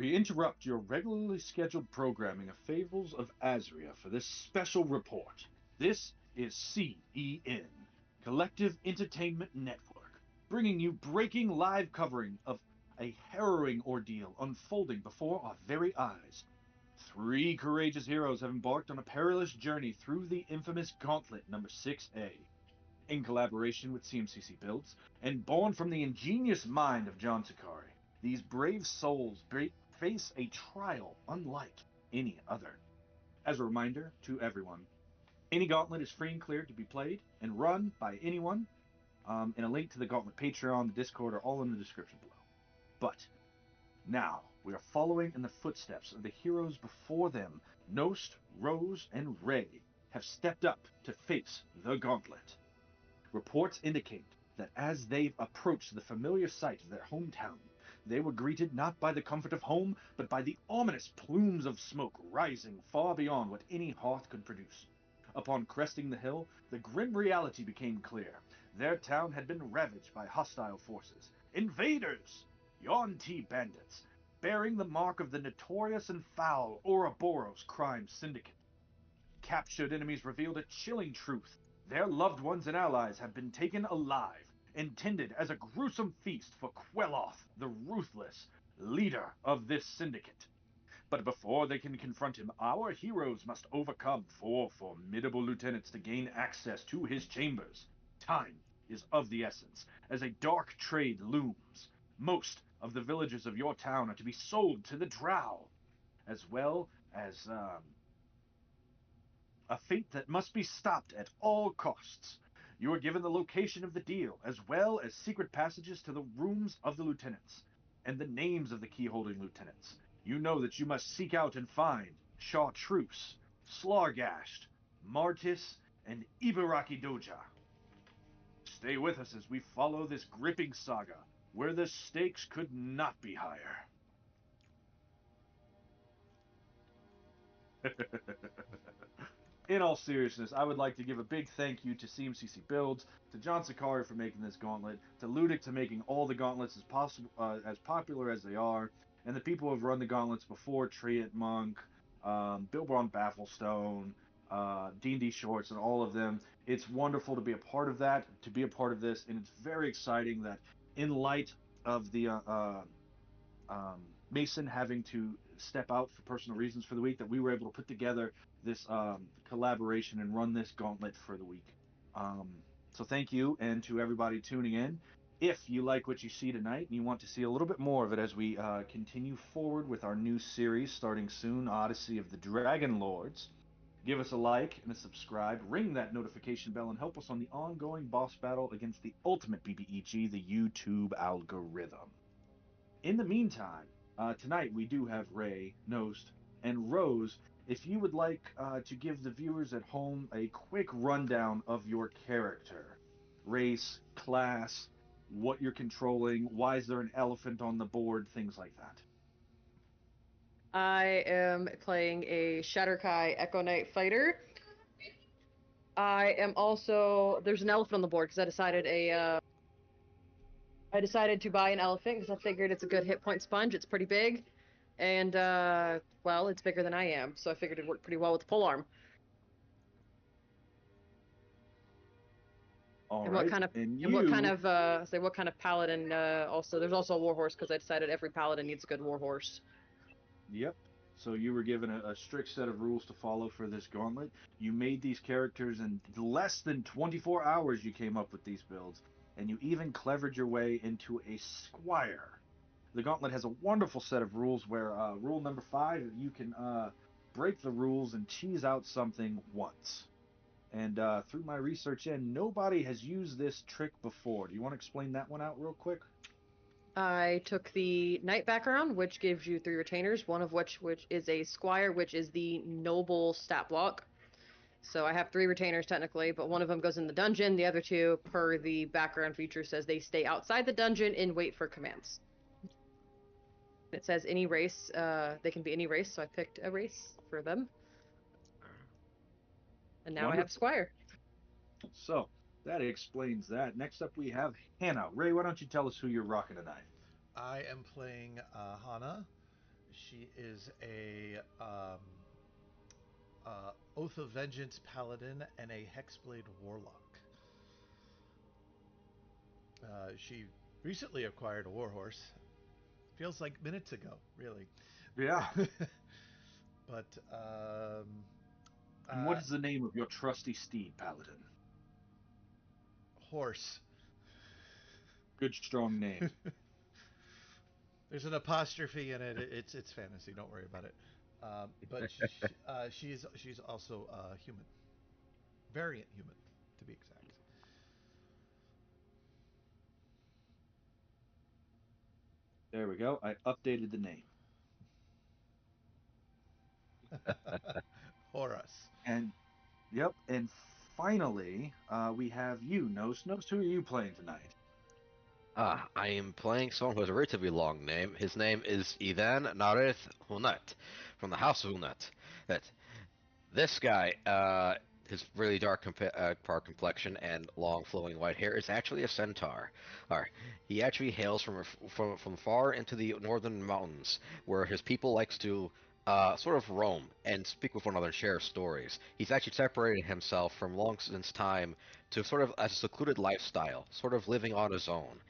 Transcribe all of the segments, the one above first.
We interrupt your regularly scheduled programming of Fables of Azria for this special report. This is CEN, Collective Entertainment Network, bringing you breaking live covering of a harrowing ordeal unfolding before our very eyes. Three courageous heroes have embarked on a perilous journey through the infamous Gauntlet number 6A. In collaboration with CMCC Builds, and born from the ingenious mind of Joniscari, these brave souls face a trial unlike any other. As a reminder to everyone, any gauntlet is free and clear to be played and run by anyone, and a link to the Gauntlet Patreon, the Discord, are all in the description below. But now we are following in the footsteps of the heroes before them. Nost, Rose, and Ray have stepped up to face the gauntlet. Reports indicate that as they've approached the familiar site of their hometown, they were greeted not by the comfort of home, but by the ominous plumes of smoke rising far beyond what any hearth could produce. Upon cresting the hill, the grim reality became clear. Their town had been ravaged by hostile forces. Invaders! Yuan-Ti bandits, bearing the mark of the notorious and foul Ouroboros crime syndicate. Captured enemies revealed a chilling truth. Their loved ones and allies have been taken alive, intended as a gruesome feast for Queloth, the ruthless leader of this syndicate. But before they can confront him, our heroes must overcome four formidable lieutenants to gain access to his chambers. Time is of the essence, as a dark trade looms. Most of the villages of your town are to be sold to the Drow, as well as a fate that must be stopped at all costs. You are given the location of the deal, as well as secret passages to the rooms of the lieutenants, and the names of the key-holding lieutenants. You know that you must seek out and find Chartreuse, Slargasht, Martis, and Ibaraki Doja. Stay with us as we follow this gripping saga, where the stakes could not be higher. In all seriousness, I would like to give a big thank you to CMCC Builds, to Joniscari for making this gauntlet, to Ludic to making all the gauntlets as popular as they are, and the people who have run the gauntlets before, Triet Monk, Bilbron Bafflestone, D&D Shorts, and all of them. It's wonderful to be a part of that, to be a part of this, and it's very exciting that in light of the Mason having to step out for personal reasons for the week, that we were able to put together this collaboration and run this gauntlet for the week. So thank you, and to everybody tuning in. If you like what you see tonight and you want to see a little bit more of it as we continue forward with our new series starting soon, Odyssey of the Dragon Lords, give us a like and a subscribe, ring that notification bell, and help us on the ongoing boss battle against the ultimate BBEG, the YouTube algorithm. In the meantime, tonight we do have Ray, Nost, and Rose. If you would like to give the viewers at home a quick rundown of your character, race, class, what you're controlling, why is there an elephant on the board, things like that. I am playing a Shatterkai Echo Knight fighter. I am also there's an elephant on the board because I decided to buy an elephant because I figured it's a good hit point sponge. It's pretty big, and well, it's bigger than I am, so I figured it'd work pretty well with the polearm. All And right, and what kind of paladin? Also, there's also a warhorse because I decided every paladin needs a good warhorse. yep. So you were given a strict set of rules to follow for this gauntlet. You made these characters in less than 24 hours. You came up with these builds, and you even clevered your way into a squire. The gauntlet has a wonderful set of rules where rule number 5, you can break the rules and cheese out something once. And through my research nobody has used this trick before. Do you want to explain that one out real quick? I took the knight background, which gives you 3 retainers, one of which is a squire, which is the noble stat block. So I have 3 retainers technically, but one of them goes in the dungeon. The other 2, per the background feature, says they stay outside the dungeon and wait for commands. It says any race, they can be any race, so I picked a race for them. And now I have Wonderful. squire. So that explains that. Next up we have Hannah. Ray, why don't you tell us who you're rocking tonight? I am playing Hana. She is a Oath of Vengeance paladin and a Hexblade warlock. She recently acquired a warhorse. Feels like minutes ago, really. Yeah. But And what is the name of your trusty steed, Paladin? horse. Good, strong name. There's an apostrophe in it. It's fantasy. Don't worry about it. But she's also human, variant human, to be exact. There we go. I updated the name. Horus. And yep. And finally, we have you, Nos. Nos, who are you playing tonight? I am playing someone who has a relatively long name. His name is Idan Narith Hunat, from the House of Hunat. That this guy, his really dark complexion and long flowing white hair is actually a centaur. He actually hails from far into the northern mountains, where his people likes to sort of roam and speak with one another and share stories. He's actually separated himself from long since time to sort of a secluded lifestyle, sort of living on his own.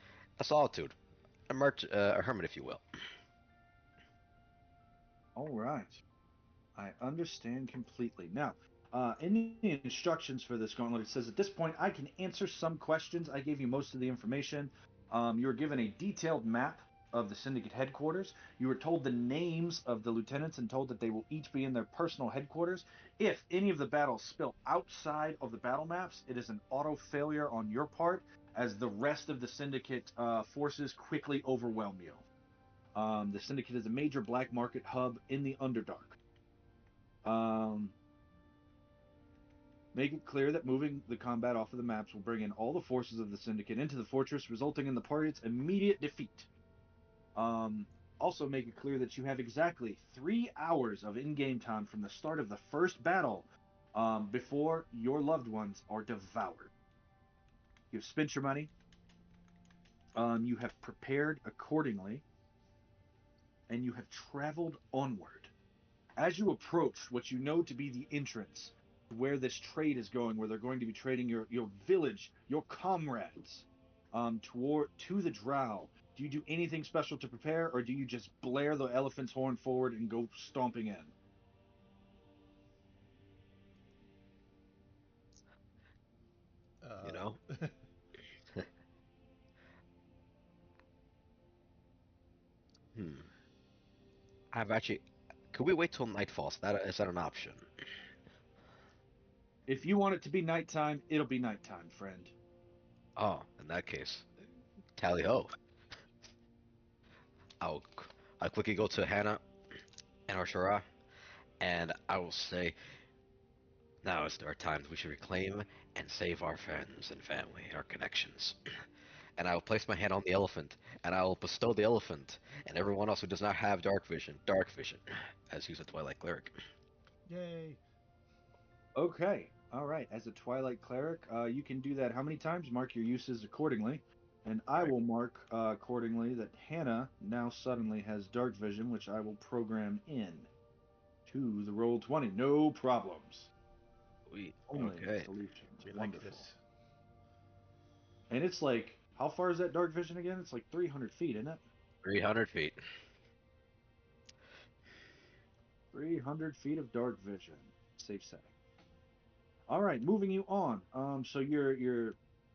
A solitude, a hermit, if you will. All right. I understand completely. Now, in the instructions for this gauntlet, it says at this point I can answer some questions. I gave you most of the information. You were given a detailed map of the syndicate headquarters. You were told the names of the lieutenants and told that they will each be in their personal headquarters. If any of the battles spill outside of the battle maps, it is an auto failure on your part, as the rest of the syndicate forces quickly overwhelm you. The syndicate is a major black market hub in the Underdark. Um, Make it clear that moving the combat off of the maps will bring in all the forces of the Syndicate into the fortress, resulting in the party's immediate defeat. Also, make it clear that you have exactly 3 hours of in-game time from the start of the first battle before your loved ones are devoured. You've spent your money. You have prepared accordingly, and you have traveled onward. As you approach what you know to be the entrance, where this trade is going, where they're going to be trading your village, your comrades, to the drow, do you do anything special to prepare, or do you just blare the elephant's horn forward and go stomping in? You Uh, know, hmm. I've actually. Could we wait till nightfall? Is that an option? If you want it to be nighttime, it'll be nighttime, friend. Oh, in that case, tally ho. I'll I'll quickly go to Hannah and Arshara, and I will say, now is our time. We should reclaim and save our friends and family, our connections. And I will place my hand on the elephant, and I will bestow the elephant, and everyone else who does not have dark vision, as he's a Twilight cleric. Yay! Okay, all right. As a Twilight cleric, you can do that how many times? Mark your uses accordingly. And I Right. will mark accordingly that Hannah now suddenly has dark vision, which I will program in to the roll 20. No problems. We Only okay. solutions. We like Wonderful. this. And it's like, how far is that dark vision again? It's like 300 feet, isn't it? 300 feet. 300 feet of dark vision. Safe setting. All right, moving you on. So you're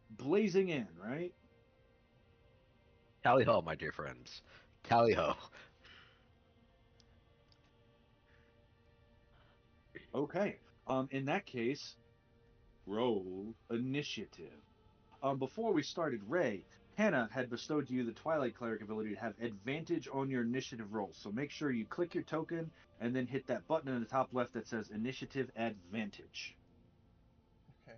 blazing in, right? Tally ho, my dear friends. Tally ho. Okay. In that case, roll initiative. Before we started, Ray, Hannah had bestowed you the Twilight Cleric ability to have advantage on your initiative rolls. So make sure you click your token and then hit that button in the top left that says Initiative Advantage. Okay.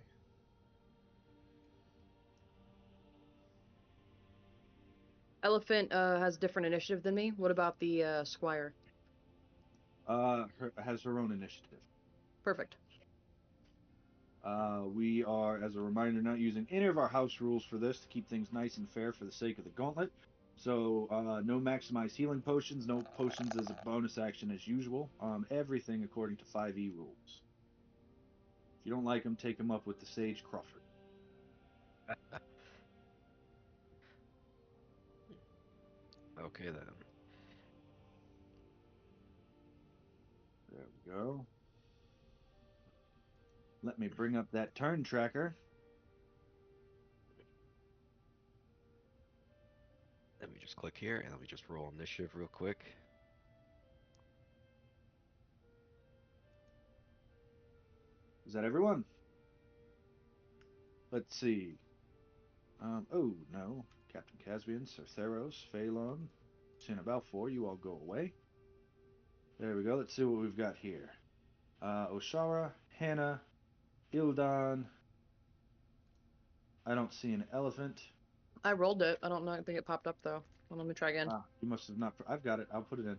Elephant has different initiative than me. What about the squire? Has her own initiative. Perfect. We are, as a reminder, not using any of our house rules for this to keep things nice and fair for the sake of the gauntlet. So no maximized healing potions, no potions as a bonus action as usual. Everything according to 5e rules. If you don't like them, take them up with the Sage Crawford. Okay then. There we go. Let me bring up that turn tracker. Let me just click here and let me just roll initiative real quick. Is that everyone? Let's see. Oh, no. Captain Caspian, Sir Theros, Phalon, Sina Balfour, you all go away. There we go. Let's see what we've got here. Oshara, Hannah, Ildan. I don't see an elephant. I rolled it. I don't know. I think it popped up though. Well, let me try again. You must have not. I've got it. I'll put it in.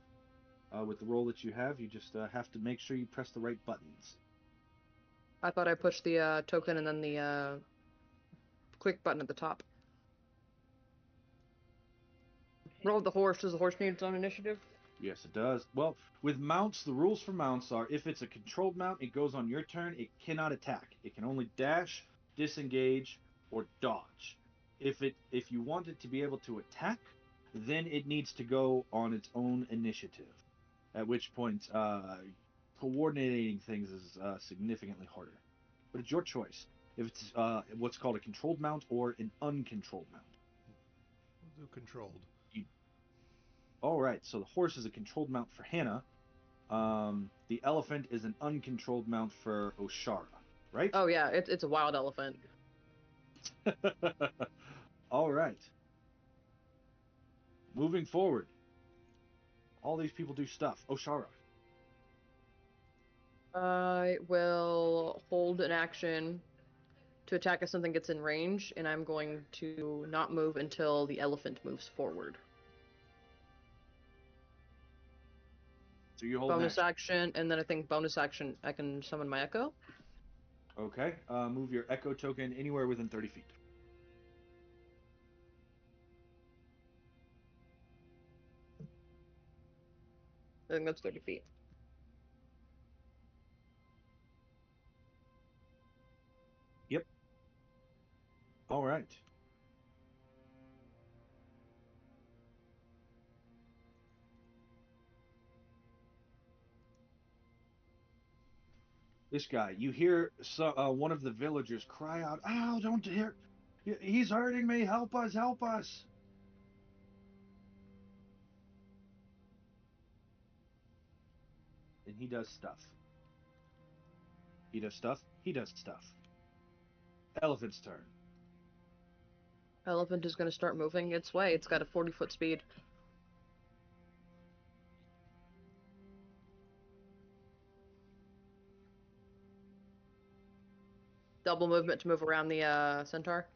With the roll that you have, you just have to make sure you press the right buttons. I thought I pushed the token and then the quick button at the top. Roll the horse. Does the horse need its own initiative? Yes, it does. Well, with mounts, the rules for mounts are if it's a controlled mount, it goes on your turn. It cannot attack. It can only dash, disengage, or dodge. If you want it to be able to attack, then it needs to go on its own initiative. At which point, coordinating things is significantly harder. But it's your choice. If it's what's called a controlled mount or an uncontrolled mount. We'll do controlled. You, all right. So the horse is a controlled mount for Hannah. The elephant is an uncontrolled mount for Oshara, right? Oh yeah, it's a wild elephant. All right. Moving forward. All these people do stuff. Oshara. I will hold an action to attack if something gets in range, and I'm going to not move until the elephant moves forward. So you hold Bonus action. action, and then I think bonus action, I can summon my echo. Okay. Move your echo token anywhere within 30 feet. I think that's 30 feet. Yep. All right. This guy, you hear one of the villagers cry out, "Ow, don't hear. He's hurting me. Help us, help us." And he does stuff. He does stuff. He does stuff. Elephant's turn. Elephant is going to start moving its way. It's got a 40-foot speed. Double movement to move around the centaur.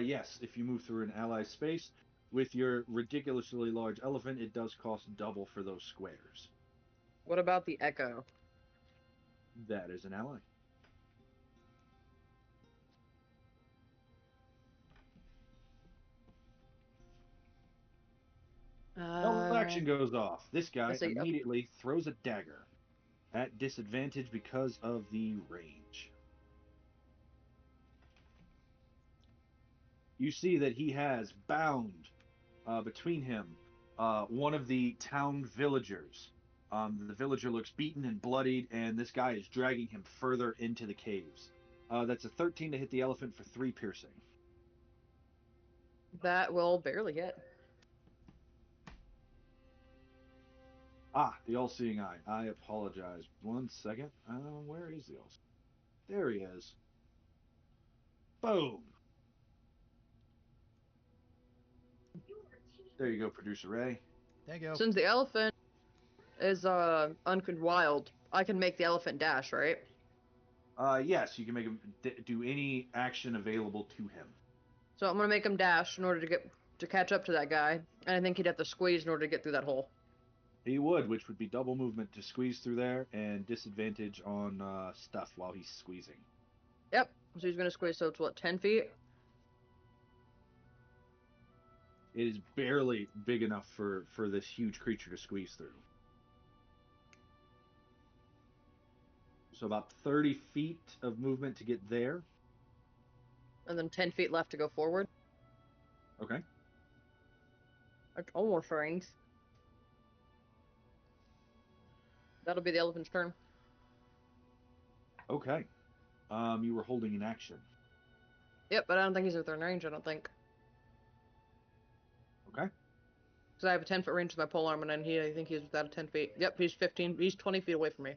Yes, if you move through an ally space with your ridiculously large elephant, it does cost double for those squares. What about the echo? That is an ally. No action goes off. This guy Let's see. immediately throws a dagger at disadvantage because of the range. You see that he has bound between him one of the town villagers. The villager looks beaten and bloodied, and this guy is dragging him further into the caves. That's a 13 to hit the elephant for 3 piercing. That will barely hit. Ah, the all-seeing eye. I apologize. 1 second. Where is the all-seeing? There he is. Boom. There you go, Producer Ray. Thank you. Since the elephant is wild, I can make the elephant dash, right? Yes, you can make him do any action available to him. So I'm gonna make him dash in order to catch up to that guy, and I think he'd have to squeeze in order to get through that hole. He would, which would be double movement to squeeze through there and disadvantage on stuff while he's squeezing. Yep. So he's gonna squeeze. So it's what, 10 feet? It is barely big enough for this huge creature to squeeze through. So about 30 feet of movement to get there. And then 10 feet left to go forward. Okay. That's almost range. That'll be the elephant's turn. Okay. You were holding an action. Yep, but I don't think he's within range, I don't think. Okay. Because I have a 10-foot range with my polearm, and then I think he's without a 10 feet. Yep, he's 20 feet away from me.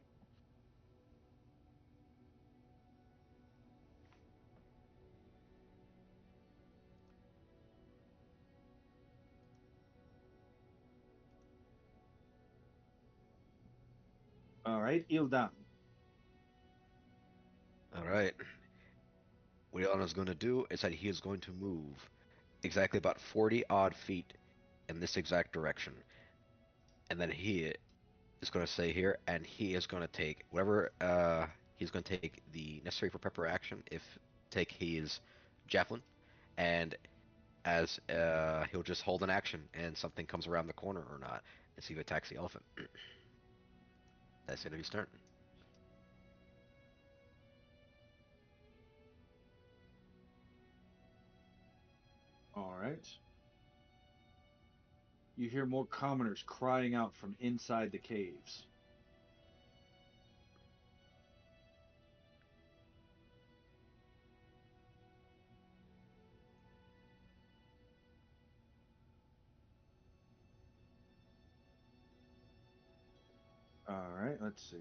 All right, Ildan. All right. What Ilana's going to do is that he is going to move exactly about 40 odd feet in this exact direction. And then he is going to stay here, and he is going to take whatever, he's going to take the necessary for pepper action, take his javelin, and as he'll just hold an action, and something comes around the corner or not, and see if it attacks the elephant. That's the end of his turn. All right. You hear more commoners crying out from inside the caves. All right, let's see.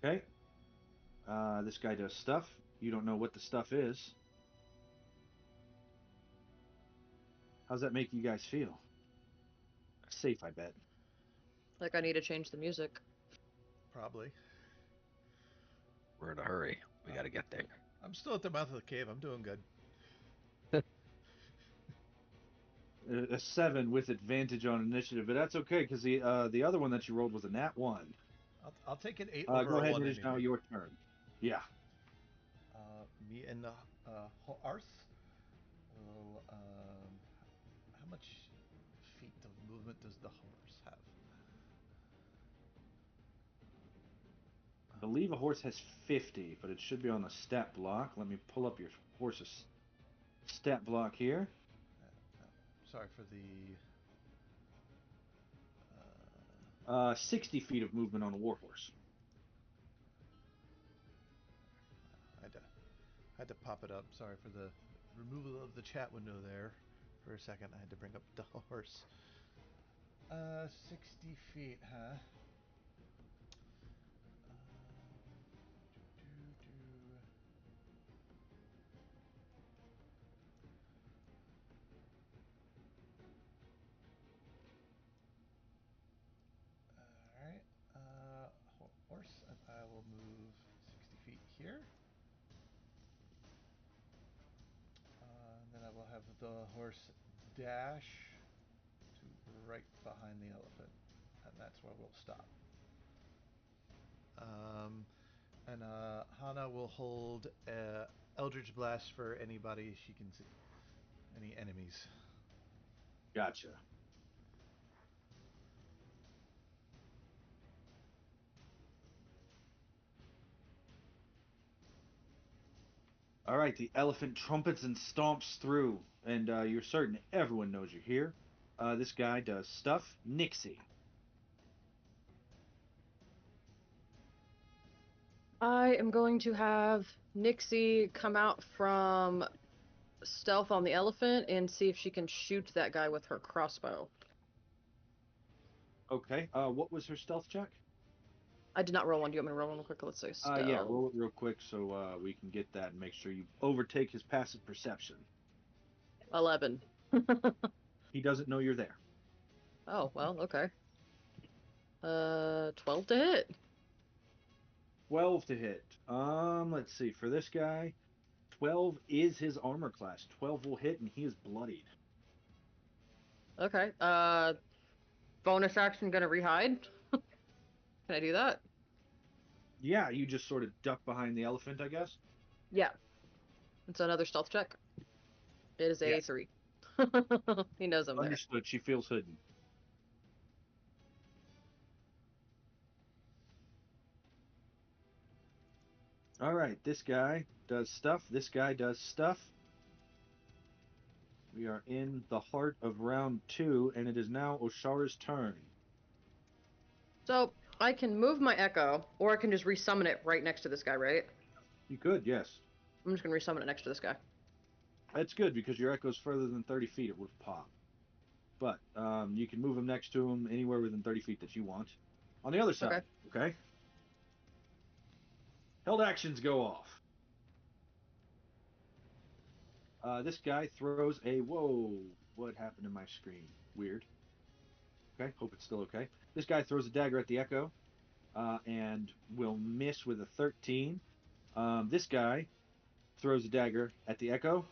Okay. This guy does stuff. You don't know what the stuff is. How's that make you guys feel? Safe, I bet. Like, I need to change the music. Probably. We're in a hurry. We got to get there. I'm still at the mouth of the cave. I'm doing good. A 7 with advantage on initiative, but that's okay because the other one that you rolled was a nat 1. I'll take an 8 over Go a ahead, 1 it is now anyway. your turn. Yeah. Me and Arth will. How much feet of movement does the horse have? I believe a horse has 50, but it should be on the stat block. Let me pull up your horse's stat block here. Sorry for the. 60 feet of movement on a warhorse. I had to pop it up. Sorry for the removal of the chat window there. For a second, I had to bring up the horse. 60 feet, huh? Alright. Horse, and I will move 60 feet here. Then I will have the horse dash to right behind the elephant, and that's where we'll stop. And Hana will hold Eldritch Blast for anybody she can see, any enemies. Gotcha. All right, the elephant trumpets and stomps through, and you're certain everyone knows you're here. This guy does stuff. Nixie. I am going to have Nixie come out from stealth on the elephant and see if she can shoot that guy with her crossbow. Okay. What was her stealth check? I did not roll one. Do you want me to roll one real quick? Let's say stealth. Yeah, roll it real quick so we can get that and make sure you overtake his passive perception. 11. He doesn't know you're there. Oh, well, okay. 12 to hit. 12 to hit. Let's see. For this guy, 12 is his armor class. 12 will hit, and he is bloodied. Okay. Bonus action gonna rehide. Can I do that? Yeah, you just sort of duck behind the elephant, I guess. Yeah. It's another stealth check. It is a Yes. 3. He knows I'm there. Understood. She feels hidden. All right, this guy does stuff. This guy does stuff. We are in the heart of round 2, and it is now Oshara's turn. So I can move my echo, or I can just resummon it right next to this guy, right? You could, yes. I'm just gonna resummon it next to this guy. That's good because your echo's further than 30 feet. It would pop. But you can move him next to him anywhere within 30 feet that you want. On the other side, okay? Held actions go off. This guy throws a... Whoa, what happened to my screen? Weird. Okay, hope it's still okay. This guy throws a dagger at the echo and will miss with a 13. This guy throws a dagger at the echo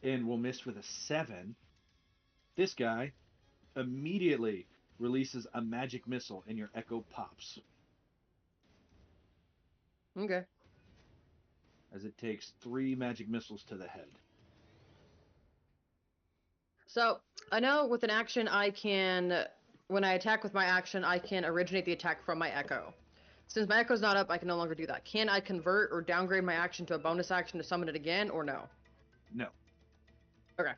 and will miss with a 7. This guy immediately releases a magic missile and your echo pops Okay. as it takes 3 magic missiles to the head. So I know with an action I can, when I attack with my action, I can originate the attack from my echo. Since my echo's not up, I can no longer do that. Can I convert or downgrade my action to a bonus action to summon it again, or no? No. Okay.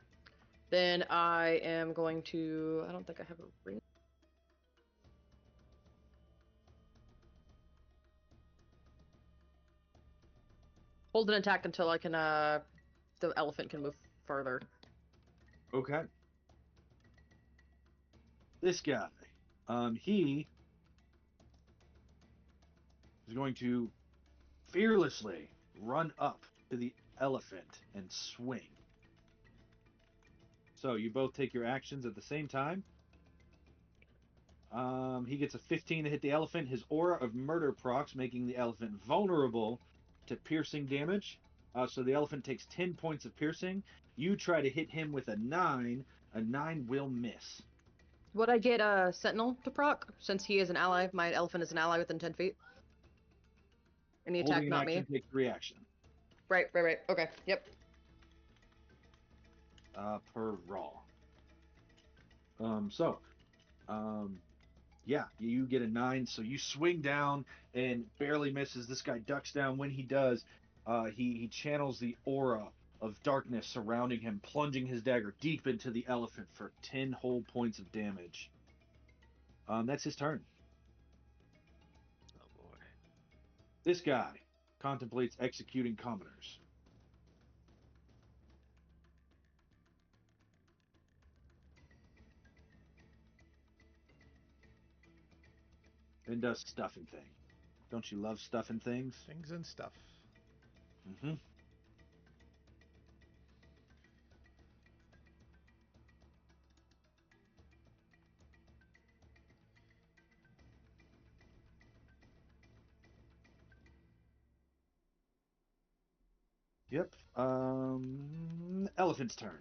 Then I am going to... I don't think I have a ring. Hold an attack until I can, the elephant can move further. Okay. This guy, he is going to fearlessly run up to the elephant and swing. So you both take your actions at the same time. He gets a 15 to hit the elephant. His aura of murder procs, making the elephant vulnerable to piercing damage. So the elephant takes 10 points of piercing. You try to hit him with a 9. A 9 will miss. Would I get a sentinel to proc, since he is an ally? My elephant is an ally within 10 feet. Any attack, Holding an not action me. takes reaction. Right. Okay, yep. Per raw. Yeah, you get a 9, so you swing down and barely misses. This guy ducks down. When he does, he channels the aura of darkness surrounding him, plunging his dagger deep into the elephant for 10 whole points of damage. That's his turn. Oh boy. This guy contemplates executing commoners. And does stuffing thing. Don't you love stuffing things? Things and stuff. Mm-hmm. Yep. Elephant's turn.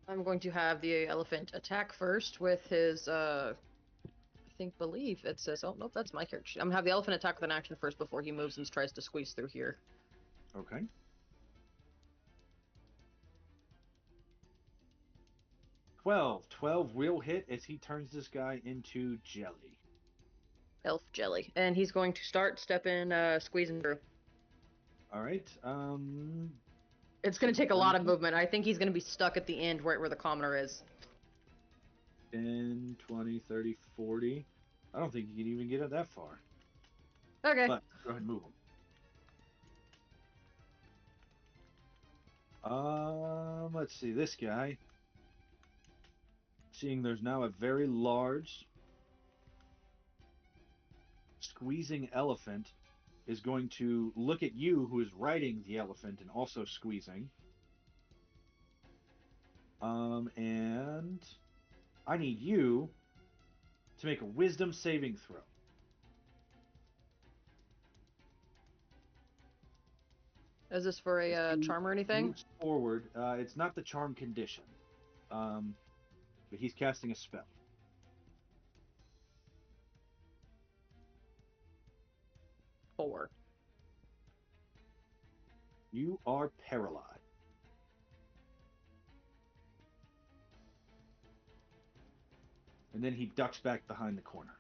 I'm going to have the elephant attack first with his, believe it says, oh, nope, that's my character sheet. I'm gonna have the elephant attack with an action first before he moves and tries to squeeze through here. Okay. 12 will hit as he turns this guy into jelly. Elf jelly. And he's going to start stepping, squeezing through. All right. It's gonna take a lot of movement. I think he's gonna be stuck at the end right where the commoner is. 10, 20, 30, 40. I don't think you can even get it that far. Okay. But go ahead and move him. Let's see. This guy, seeing there's now a very large squeezing elephant, is going to look at you, who is riding the elephant and also squeezing. And I need you to make a wisdom saving throw. Is this for a charm or anything? Moves forward. It's not the charm condition, but he's casting a spell. You are paralyzed. And then he ducks back behind the corner.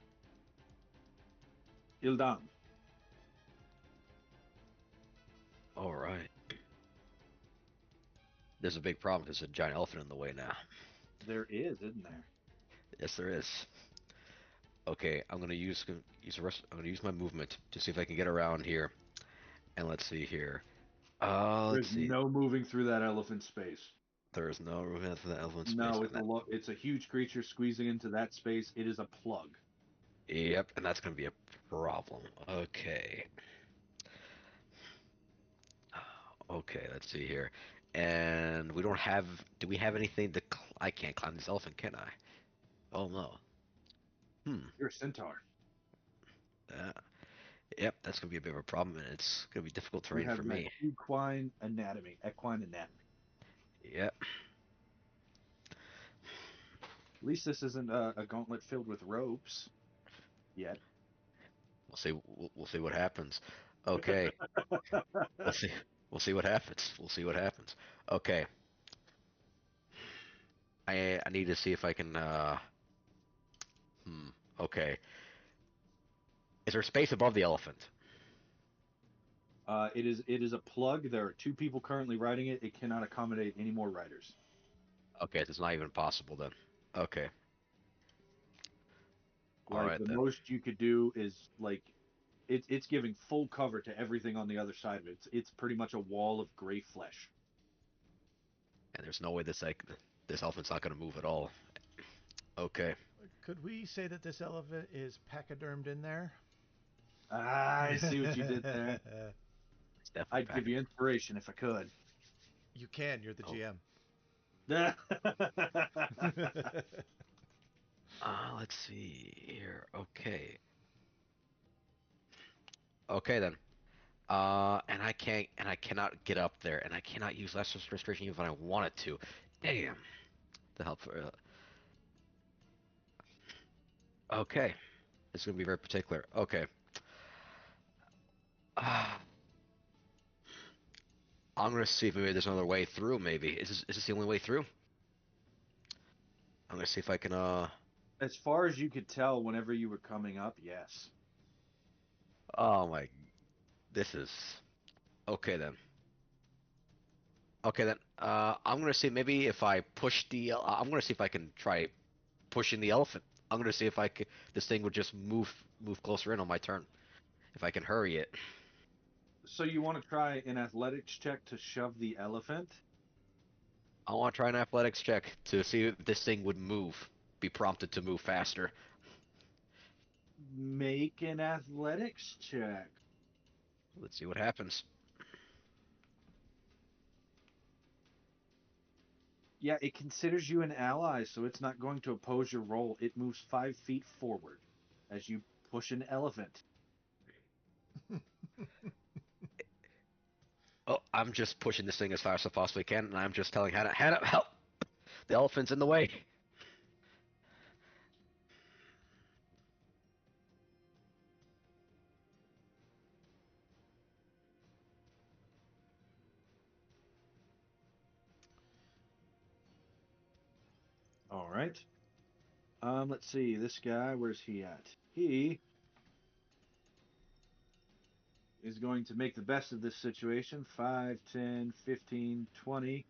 Ildam. All right. There's a big problem. There's a giant elephant in the way now. There is, isn't there? Yes, there is. Okay, I'm gonna use the rest. I'm gonna use my movement to see if I can get around here. And let's see here. Let's There's see. no moving through that elephant space. There is no room for the elephant space. No, And that, it's a huge creature squeezing into that space. It is a plug. yep, and that's gonna be a problem. Okay. Okay, let's see here. And we don't have. Do we have anything to? I can't climb this elephant, can I? Oh no. Hmm. You're a centaur. Uh, yep, that's gonna be a bit of a problem, and it's gonna be difficult You terrain for have that me. equine anatomy. Equine anatomy. Yep. At least this isn't a gauntlet filled with ropes yet. We'll see. We'll see what happens. Okay. We'll see. We'll see what happens. We'll see what happens. Okay. I need to see if I can. Hmm. Okay. Is there space above the elephant? It is a plug. There are two people currently riding it. It cannot accommodate any more riders. Okay, it's not even possible then. Okay. All Like right the then. most you could do is like it's giving full cover to everything on the other side of it. It's pretty much a wall of gray flesh. And there's no way this elephant's not gonna move at all. Okay. Could we say that this elephant is pachydermed in there? Ah, I see what you did there. It's definitely I'd give packing. you inspiration if I could. You can. You're the Oh. GM. Let's see here. Okay. Okay then. And I cannot get up there, and I cannot use lesser restoration even if I wanted to. Damn. The help for. Okay. It's gonna be very particular. Okay. Uh, I'm gonna see if maybe there's another way through. Maybe is this the only way through? I'm gonna see if I can. As far as you could tell, whenever you were coming up, yes. Oh my. This is. Okay then. Okay then. I'm gonna see maybe if I push the. I'm gonna see if I can try pushing the elephant. I'm gonna see if I could. This thing would just move closer in on my turn. If I can hurry it. So you want to try an athletics check to shove the elephant? I want to try an athletics check to see if this thing would move. Be prompted to move faster. Make an athletics check. Let's see what happens. Yeah, it considers you an ally, so it's not going to oppose your roll. It moves 5 feet forward as you push an elephant. Oh, I'm just pushing this thing as fast as I possibly can, and I'm just telling Hannah, help! The elephant's in the way. All right. Let's see. This guy, where's he at? He is going to make the best of this situation. 5, 10, 15, 20.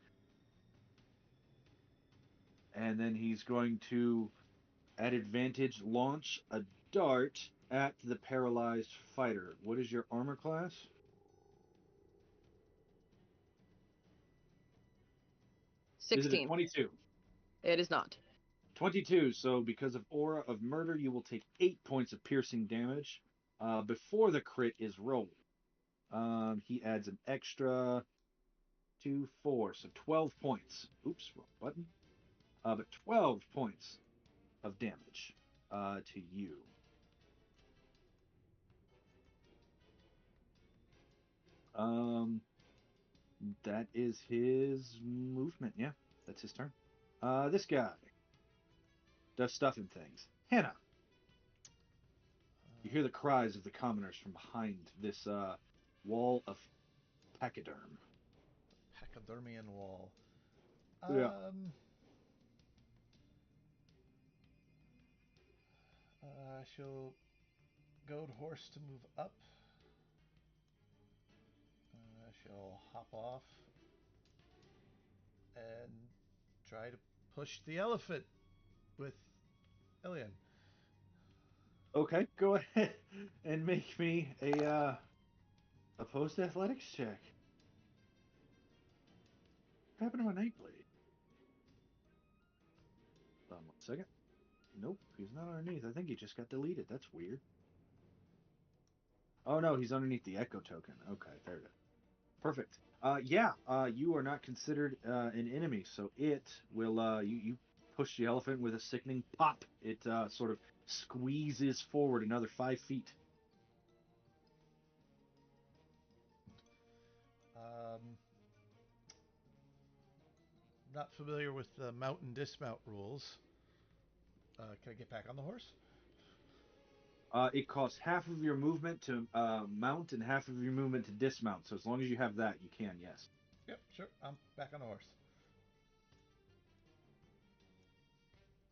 And then he's going to, at advantage, launch a dart at the paralyzed fighter. What is your armor class? Is it a 16. 22? It is not. 22. So because of Aura of Murder, you will take 8 points of piercing damage before the crit is rolled. He adds an extra 2, 4, so 12 points. Oops, wrong button. But 12 points of damage to you. Um, that is his movement. Yeah, that's his turn. This guy does stuff and things. Hannah, you hear the cries of the commoners from behind this wall of pachyderm. Cadormian wall. Yeah. She'll go to horse to move up. She'll hop off and try to push the elephant with Ilian. Okay, go ahead and make me a opposed athletics check. What happened to my Nightblade? Hold on 1 second. Nope, he's not underneath. I think he just got deleted. That's weird. Oh no, he's underneath the Echo token. Okay, there it is. Perfect. Yeah, you are not considered an enemy, so it will. You push the elephant with a sickening pop. It sort of squeezes forward another 5 feet. Not familiar with the mount and dismount rules. Can I get back on the horse? It costs half of your movement to mount and half of your movement to dismount. So as long as you have that, you can. Yes. Yep, sure. I'm back on the horse.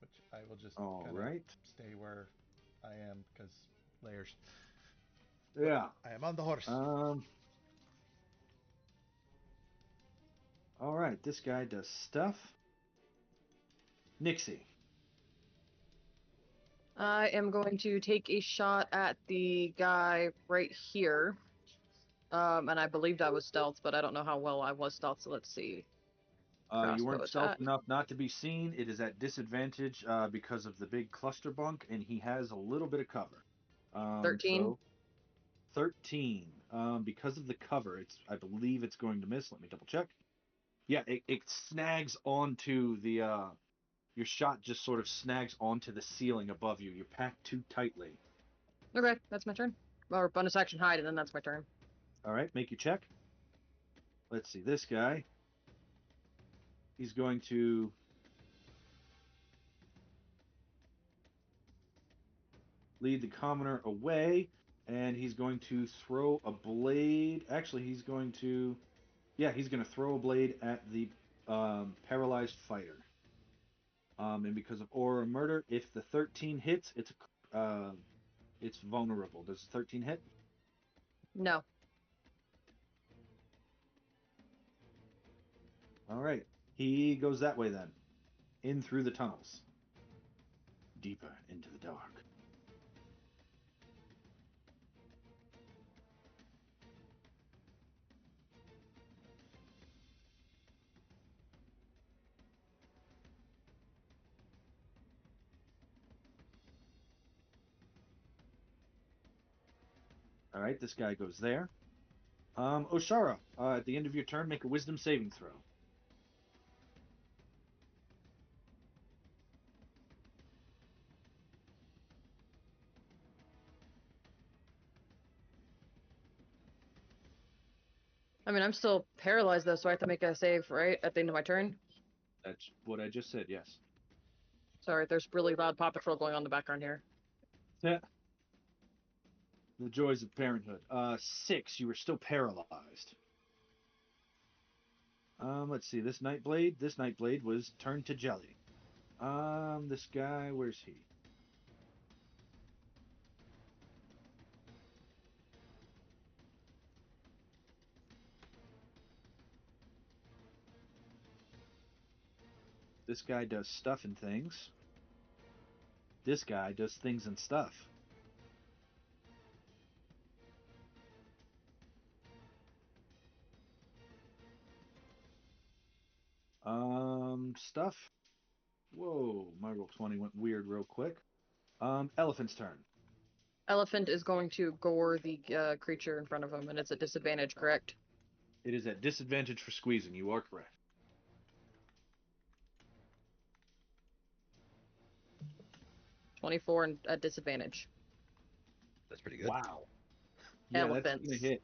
Which I will just All kind of right. stay where I am because layers. Yeah. I am on the horse. All right. This guy does stuff. Nixie. I am going to take a shot at the guy right here. And I believed I was stealth, but I don't know how well I was stealth, so let's see. You weren't Crossbow stealth attack. enough not to be seen. It is at disadvantage because of the big cluster bunk, and he has a little bit of cover. 13. So 13. Because of the cover, I believe it's going to miss. Let me double check. Yeah, it snags onto the your shot just sort of snags onto the ceiling above you. You're packed too tightly. Okay, that's my turn. Or bonus action hide, and then that's my turn. All right, make your check. Let's see this guy. He's going to lead the commoner away, and he's going to throw a blade. Actually, he's going to throw a blade at the paralyzed fighter. And because of aura murder, if the 13 hits, it's vulnerable. Does 13 hit? No. All right. He goes that way then. In through the tunnels. Deeper into the dark. All right, this guy goes there. Oshara, at the end of your turn, make a wisdom saving throw. I mean, I'm still paralyzed, though, so I have to make a save, right? At the end of my turn? That's what I just said, yes. Sorry, there's really loud Paw Patrol going on in the background here. Yeah. The joys of parenthood. 6, you were still paralyzed. Let's see, this Nightblade was turned to jelly. This guy, where's he? This guy does stuff and things. This guy does things and stuff. Stuff. Whoa, my roll 20 went weird real quick. Elephant's turn. Elephant is going to gore the creature in front of him, and it's a disadvantage, correct? It is at disadvantage for squeezing. You are correct. 24 and at disadvantage. That's pretty good. Wow. Yeah, that's gonna Elephants. hit.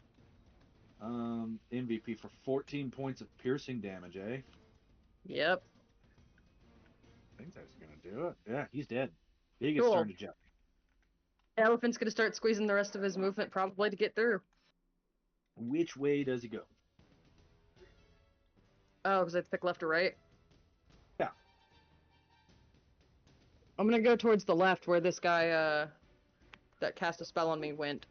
MVP for 14 points of piercing damage, eh? Yep. I think that's gonna do it. Yeah, he's dead. He gets Cool. turned to jelly. Elephant's gonna start squeezing the rest of his movement, probably to get through. Which way does he go? Oh, because I pick left or right? Yeah. I'm gonna go towards the left where this guy, that cast a spell on me went.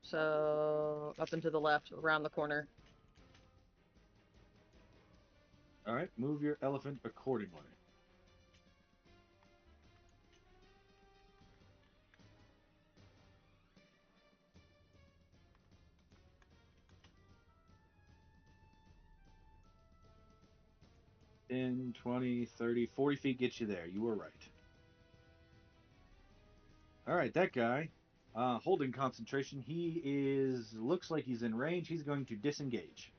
So, up and to the left, around the corner. All right, move your elephant accordingly. In 20, 30, 40 feet gets you there. You were right. All right, that guy, holding concentration. Looks like he's in range. He's going to disengage.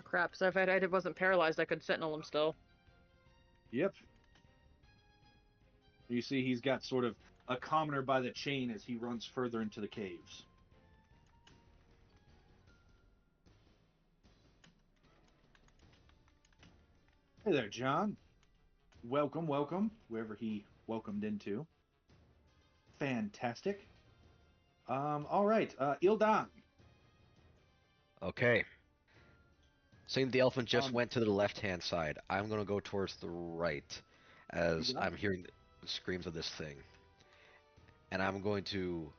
Crap, so if I wasn't paralyzed, I could sentinel him still. Yep. You see, he's got sort of a commoner by the chain as he runs further into the caves. Hey there, John. Welcome, welcome, wherever he welcomed into. Fantastic. All right, Ildan. Okay. Seeing the elephant just Um, went to the left-hand side, I'm gonna go towards the right, you as got I'm it. hearing the screams of this thing, and I'm going to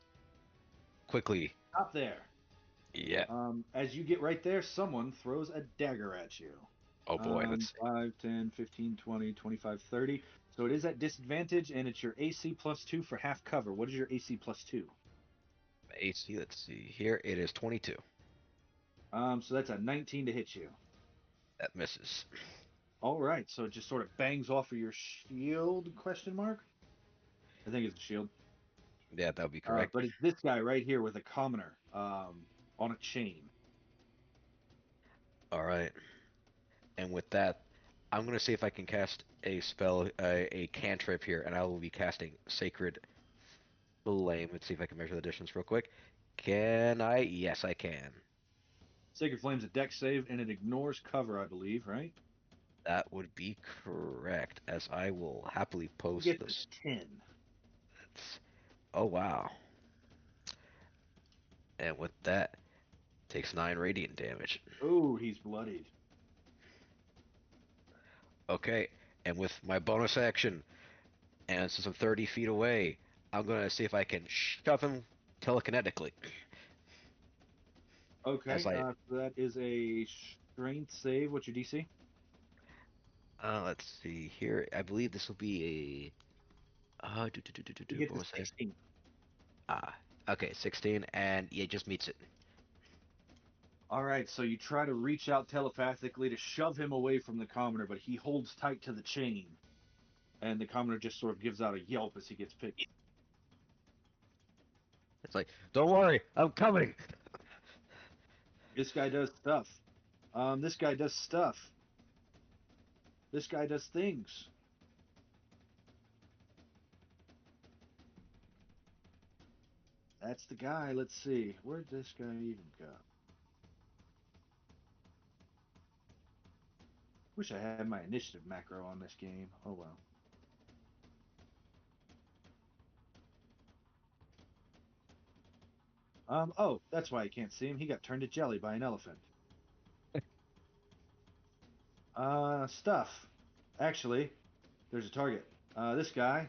quickly. Stop there. Yeah. As you get right there, someone throws a dagger at you. Oh boy. Let's see. 5, 10, 15, 20, 25, 30. So it is at disadvantage, and it's your AC plus 2 for half cover. What is your AC plus 2? AC. Let's see. Here it is 22. So that's a 19 to hit you. That misses. All right, so it just sort of bangs off of your shield, question mark? I think it's a shield. Yeah, that would be correct. But it's this guy right here with a commoner on a chain. All right. And with that, I'm gonna see if I can cast a spell, a cantrip here, and I will be casting Sacred Flame. Let's see if I can measure the distance real quick. Can I? Yes, I can. Sacred Flame's a dex save, and it ignores cover, I believe, right? That would be correct, as I will happily He post gets this. a 10. Oh wow. And with that, takes 9 radiant damage. Oh, he's bloodied. Okay, and with my bonus action, and since I'm 30 feet away, I'm gonna see if I can shove him telekinetically. As Okay, so that is a strength save. What's your DC? let's see here. I believe this will be a He gets a bonus action. 16. Ah, okay, 16, and yeah, it just meets it. All right, so you try to reach out telepathically to shove him away from the commoner, but he holds tight to the chain, and the commoner just sort of gives out a yelp as he gets picked. It's like, don't worry, I'm coming. This guy does stuff. This guy does stuff. This guy does things. That's the guy. Let's see. Where'd this guy even go? Wish I had my initiative macro on this game. Oh well. Oh, that's why I can't see him. He got turned to jelly by an elephant. Stuff. Actually, there's a target. This guy.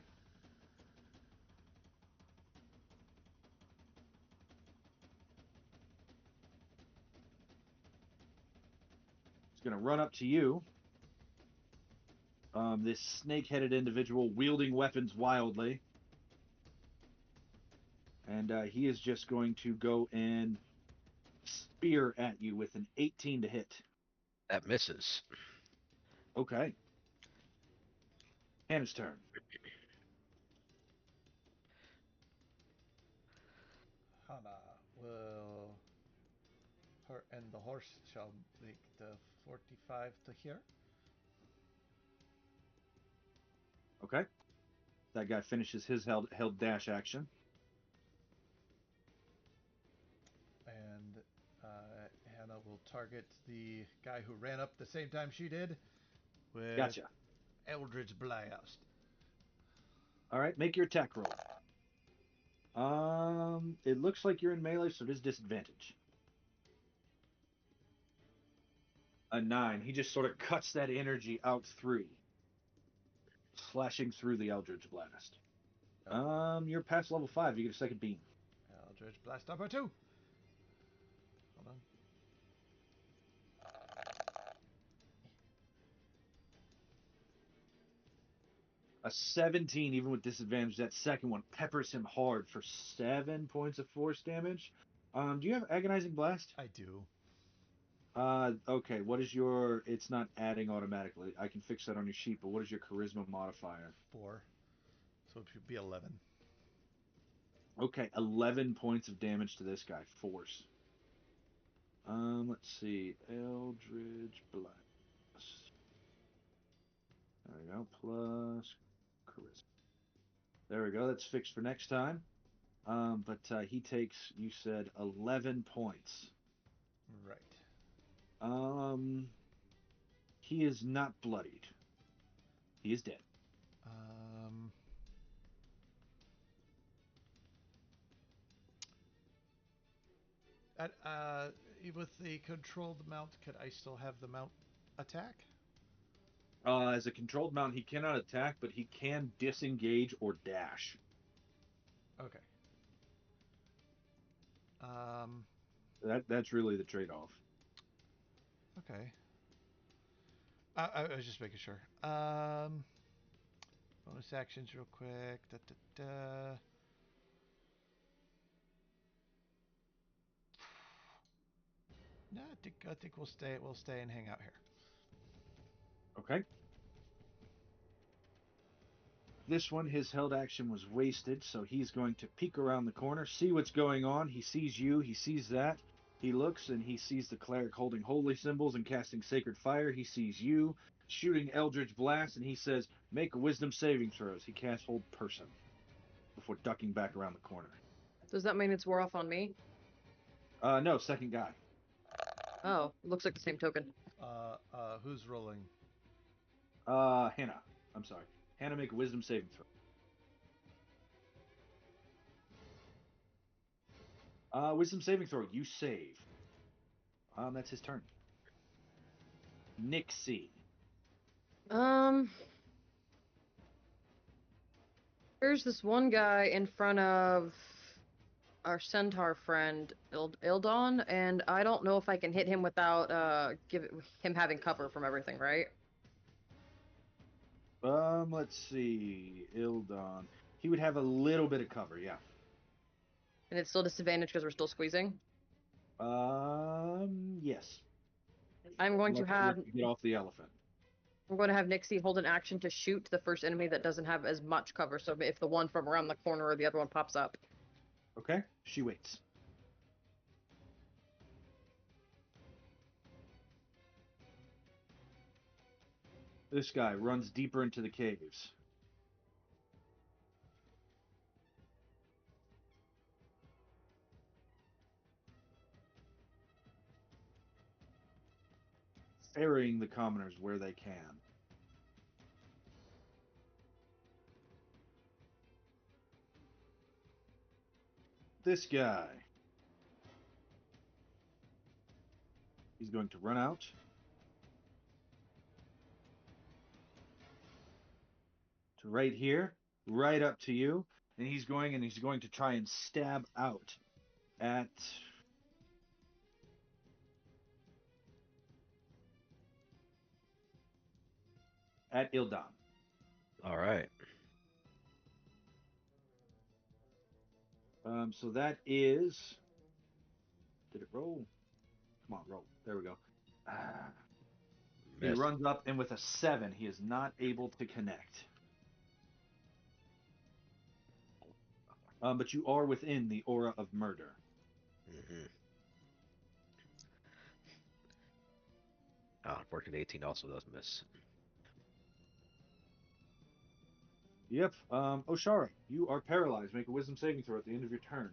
Is gonna run up to you. This snake-headed individual wielding weapons wildly, and he is just going to go and spear at you with an 18 to hit. That misses. Okay. Hannah's turn. Hana will. Her and the horse shall make the 45 to here. Okay. That guy finishes his held dash action. And Hannah will target the guy who ran up the same time she did with Gotcha. Eldridge Blast. All right, make your attack roll. it looks like you're in melee, so it is disadvantage. A 9. He just sort of cuts that energy out through, slashing through the Eldritch Blast. Oh. You're past level 5. You get a second beam. Eldritch Blast number 2. Hold on. A 17, even with disadvantage. That second one peppers him hard for 7 points of force damage. Do you have Agonizing Blast? I do. Okay. What is your? It's not adding automatically. I can fix that on your sheet. But what is your Charisma modifier? 4. So it should be 11. Okay, 11 points of damage to this guy. Force. Let's see. Eldritch Blast. There we go. Plus Charisma. There we go. That's fixed for next time. But he takes, you said, 11 points. Right. He is not bloodied. He is dead. With the controlled mount, could I still have the mount attack? As a controlled mount, he cannot attack, but he can disengage or dash. Okay. That's really the trade-off. Okay. I was just making sure. Bonus actions, real quick. Da, da, da. No, I think we'll stay and hang out here. Okay. This one, his held action was wasted, so he's going to peek around the corner, see what's going on. He sees you, he sees that. He looks and he sees the cleric holding holy symbols and casting sacred fire. He sees you shooting Eldritch Blast, and he says, make a wisdom saving throws. He casts Hold Person before ducking back around the corner. Does that mean it's wore off on me? No, second guy. Oh, looks like the same token. Who's rolling? Hannah. I'm sorry. Hannah, make a wisdom saving throw. Wisdom saving throw. You save. That's his turn. Nixie. There's this one guy in front of our centaur friend, Ildon, and I don't know if I can hit him without him having cover from everything, right? Let's see. Ildon. He would have a little bit of cover, yeah. And it's still disadvantage because we're still squeezing? Yes. I'm going to have get off the elephant. I'm going to have Nixie hold an action to shoot the first enemy that doesn't have as much cover, so if the one from around the corner or the other one pops up. Okay, she waits. This guy runs deeper into the caves. Ferrying the commoners where they can. This guy. He's going to run out. To right here, right up to you, and he's going to try and stab out at Ildon. All right. So that is. Did it roll? Come on, roll. There we go. He runs up, and with a 7, he is not able to connect. But you are within the aura of murder. Mm-hmm. Unfortunately, 18 also does miss. Yep. Oshara, you are paralyzed. Make a wisdom saving throw at the end of your turn.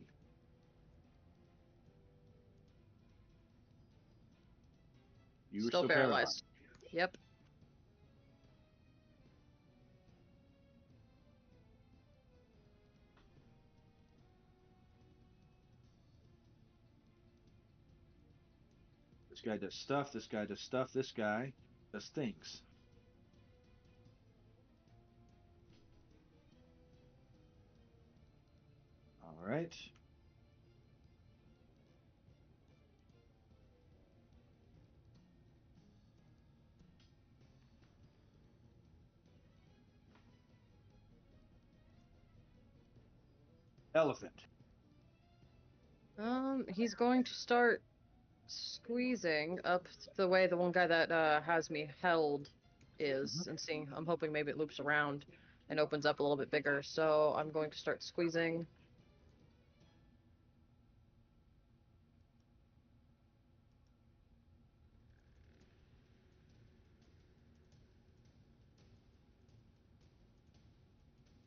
You are Still paralyzed. Yep. This guy does stuff. This guy does stuff. This guy does things. All right. Elephant. He's going to start squeezing up the way the one guy that has me held is, and seeing. I'm hoping maybe it loops around and opens up a little bit bigger. So I'm going to start squeezing.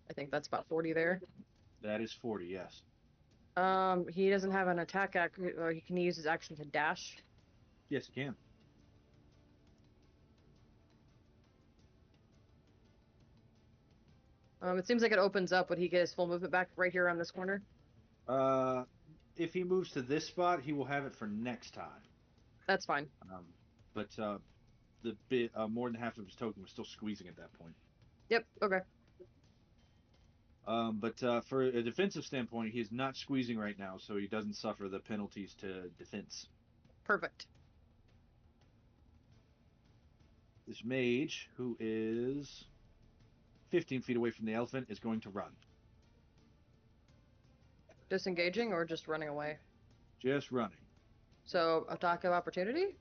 I think that's about 40 there. That is 40, yes. He doesn't have an attack or he can use his action to dash. Yes, you can. It seems like it opens up. Would he get his full movement back right here on this corner? Uh, if he moves to this spot, he will have it for next time. That's fine. But the bit more than half of his token was still squeezing at that point. Yep. Okay. But for a defensive standpoint, he is not squeezing right now, so he doesn't suffer the penalties to defense. Perfect. This mage, who is 15 feet away from the elephant, is going to run. Disengaging or just running away? Just running. So attack of opportunity?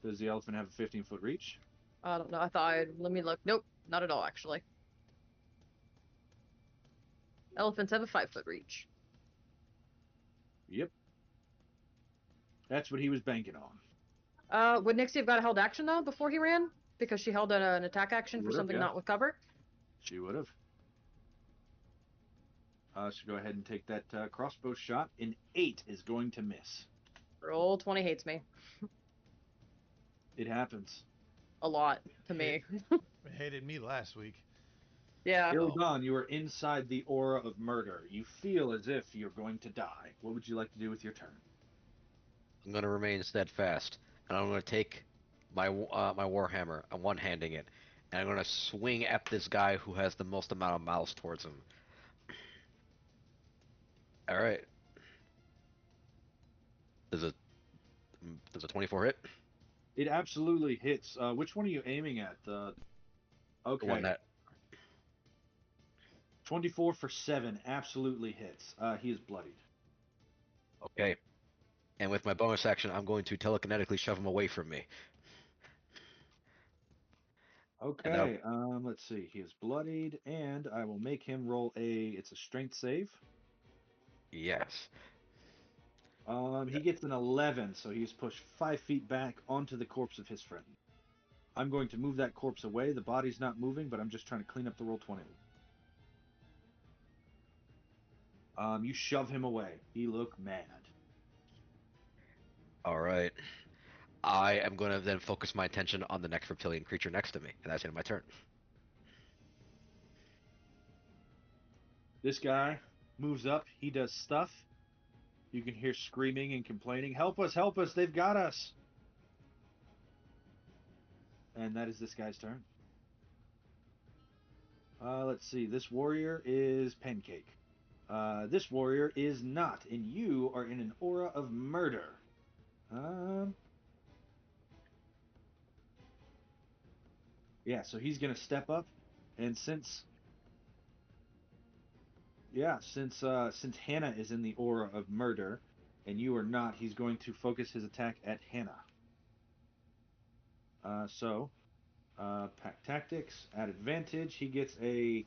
Does the elephant have a 15-foot reach? I don't know. I thought let me look. Nope, not at all actually. Elephants have a 5-foot reach. Yep. That's what he was banking on. Would Nixie have got a held action though before he ran? Because she held an attack action for something yeah. not with cover? She would have. So go ahead and take that crossbow shot. An 8 is going to miss. Roll 20 hates me. It happens. A lot to me. It hated me last week. Yeah. Illidan, you are inside the aura of murder. You feel as if you're going to die. What would you like to do with your turn? I'm going to remain steadfast, and I'm going to take my my warhammer. I'm one-handing it, and I'm going to swing at this guy who has the most amount of malice towards him. All right. Does a 24 hit? It absolutely hits. Which one are you aiming at? The Okay. one that 24 for 7 absolutely hits. He is bloodied. Okay. And with my bonus action, I'm going to telekinetically shove him away from me. Okay. Let's see. He is bloodied, and I will make him roll it's a strength save. Yes. He gets an 11, so he's pushed 5 feet back onto the corpse of his friend. I'm going to move that corpse away. The body's not moving, but I'm just trying to clean up the roll 20. You shove him away. He looked mad. All right. I am going to then focus my attention on the next reptilian creature next to me, and that's the end of my turn. This guy moves up. He does stuff. You can hear screaming and complaining. Help us, help us. They've got us. And that is this guy's turn. Let's see. This warrior is Pancake. This warrior is not, and you are in an aura of murder. Yeah, so he's gonna step up, and since Hannah is in the aura of murder, and you are not, he's going to focus his attack at Hannah. Pack tactics at advantage. He gets a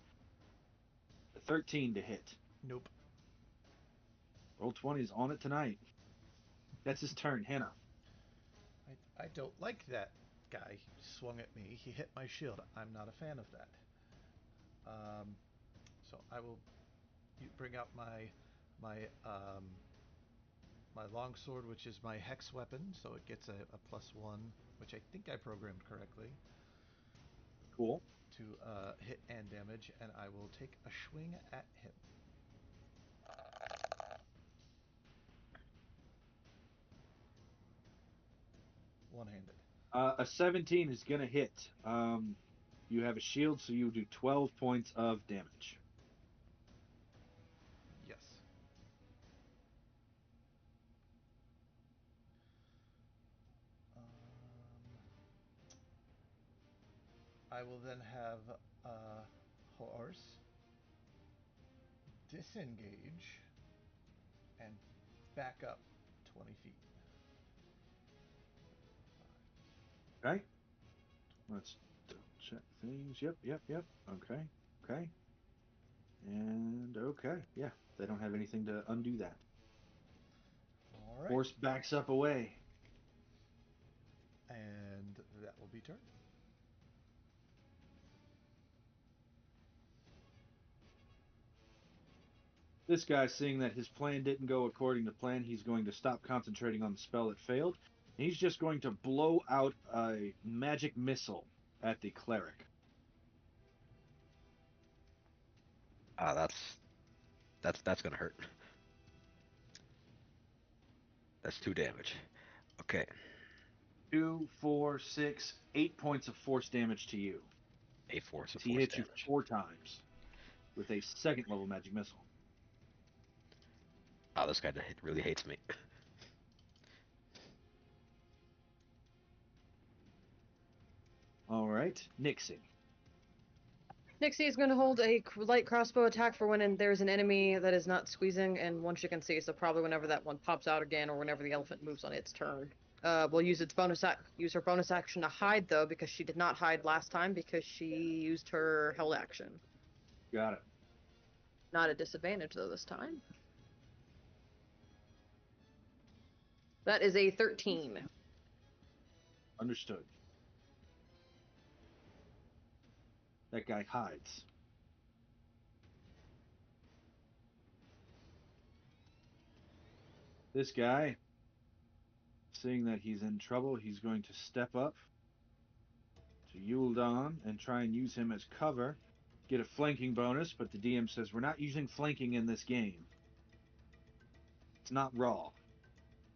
13 to hit. Nope. Roll 20 is on it tonight. That's his turn, Hannah. I don't like that guy. He swung at me. He hit my shield. I'm not a fan of that. So I will bring out my my longsword, which is my hex weapon. So it gets a +1, which I think I programmed correctly. Cool. To hit and damage, and I will take a swing at him. A 17 is gonna hit. You have a shield, so you do 12 points of damage. Yes. Um, I will then have horse disengage and back up 20 feet. Okay. Let's double check things. Yep. Okay. Okay. And okay. Yeah. They don't have anything to undo that. All right. Horse backs up away. And that will be turn. This guy, seeing that his plan didn't go according to plan, he's going to stop concentrating on the spell that failed. And he's just going to blow out a magic missile at the cleric. Ah, that's gonna hurt. That's 2 damage. Okay. 2, 4, 6, 8 points of force damage to you. A force of He force hits you damage. 4 times with a second level magic missile. Oh, this guy really hates me. All right, Nixie. Nixie is going to hold a light crossbow attack for when there's an enemy that is not squeezing and one she can see. So probably whenever that one pops out again, or whenever the elephant moves on its turn. We'll use use her bonus action to hide though, because she did not hide last time because she used her held action. Got it. Not a disadvantage though this time. That is a 13. Understood. That guy hides. This guy, seeing that he's in trouble, he's going to step up to Yuldon and try and use him as cover. Get a flanking bonus, but the DM says we're not using flanking in this game. It's not raw.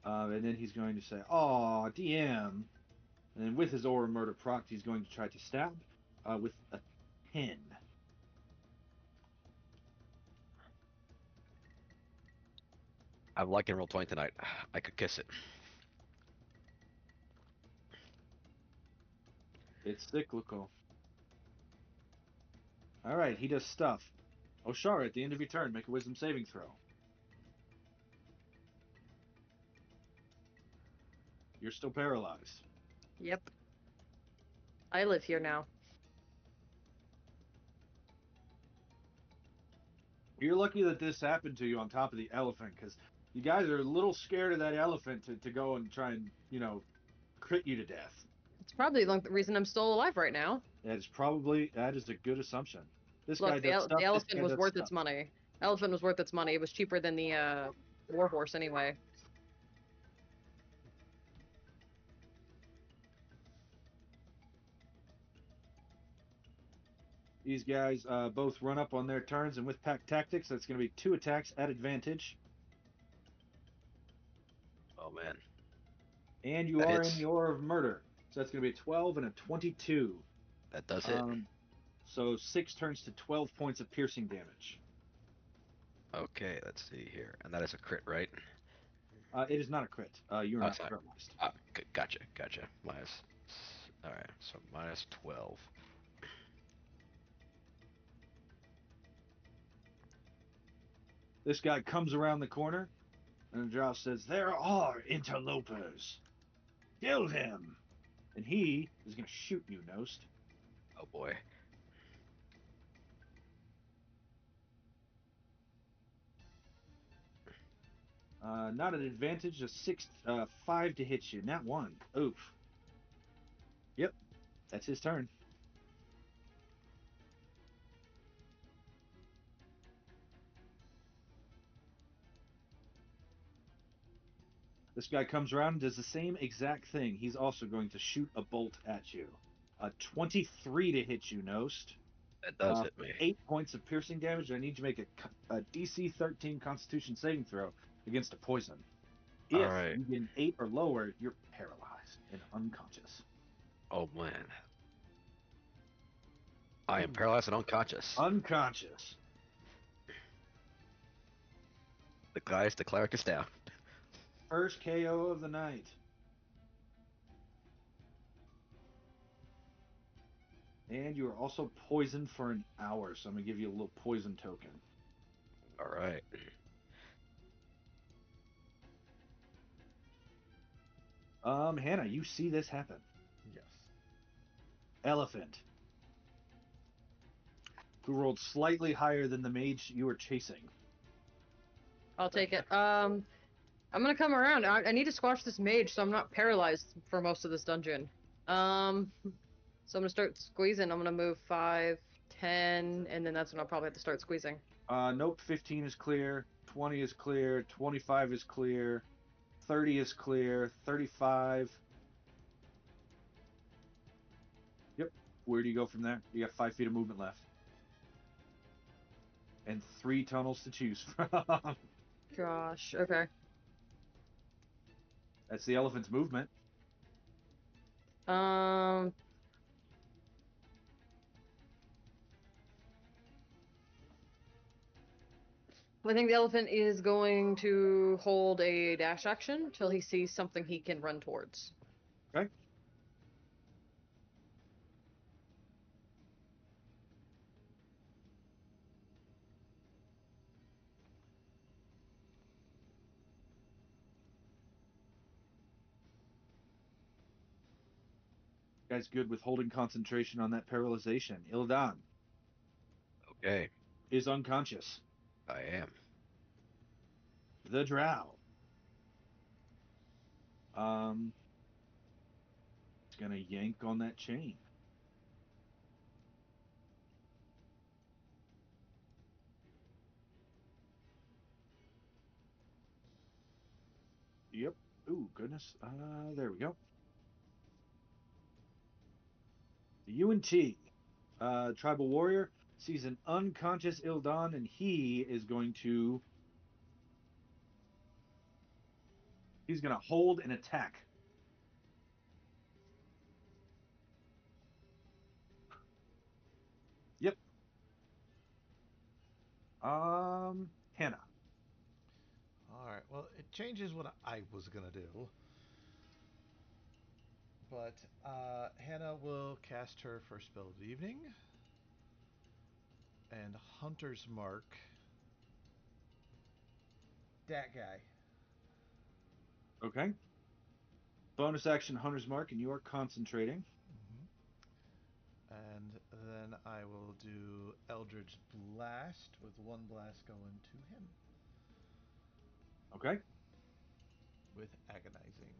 And then he's going to say, "Aw, DM." And then with his aura murder proc, he's going to try to stab with a 10. I'm liking roll 20 tonight. I could kiss it. It's cyclical. All right, he does stuff. Oshara, at the end of your turn, make a wisdom saving throw. You're still paralyzed. Yep. I live here now. You're lucky that this happened to you on top of the elephant, because you guys are a little scared of that elephant to go and try and, crit you to death. It's probably the reason I'm still alive right now. That is a good assumption. This guy Look, does the stuff. This elephant guy was does worth stuff. its money. Elephant was worth its money. It was cheaper than the warhorse anyway. These guys both run up on their turns, and with pack tactics, that's going to be 2 attacks at advantage. Oh man, And you that are in hits. the aura of murder, so that's going to be a 12 and a 22. That does hit. Um, so 6 turns to 12 points of piercing damage. Okay, let's see here, and that is a crit, right? It is not a crit. You are Oh, not it's not. paralyzed. Gotcha. Minus. All right, so minus 12. This guy comes around the corner, and Josh says, "There are interlopers. Kill him!" And he is going to shoot you, Nost. Oh boy. Not an advantage, a 5 to hit you. Not one. Oof. Yep, that's his turn. This guy comes around and does the same exact thing. He's also going to shoot a bolt at you. A 23 to hit you, Nost. That does hit me. 8 points of piercing damage. I need you to make a DC 13 Constitution saving throw against a poison. All If right. you get an 8 or lower, you're paralyzed and unconscious. Oh man, I am paralyzed and unconscious. Unconscious. The cleric is down. First KO of the night. And you are also poisoned for an hour, so I'm going to give you a little poison token. All right. Hannah, you see this happen. Yes. Elephant, who rolled slightly higher than the mage you were chasing. I'll take it. I'm gonna come around. I need to squash this mage so I'm not paralyzed for most of this dungeon. So I'm gonna start squeezing. I'm gonna move 5, 10, and then that's when I'll probably have to start squeezing. Nope, 15 is clear, 20 is clear, 25 is clear, 30 is clear, 35. Yep. Where do you go from there? You got 5 feet of movement left. And 3 tunnels to choose from. Gosh. Okay. That's the elephant's movement. Um. I think the elephant is going to hold a dash action till he sees something he can run towards. Okay. Guy's good with holding concentration on that paralyzation. Ildan Okay, is unconscious. I am. The drow. It's gonna yank on that chain. Yep. Ooh, goodness. There we go. The UNT, tribal warrior, sees an unconscious Ildan, and he's gonna hold and attack. Yep. Hannah. All right. Well, it changes what I was gonna do, but Hannah will cast her first spell of the evening, and Hunter's Mark. That guy. Okay. Bonus action, Hunter's Mark, and you are concentrating. And then I will do Eldritch Blast with one blast going to him Okay. with Agonizing.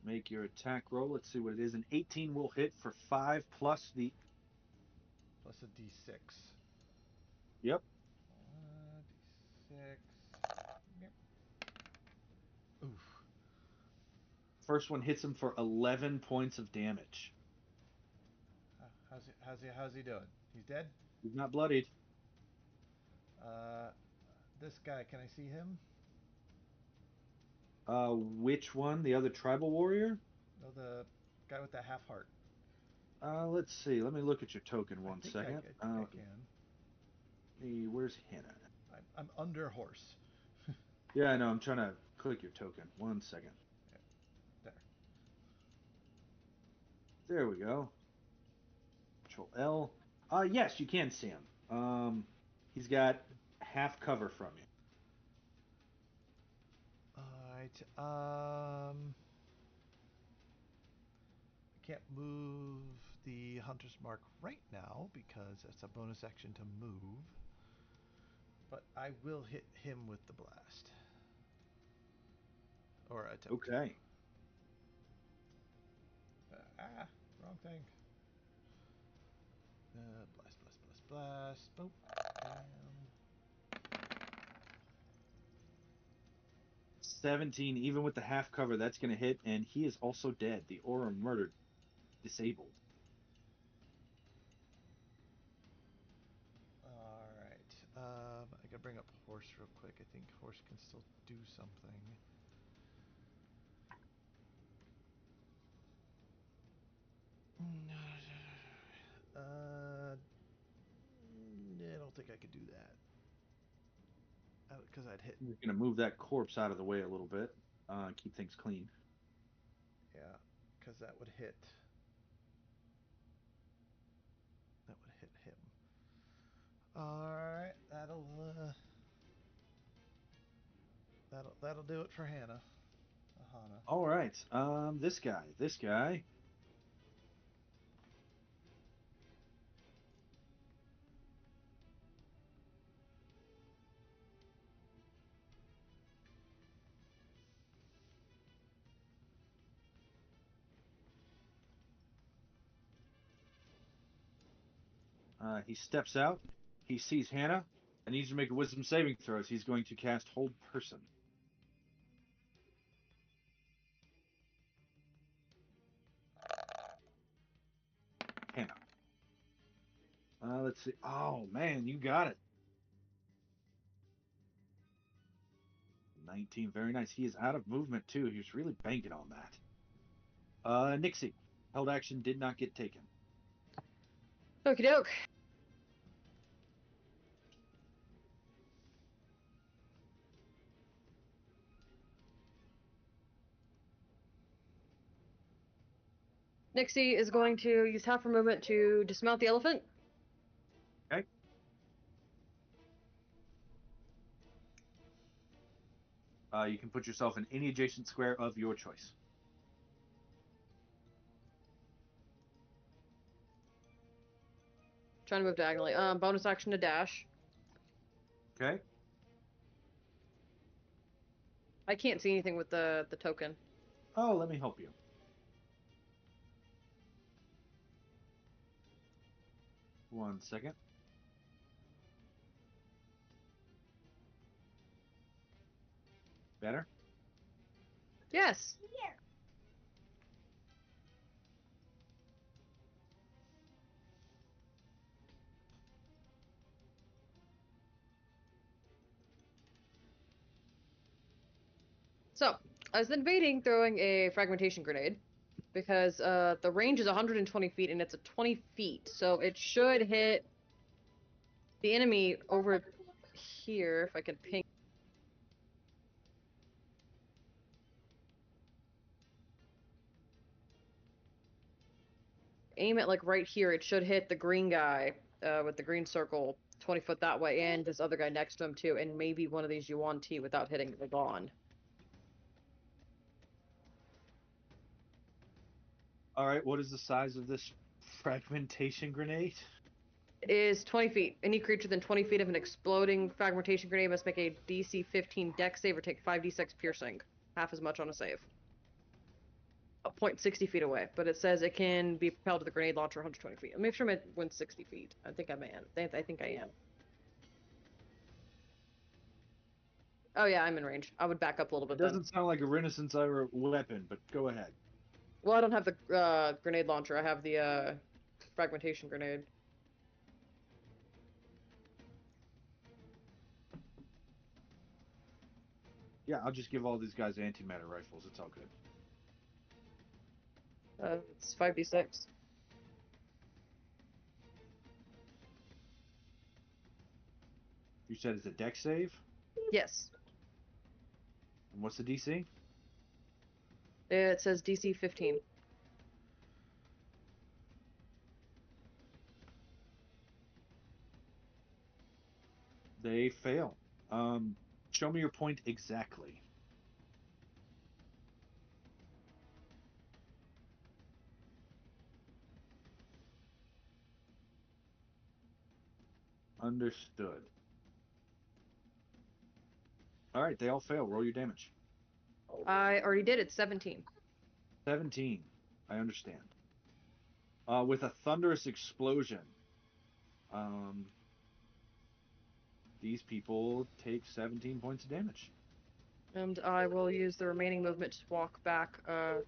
Make your attack roll. Let's see what it is. An 18 will hit for 5 plus the. Plus a d6. Yep. D6. Yep. Oof. First one hits him for 11 points of damage. How's he doing? He's dead? He's not bloodied. This guy, can I see him? Which one? The other tribal warrior? No, the guy with the half heart. Let's see. Let me look at your token I one think second. I think I can. Where's Hannah? I'm under horse. Yeah, I know. I'm trying to click your token. 1 second. There. There we go. Control L. Yes, you can see him. He's got half cover from you. Alright, I can't move the Hunter's Mark right now because it's a bonus action to move. But I will hit him with the blast. Or attempt Okay. to. Wrong thing. Blast. Boop. Bam. 17, even with the half cover, that's going to hit, and he is also dead. The aura murdered, disabled. Alright. I gotta bring up horse real quick. I think horse can still do something. think I could do that. Because I'd hit. You're gonna move that corpse out of the way a little bit. Keep things clean. Yeah, because that would hit. That would hit him. All right, that'll do it for Hannah. Hannah. All right. This guy. He steps out. He sees Hannah and needs to make a wisdom saving throw. He's going to cast Hold Person. Hannah. Let's see. Oh man, you got it. 19, very nice. He is out of movement too. He was really banking on that. Nixie. Held action did not get taken. Okie doke. Nixie is going to use half her movement to dismount the elephant. Okay. You can put yourself in any adjacent square of your choice. Trying to move diagonally. Bonus action to dash. Okay. I can't see anything with the token. Oh, let me help you. One second. Better? Yes. So, I was debating throwing a fragmentation grenade because the range is 120 feet and it's a 20 feet, so it should hit the enemy over here if I could ping. Aim it like right here. It should hit the green guy with the green circle 20 foot that way, and this other guy next to him too, and maybe one of these Yuan T without hitting the Vaughn. All right. What is the size of this fragmentation grenade? Is 20 feet. Any creature within 20 feet of an exploding fragmentation grenade must make a DC 15 dex save or take 5d6 piercing. Half as much on a save. A point 60 feet away, but it says it can be propelled to the grenade launcher 120 feet. I'll make sure I went 60 feet. I think I am. I think I am. Oh yeah, I'm in range. I would back up a little bit It then. doesn't sound like a Renaissance era weapon, but go ahead. Well, I don't have the grenade launcher. I have the fragmentation grenade. Yeah, I'll just give all these guys antimatter rifles. It's all good. It's 5d6. You said it's a dex save? Yes. And what's the DC? It says DC 15. They fail. Show me your point exactly. Understood. All right, they all fail. Roll your damage. I already did it. 17. 17. I understand. With a thunderous explosion, um, these people take 17 points of damage. And I will use the remaining movement to walk back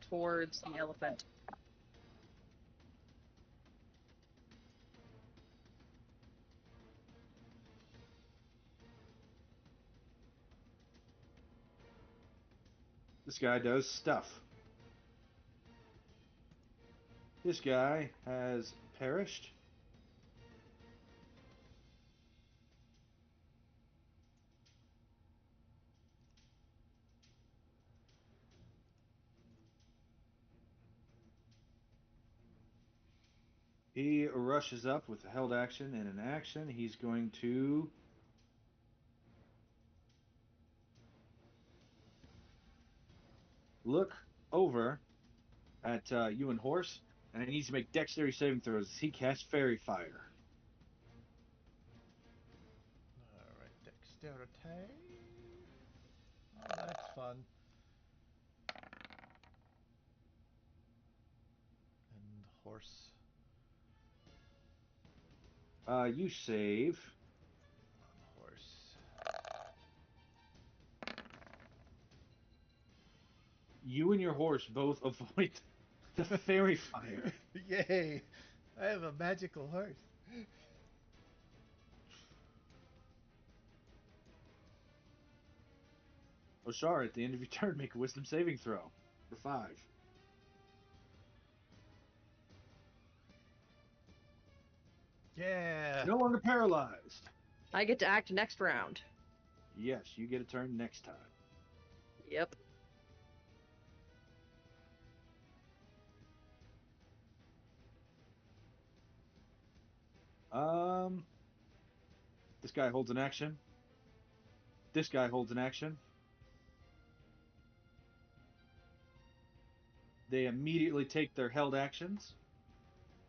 towards the elephant. This guy does stuff. This guy has perished. He rushes up with a held action and an action. He's going to look over at you and Horse, and I need you to make dexterity saving throws as he casts Fairy Fire. All right, dexterity. Oh, that's fun. And horse. You save. Horse. You and your horse both avoid the Fairy Fire. Yay! I have a magical horse. Oshar, at the end of your turn, make a Wisdom saving throw for 5. Yeah. No longer paralyzed. I get to act next round. Yes, you get a turn next time. Yep. Um, this guy holds an action. This guy holds an action. They immediately take their held actions,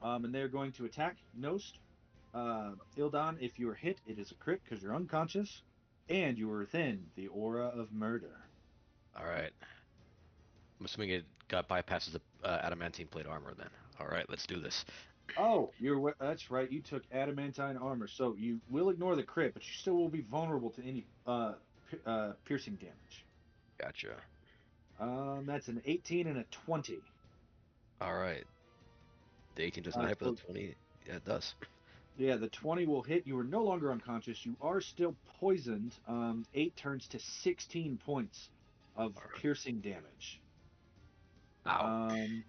and they're going to attack Nost. Ildan, if you are hit, it is a crit because you're unconscious, and you are within the aura of murder. All right. I'm assuming it got bypasses the adamantine plate armor then. All right, let's do this. Oh, that's right. You took adamantine armor, so you will ignore the crit, but you still will be vulnerable to any piercing damage. Gotcha. That's an 18 and a 20. All right. The 18 does not hit, but So the 20, yeah, it does. yeah, the 20 will hit. You are no longer unconscious. You are still poisoned. 8 turns to 16 points of All right. piercing damage. Ow. Um,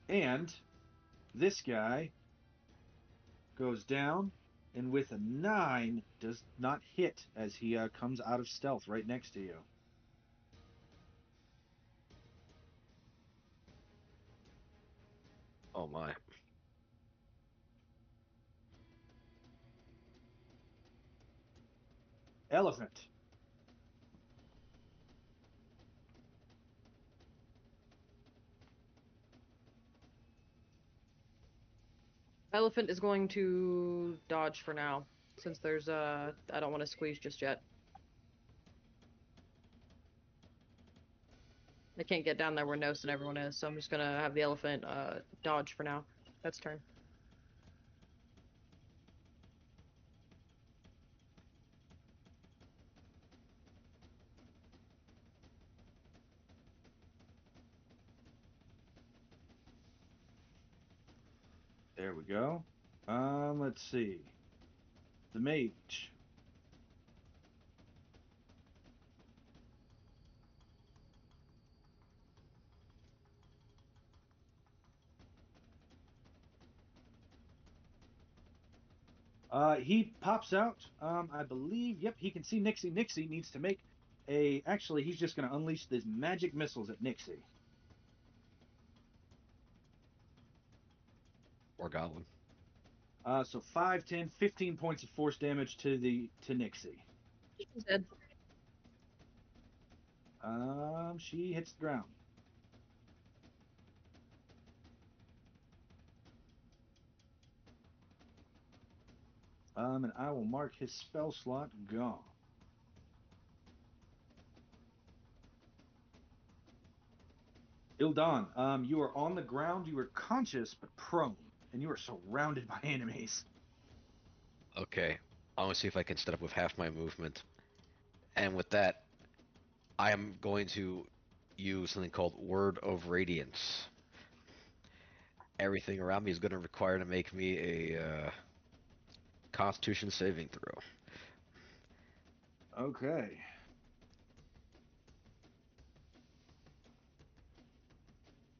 and this guy goes down, and with a 9, does not hit as he comes out of stealth right next to you. Oh my. Elephant. Elephant is going to dodge for now, since there's I don't want to squeeze just yet. I can't get down there where Nose and everyone is, so I'm just gonna have the elephant dodge for now. That's turn. There we go. Let's see. The mage. He pops out. I believe. Yep, he can see Nixie. Nixie needs to make a. Actually, he's just going to unleash these magic missiles at Nixie. Or goblin. So 5, 10, 15 points of force damage to Nixie. She's dead. She hits the ground. And I will mark his spell slot gone. Ildan, you are on the ground. You are conscious but prone, and you are surrounded by enemies. Okay. I want to see if I can set up with half my movement. And with that, I am going to use something called Word of Radiance. Everything around me is going to require to make me a Constitution saving throw. Okay.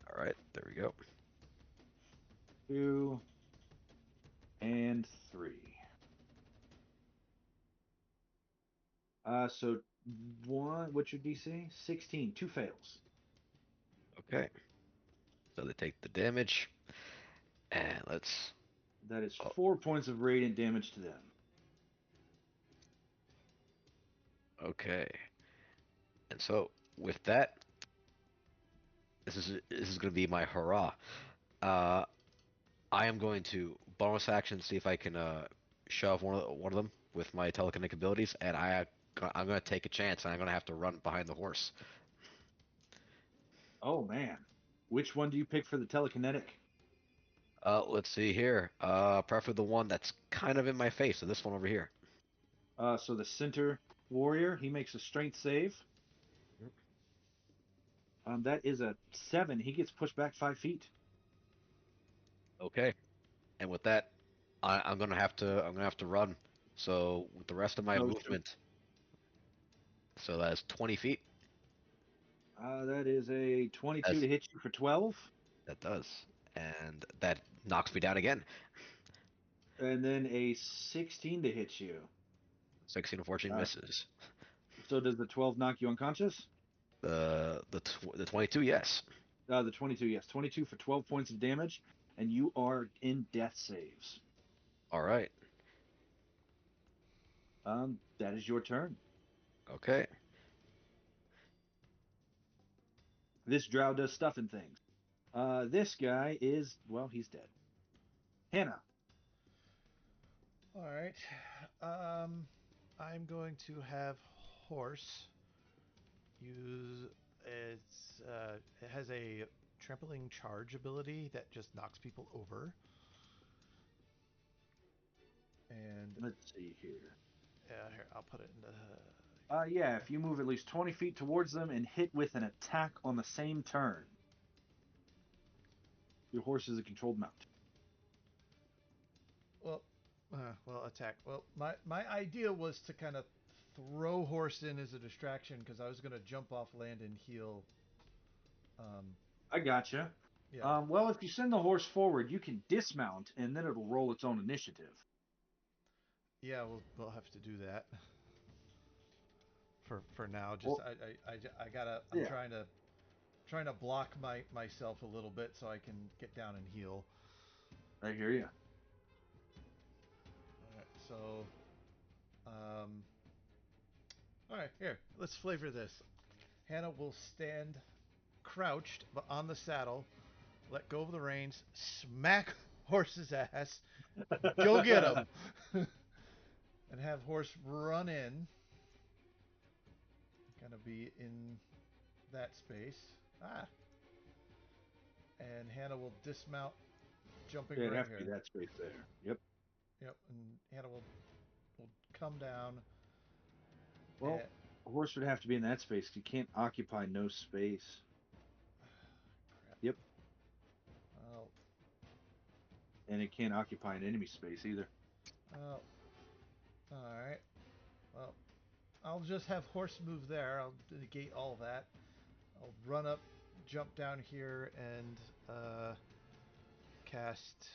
All right, there we go. 2 and 3. So one. What's your DC? 16. 2 fails. Okay. So they take the damage, and let's. That is Oh, 4 points of radiant damage to them. okay. And so with that, this is going to be my hurrah. Uh, I am going to bonus action see if I can shove one of them with my telekinetic abilities, and I'm going to take a chance, and I'm going to have to run behind the horse. Oh man, which one do you pick for the telekinetic? Let's see here. Preferably the one that's kind of in my face. So this one over here. So the center warrior, he makes a strength save. That is a 7. He gets pushed back 5 feet. Okay. And with that, I'm gonna have to run. So with the rest of my No, shoot. movement, so that's 20 feet. That is a 22 That's to hit you for 12, that does, and that knocks me down again. and then a 16 to hit you. 16 unfortunately Uh, misses. so does the 12 knock you unconscious? The 22, yes. The 22, yes, 22 for 12 points of damage, and you are in death saves. All right. That is your turn. Okay. This drow does stuff and things. This guy is, well, he's dead. Hannah. All right. I'm going to have horse use it has a trampling charge ability that just knocks people over. And Let's see here. here I'll put it in the Yeah, if you move at least 20 feet towards them and hit with an attack on the same turn, your horse is a controlled mount. well attack. Well, my idea was to kind of throw horse in as a distraction because I was going to jump off land and heal. I gotcha. Yeah. Well, if you send the horse forward, you can dismount, and then it'll roll its own initiative. Yeah, we'll have to do that for now. Just Well, I gotta. I'm yeah, trying to block myself a little bit so I can get down and heal. I hear you. All right, so all right, here, let's flavor this. Hannah will stand crouched but on the saddle, let go of the reins, smack horse's ass, go get him, and have horse run in. Gonna be in that space. Ah, and Hannah will dismount, jumping Yeah, it'd right have to here. be that space there. Yep. Yep, and Hannah will come down. Well, And, a horse would have to be in that space. You can't occupy no space. crap. Yep. Oh, And it can't occupy an enemy space either. oh, all right. Well, I'll just have horse move there. I'll negate all that. I'll run up, jump down here, and cast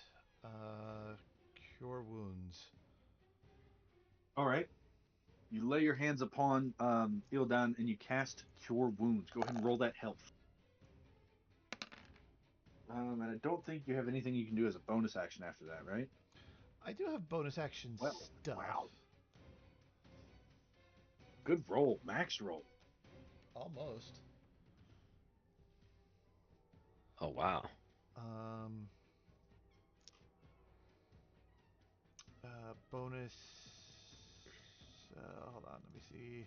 Cure Wounds. All right. You lay your hands upon Ildan and you cast Cure Wounds. Go ahead and roll that health. And I don't think you have anything you can do as a bonus action after that, right? I do have bonus action Well, stuff. wow. Good roll. Max roll. Almost. Oh wow. Um, bonus. Hold on, let me see.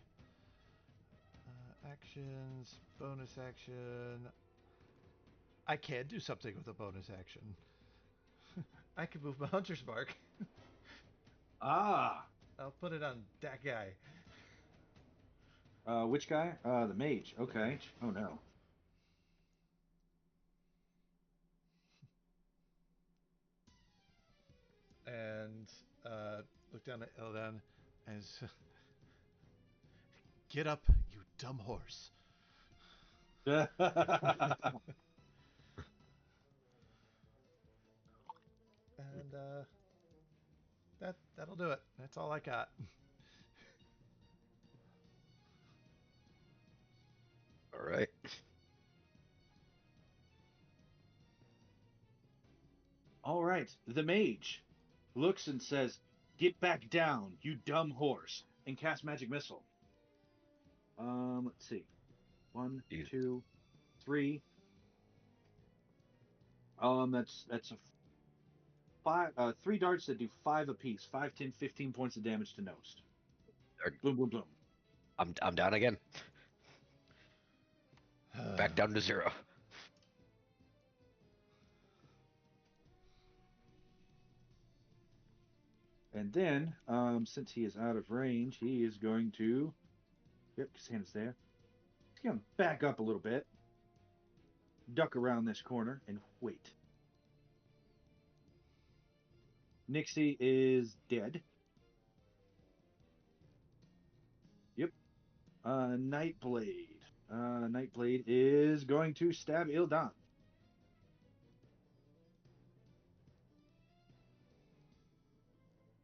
Actions, bonus action. I can do something with a bonus action. I can move my hunter's mark. Ah. I'll put it on that guy. Which guy? The mage. The Okay. mage. Oh no. And look down at Eldan and get up, you dumb horse. And that'll do it. That's all I got. All right. right. The mage looks and says, "Get back down, you dumb horse," and cast magic missile. Let's see. One, You- 2, 3. That's a five. 3 darts that do 5 apiece. 5, 10, 15 points of damage to Nost. Are- Boom, boom, boom. I'm down again. Back down to 0. And then, since he is out of range, he is going to. Yep, Cassandra's there. He's going to back up a little bit, duck around this corner, and wait. Nixie is dead. Yep. Nightblade. Nightblade is going to stab Ildan.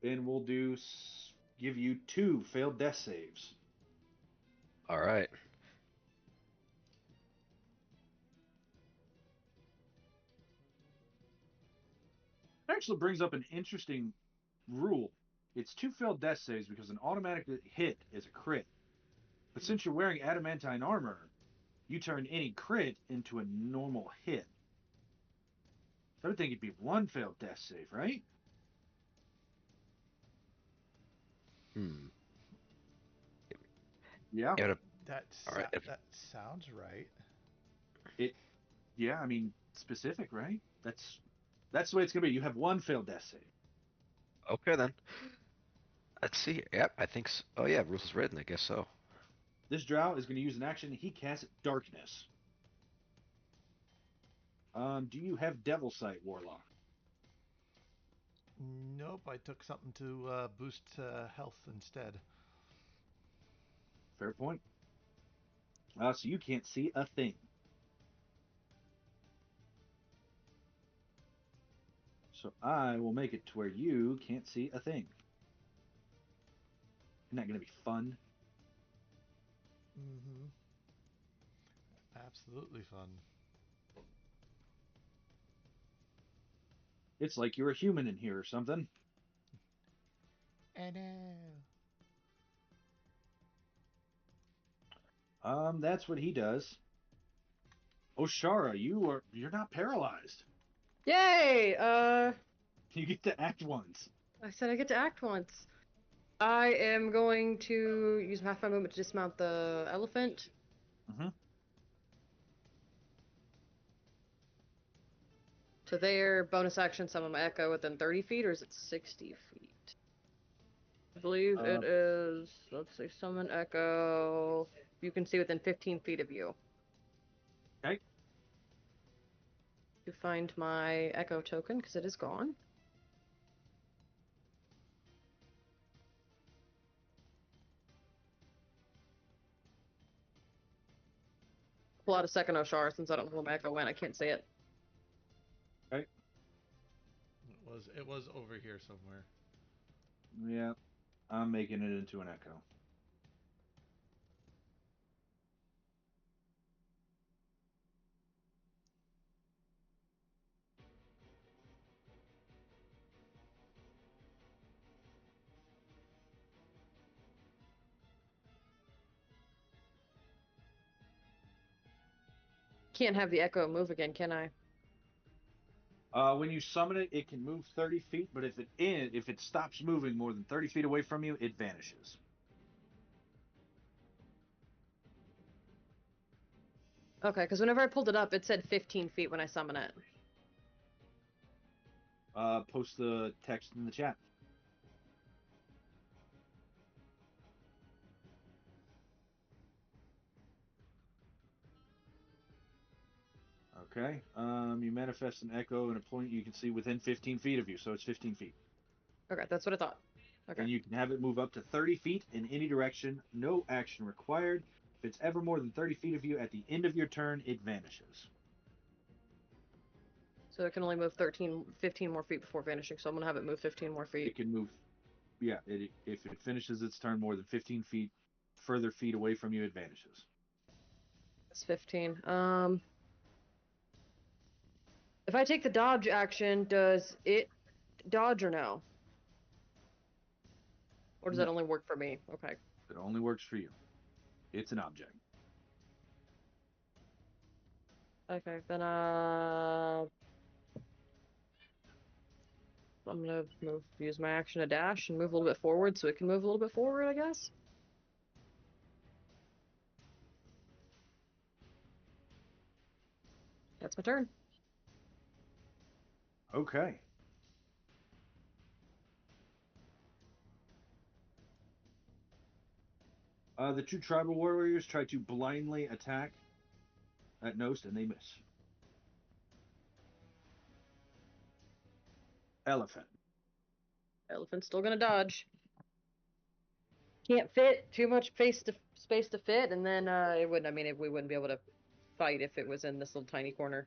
And we'll give you 2 failed death saves. All right. It actually brings up an interesting rule. It's 2 failed death saves because an automatic hit is a crit. But since you're wearing adamantine armor, you turn any crit into a normal hit. So I would think it'd be 1 failed death save, right? Hmm. Yeah. All right. That sounds right. It. Yeah. I mean, specific, right? That's the way it's gonna be. You have 1 failed death save. Okay then. Let's see. Yep, I think so. Oh yeah, rules is written. I guess so. This drow is going to use an action. He casts darkness. Do you have Devil Sight, Warlock? Nope, I took something to boost health instead. Fair point. So you can't see a thing. So I will make it to where you can't see a thing. Isn't that going to be fun? Mm-hmm. Absolutely fun. It's like you're a human in here or something. And That's what he does. Oshara, you're not paralyzed. Yay! You get to act once. I said I get to act once. I am going to use half my movement to dismount the elephant. Mm-hmm. To their bonus action, summon my echo within 30 feet, or is it 60 feet? I believe it is. Let's say summon echo. You can see within 15 feet of you. Okay. To find my echo token because it is gone. Pull out a second Oshar since I don't know where my echo went. I can't see it. Okay. it was over here somewhere. Yeah. I'm making it into an echo. Can't have the echo move again, can I? When you summon it, it can move 30 feet, but if it stops moving more than 30 feet away from you, it vanishes. Okay, because whenever I pulled it up, it said 15 feet when I summon it. Post the text in the chat. Okay. You manifest an echo and a point you can see within 15 feet of you, so it's 15 feet. Okay, that's what I thought. Okay. And you can have it move up to 30 feet in any direction, no action required. If it's ever more than 30 feet of you at the end of your turn, it vanishes. So it can only move 15 more feet before vanishing, so I'm going to have it move 15 more feet. It can move, yeah, if it finishes its turn more than 15 feet further feet away from you, it vanishes. It's 15. If I take the dodge action, does it dodge or no? Or does that No. only work for me? Okay. It only works for you. It's an object. Okay, then I'm gonna use my action to dash and move a little bit forward so it can move a little bit forward, I guess. That's my turn. Okay. The two tribal warriors try to blindly attack at Nost, and they miss. Elephant. Elephant's still gonna dodge. Can't fit too much space to fit, and then it wouldn't. I mean, we wouldn't be able to fight if it was in this little tiny corner.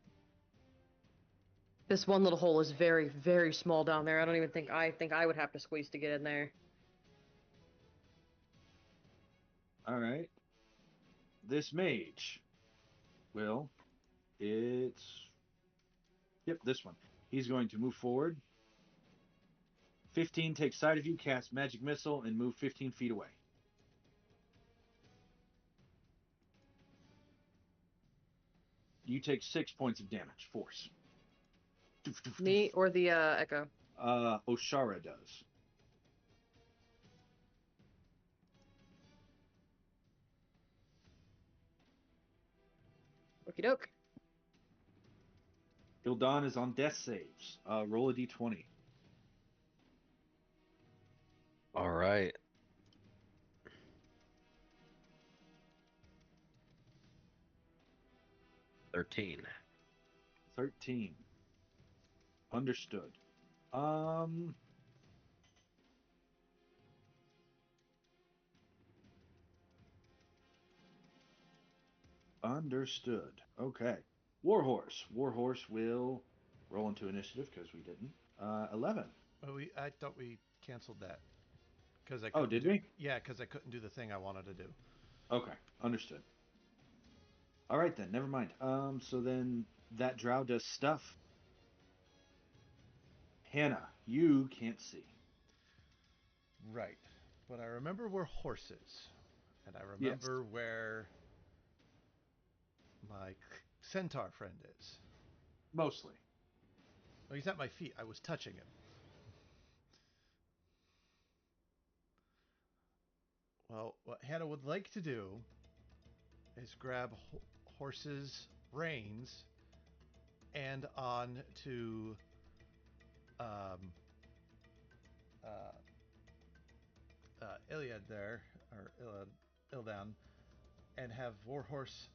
This one little hole is very, very small down there. I don't even think I would have to squeeze to get in there. All right. This mage will. It's. Yep, this one. He's going to move forward. 15 takes side of you, cast magic missile, and move 15 feet away. You take 6 points of damage. Force. Me or the Echo? Oshara does. Okie doke. Ildan is on death saves. Roll a d20. All right. $13. 13. Understood. Um. Understood. Okay. Warhorse. Warhorse will roll into initiative because we didn't. 11. Well, I thought we canceled that because I Oh, couldn't did do. we? Yeah, because I couldn't do the thing I wanted to do. Okay. Understood. All right then. Never mind. So then that drow does stuff. Hannah, you can't see. Right, but I remember where horses, and I Yes. remember where my centaur friend is. Mostly. Oh, he's at my feet. I was touching him. Well, what Hannah would like to do is grab horse's reins and on to um, uh, Iliad there, or Ildan, and have Warhorse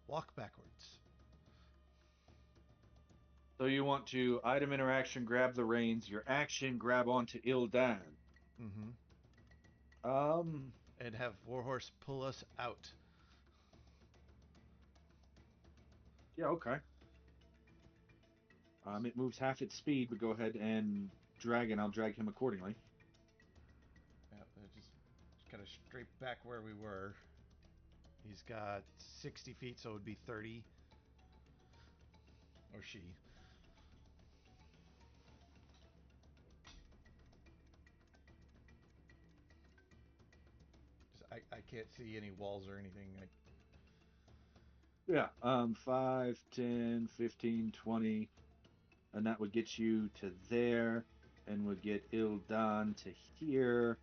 walk backwards. So you want to item interaction, grab the reins, your action, grab onto Ildan. Mm-hmm. Um, And have Warhorse pull us out. yeah, okay. It moves half its speed, but go ahead and drag it. I'll drag him accordingly. Yeah, just kind of straight back where we were. He's got 60 feet, so it would be 30. Or she. I can't see any walls or anything. Yeah, 5, 10, 15, 20, and that would get you to there, and would get Ildan to here,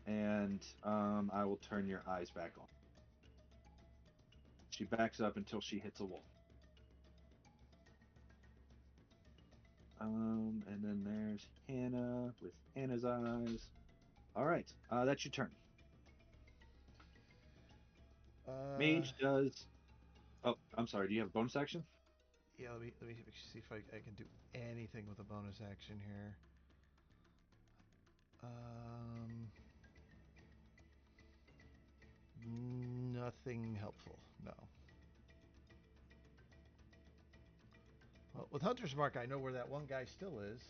and I will turn your eyes back on. She backs up until she hits a wall. And then there's Hannah with Hannah's eyes. All right, that's your turn. Uh, Mage does. Oh, I'm sorry. Do you have a bonus action? yeah, let me see if I can do anything with a bonus action here. Nothing helpful. No. Well, with Hunter's Mark, I know where that one guy still is,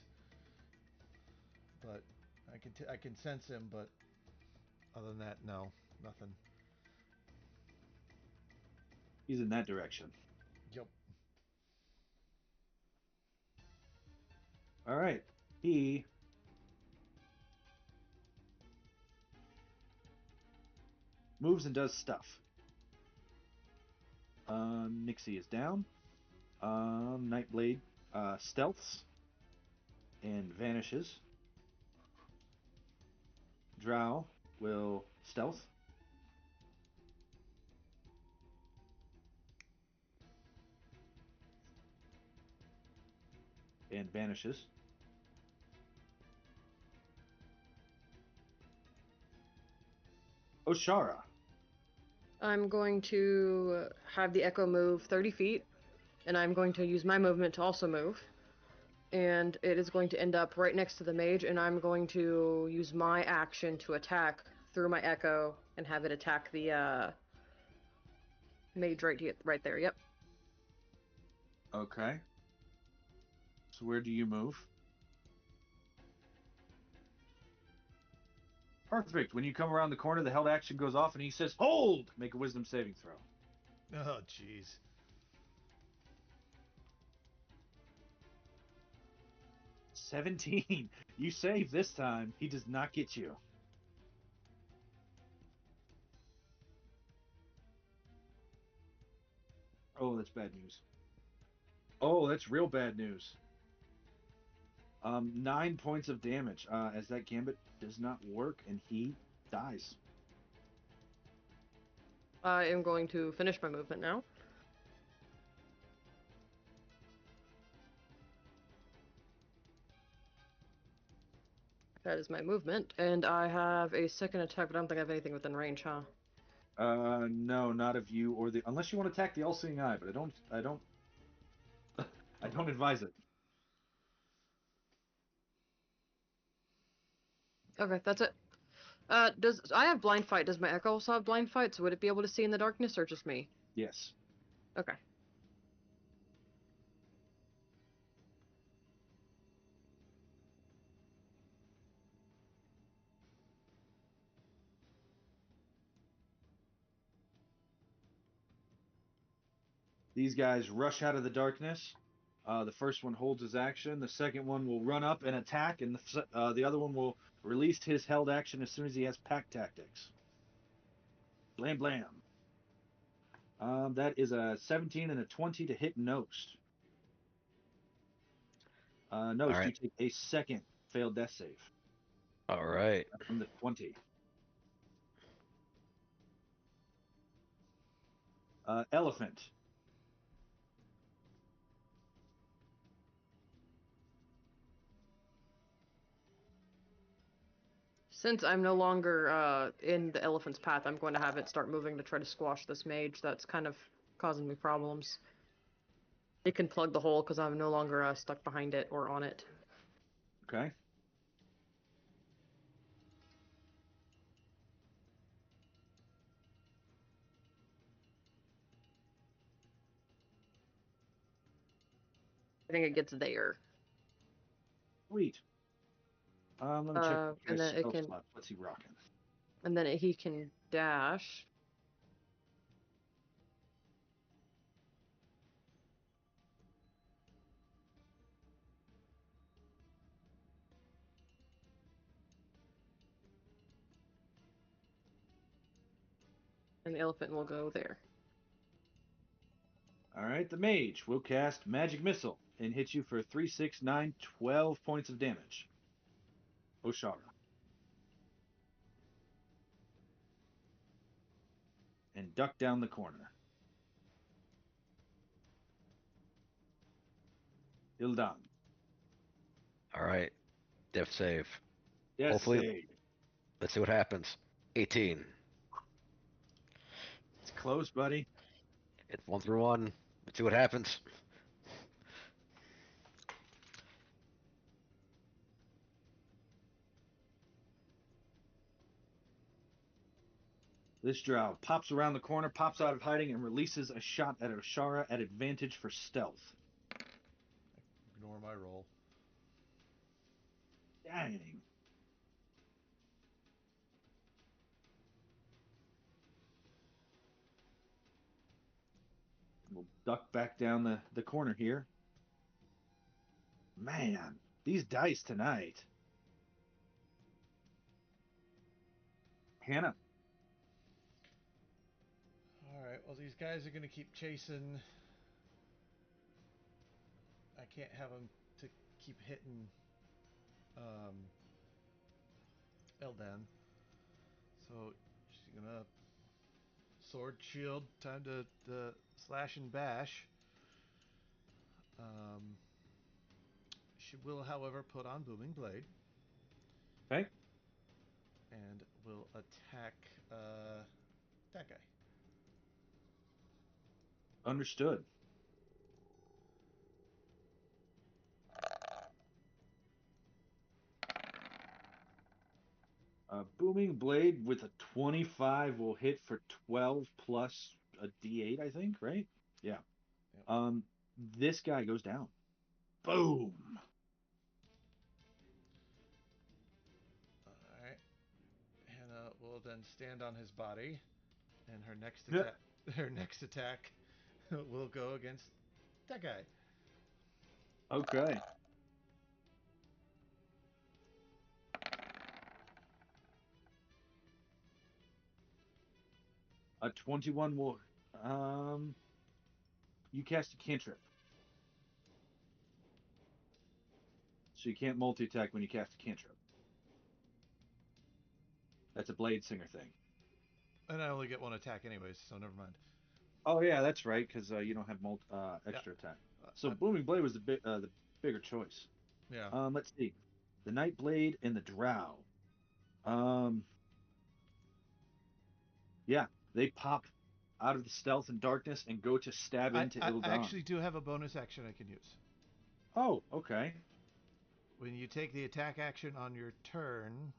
but I can sense him. But other than that, no, nothing. He's in that direction. Yep. All right. He moves and does stuff. Nixie is down. Nightblade stealths and vanishes. Drow will stealth and vanishes. Oshara. I'm going to have the Echo move 30 feet, and I'm going to use my movement to also move. And it is going to end up right next to the mage, and I'm going to use my action to attack through my Echo and have it attack the mage right there. Yep. Okay. So where do you move? Perfect. When you come around the corner, the held action goes off, and he says, "Hold!" Make a Wisdom saving throw. Oh, jeez. 17. You save this time. He does not get you. Oh, that's bad news. Oh, that's real bad news. 9 points of damage as that gambit does not work and he dies. I am going to finish my movement now. That is my movement, and I have a second attack, but I don't think I have anything within range, huh? No, not of you or the unless you want to attack the all-seeing eye, but I don't advise it. Okay, that's it. Does I have blind fight? Does my Echo also have blind fight? So would it be able to see in the darkness, or just me? Yes. Okay. These guys rush out of the darkness. The first one holds his action. The second one will run up and attack, and the other one will release his held action as soon as he has pack tactics. Blam blam. That is a 17 and a 20 to hit Nost. All Nost, you right. take a second failed death save All right. from the 20. Elephant. Since I'm no longer in the elephant's path, I'm going to have it start moving to try to squash this mage. That's kind of causing me problems. It can plug the hole because I'm no longer stuck behind it or on it. Okay. I think it gets there. Sweet. Let me check the And guy's then it spell can, slot. What's he rocking? and then he can dash. And the elephant will go there. All right. The mage will cast Magic Missile and hit you for 3, 6, 9, 12 points of damage. Oshara. And duck down the corner. Ildan. All right. Death save. Death Hopefully, save. let's see what happens. 18. It's close, buddy. It's 1 through 1. Let's see what happens. This drow pops around the corner, pops out of hiding, and releases a shot at Oshara at advantage for stealth. Ignore my roll. Dang. We'll duck back down the corner here. Man, These dice tonight. Hannah. All right. Well, these guys are going to keep chasing. I can't have them to keep hitting Eldan. So she's gonna sword shield. Time to slash and bash. She will, however, put on Booming Blade. Okay. And will attack that guy. Understood. Booming Blade with a 25 will hit for 12 plus a D8, I think, right? Yeah. Yep. This guy goes down. Boom. All right. Hannah will then stand on his body, and her next Yeah. attack, her next attack, will go against that guy. Okay. A 21 will. You cast a cantrip. So you can't multi attack when you cast a cantrip. That's a Blade Singer thing. And I only get one attack anyways, so never mind. Oh, yeah, that's right, because you don't have extra attack. So Booming Blade was the bigger choice. Yeah. Let's see. The Night Blade and the Drow. Yeah, they pop out of the stealth and darkness and go to stab into I Ildan. actually do have a bonus action I can use. Oh, okay. When you take the attack action on your turn,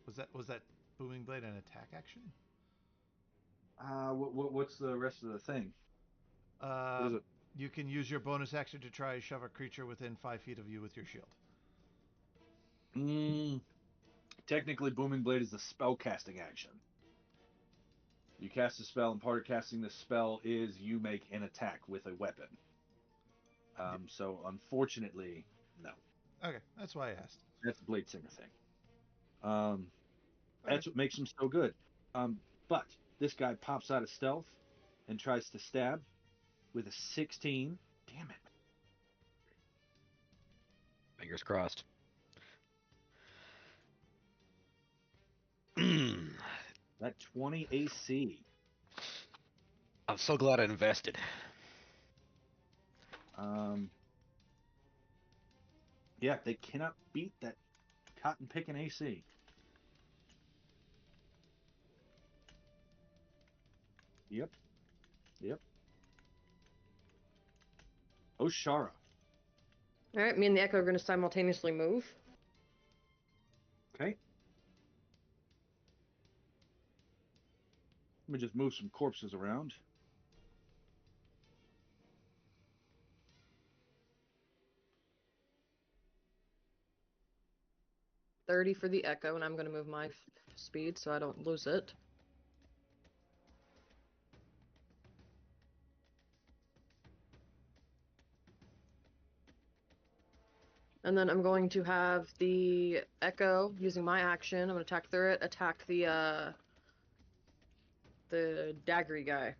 was that Booming Blade an attack action? What's the rest of the thing? What is it? You can use your bonus action to try to shove a creature within 5 feet of you with your shield. Technically, Booming Blade is the spell casting action. You cast a spell, and part of casting the spell is you make an attack with a weapon. So, unfortunately, no. Okay, that's why I asked. That's the Blade Singer thing. Okay. That's what makes him so good. But this guy pops out of stealth and tries to stab with a 16. Damn it. Fingers crossed. That 20 AC. I'm so glad I invested. Yeah, they cannot beat that cotton picking AC. Yep. Oshara. All right, me and the Echo are going to simultaneously move. Okay. Let me just move some corpses around. .30 for the Echo, and I'm going to move my speed so I don't lose it. And then I'm going to have the Echo, using my action, I'm going to attack through it, attack the daggery guy.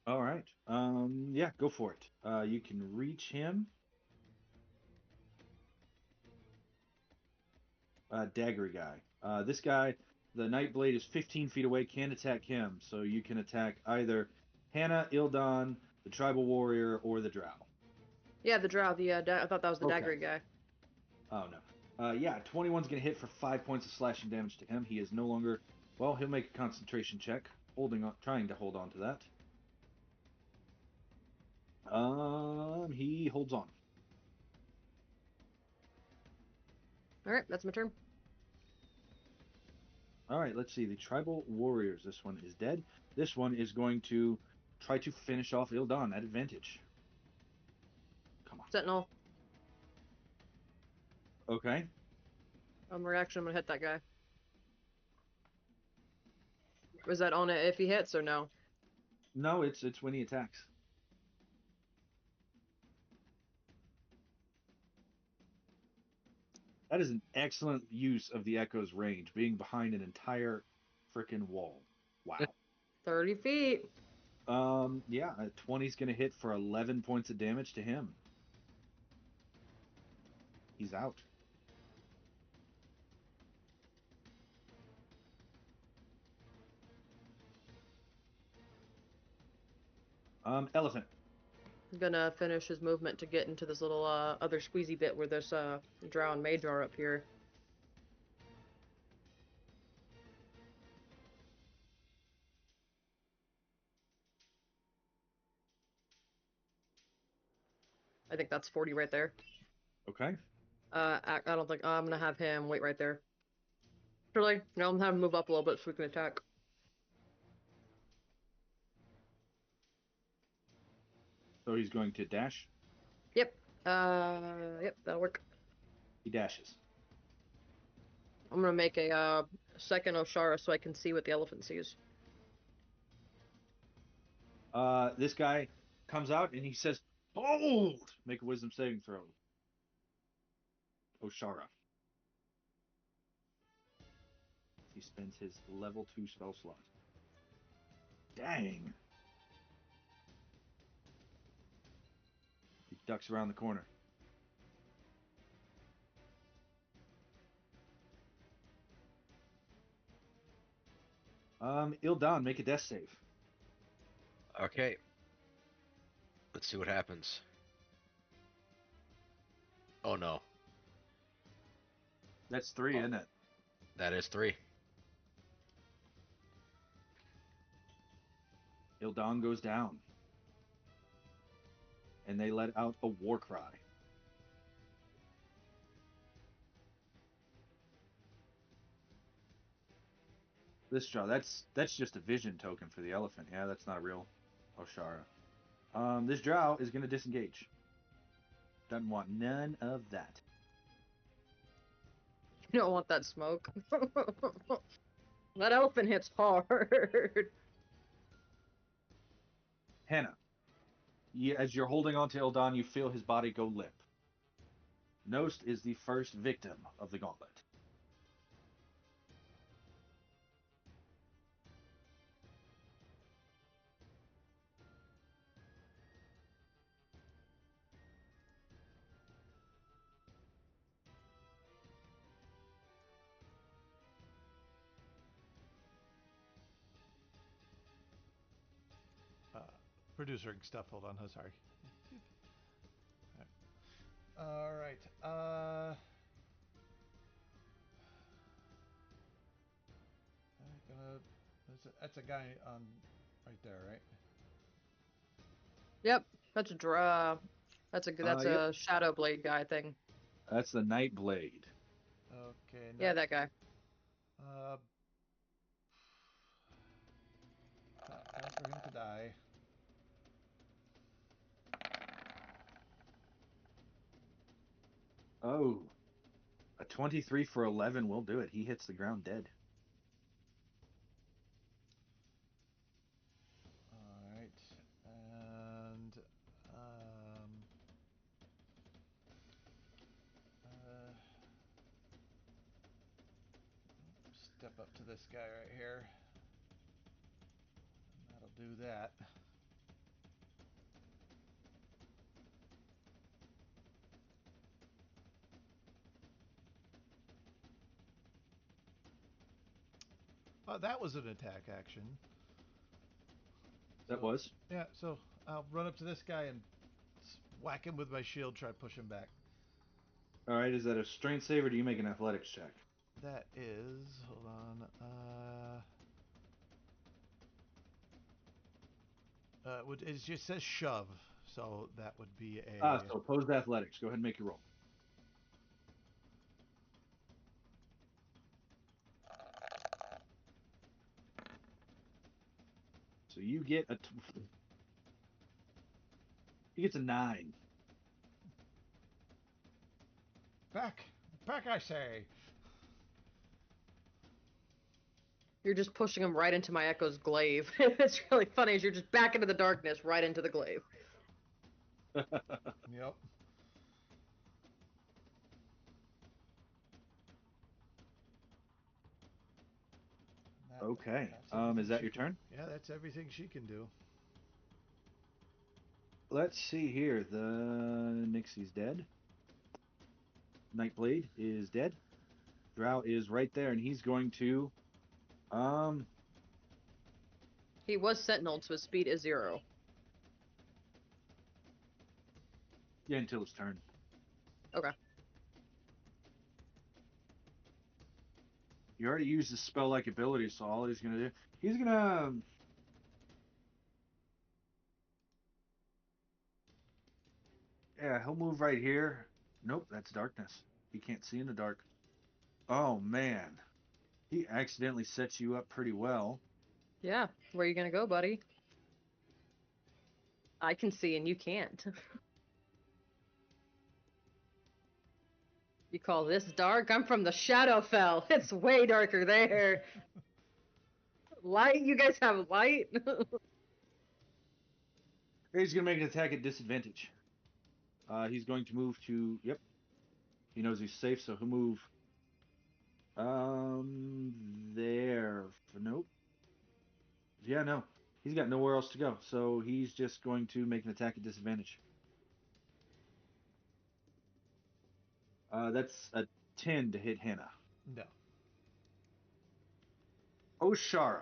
All right. Yeah, go for it. You can reach him. Daggery guy. This guy, the Nightblade is 15 feet away, can't attack him. So you can attack either Hannah, Ildan, the Tribal Warrior, or the Drow. Yeah, the drow. I thought that was the daggery guy. Oh, no. Yeah, 21's going to hit for 5 points of slashing damage to him. He is no longer... Well, he'll make a concentration check, trying to hold on to that. He holds on. All right, that's my turn. All right, let's see. The Tribal Warriors. This one is dead. This one is going to try to finish off Ildan at advantage. Come on. Sentinel. Okay. Reaction, I'm going to hit that guy. Was that on it if he hits or no? No, it's when he attacks. That is an excellent use of the Echo's range, being behind an entire freaking wall. Wow. 30 feet. Yeah, a 20's gonna hit for 11 points of damage to him. He's out. Elephant. I'm gonna finish his movement to get into this little other squeezy bit where this drow and mage are up here. I think that's 40 right there. Okay. I don't think I'm gonna have him wait right there. Really? No, I'm gonna have him move up a little bit so we can attack. So he's going to dash. Yep. Yep, that'll work. He dashes. I'm gonna make a second Oshara so I can see what the elephant sees. This guy comes out and he says, "Hold!" Make a wisdom saving throw. Oshara. He spends his level 2 spell slot. Dang. He ducks around the corner. Ildan, make a death save. Okay. Let's see what happens. Oh no. That's 3, isn't it? That is 3. Ildan goes down. And they let out a war cry. This draw, that's just a vision token for the elephant. Yeah, that's not a real Oshara. This drow is going to disengage. Doesn't want none of that. You don't want that smoke. That elephant hits hard. Hannah, as you're holding on to Ildan, you feel his body go limp. Nost is the first victim of the gauntlet. Producing stuff. Hold on. Oh, sorry. All right. That's a guy on right there, right? Yep, that's a draw. That's Yep. a shadow blade guy thing. That's the Night Blade. Okay. Yeah, that guy. Time for him to die. Oh, a 23 for 11 will do it. He hits the ground dead. All right. And uh, step up to this guy right here. And that'll do that. That was an attack action. That was. Yeah, so I'll run up to this guy and whack him with my shield, try to push him back. All right, is that a strength save or do you make an athletics check? That is, hold on, it just says shove, so that would be a. So opposed athletics. Go ahead and make your roll. So you get he gets a 9. Back, I say. You're just pushing him right into my Echo's glaive. It's really funny as you're just back into the darkness, right into the glaive. Yep. Okay. That's everything Is that she your can- turn? Yeah, that's everything she can do. Let's see here. The Nixie's dead. Nightblade is dead. Drow is right there, and he's going to. Um. He was sentineled, so his speed is 0. Yeah, until his turn. Okay. You already used his spell-like ability, so all he's gonna do, he's gonna. Yeah, he'll move right here. Nope, that's darkness. He can't see in the dark. Oh man, he accidentally sets you up pretty well. Yeah. Where are you gonna go, buddy? I can see and you can't. You call this dark? I'm from the Shadowfell. It's way darker there. Light? You guys have light? He's gonna make an attack at disadvantage. He's going to move to. Yep, he knows he's safe, so he'll move. There. Nope. Yeah, no. He's got nowhere else to go, so he's just going to make an attack at disadvantage. That's a 10 to hit Hannah. No. Oshara.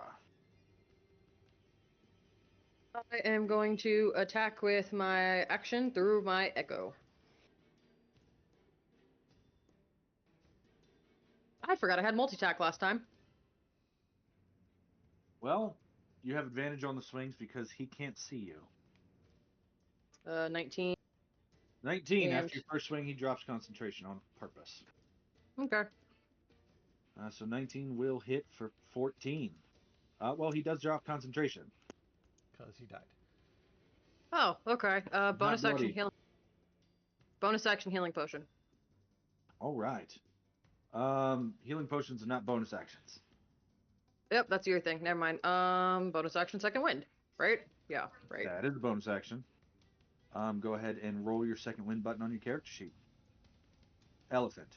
I am going to attack with my action through my Echo. I forgot I had multi-attack last time. Well, you have advantage on the swings because he can't see you. 19. 19. And After your first swing, he drops concentration on purpose. okay. So 19 will hit for 14. Well, he does drop concentration. Because he died. Oh, okay. Not Bonus action bloody. healing. Bonus action healing potion. All right. Healing potions are not bonus actions. Yep, that's your thing. Never mind. Bonus action second wind. Right? Yeah, right. That is a bonus action. Go ahead and roll your second wind button on your character sheet. Elephant.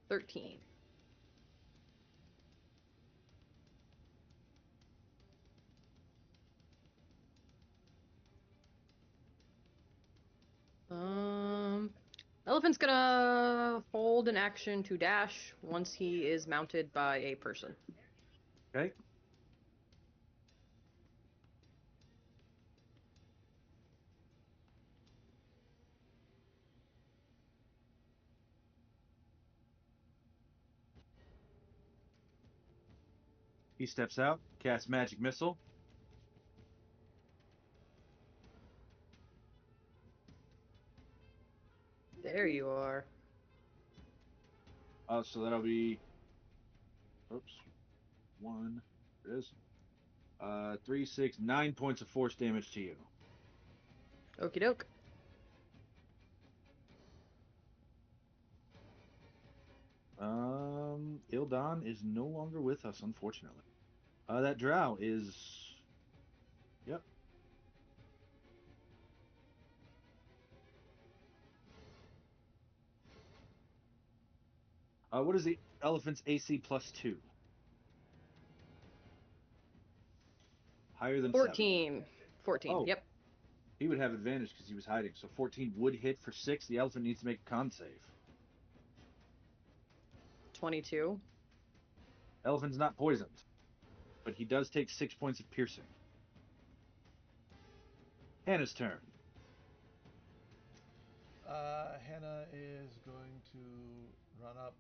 $13. Elephant's gonna hold an action to dash once he is mounted by a person. Okay. He steps out, casts magic missile. There you are. So that'll be. Oops. One. There it is. 3, 6, 9 points of force damage to you. Okie doke. Ildan is no longer with us, unfortunately. That drow is. Yep. What is the elephant's AC plus 2? Higher than 7. 14. 14, Oh, yep. he would have advantage because he was hiding. So 14 would hit for 6. The elephant needs to make a con save. 22. Elephant's not poisoned, but he does take 6 points of piercing. Hannah's turn. Hannah is going to run up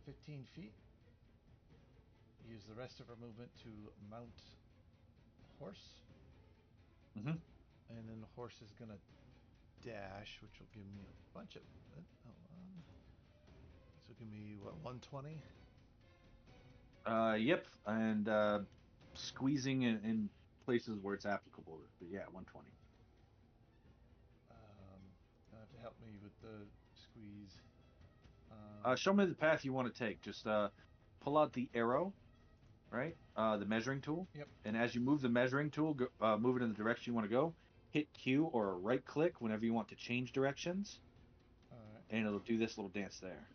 15 feet. Use the rest of her movement to mount horse. Mm-hmm. And then the horse is going to dash, which will give me a bunch of. This will give me, what, 120? Yep, and squeezing in places where it's applicable. But yeah, 120. I have to help me with the squeeze. Show me the path you want to take. Just pull out the arrow, right? The measuring tool. Yep. And as you move the measuring tool, move it in the direction you want to go. Hit Q or right click whenever you want to change directions, All right. and it'll do this little dance there.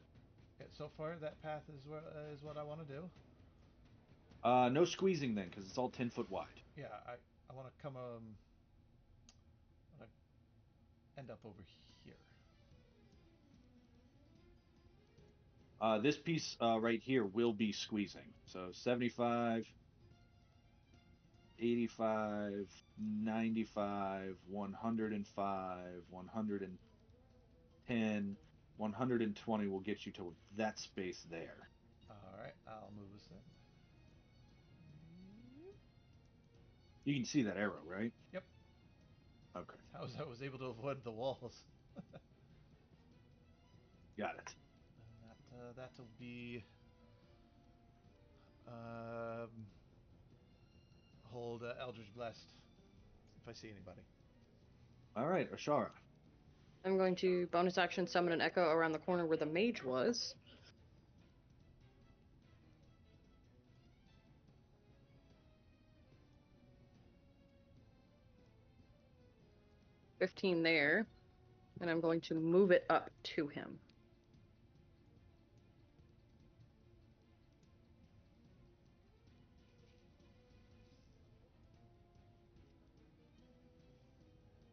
Okay, so far that path is what I want to do. No squeezing then, because it's all 10 foot wide. Yeah, I want to come want to end up over here. This piece right here will be squeezing. So 75, 85, 95, 105, 110, 120 will get you to that space there. All right, I'll move this in. You can see that arrow, right? Yep. Okay. How I was able to avoid the walls. Got it. That'll be um, hold Eldritch Blast if I see anybody. All right, Ashara. I'm going to bonus action summon an echo around the corner where the mage was. $15 there, and I'm going to move it up to him.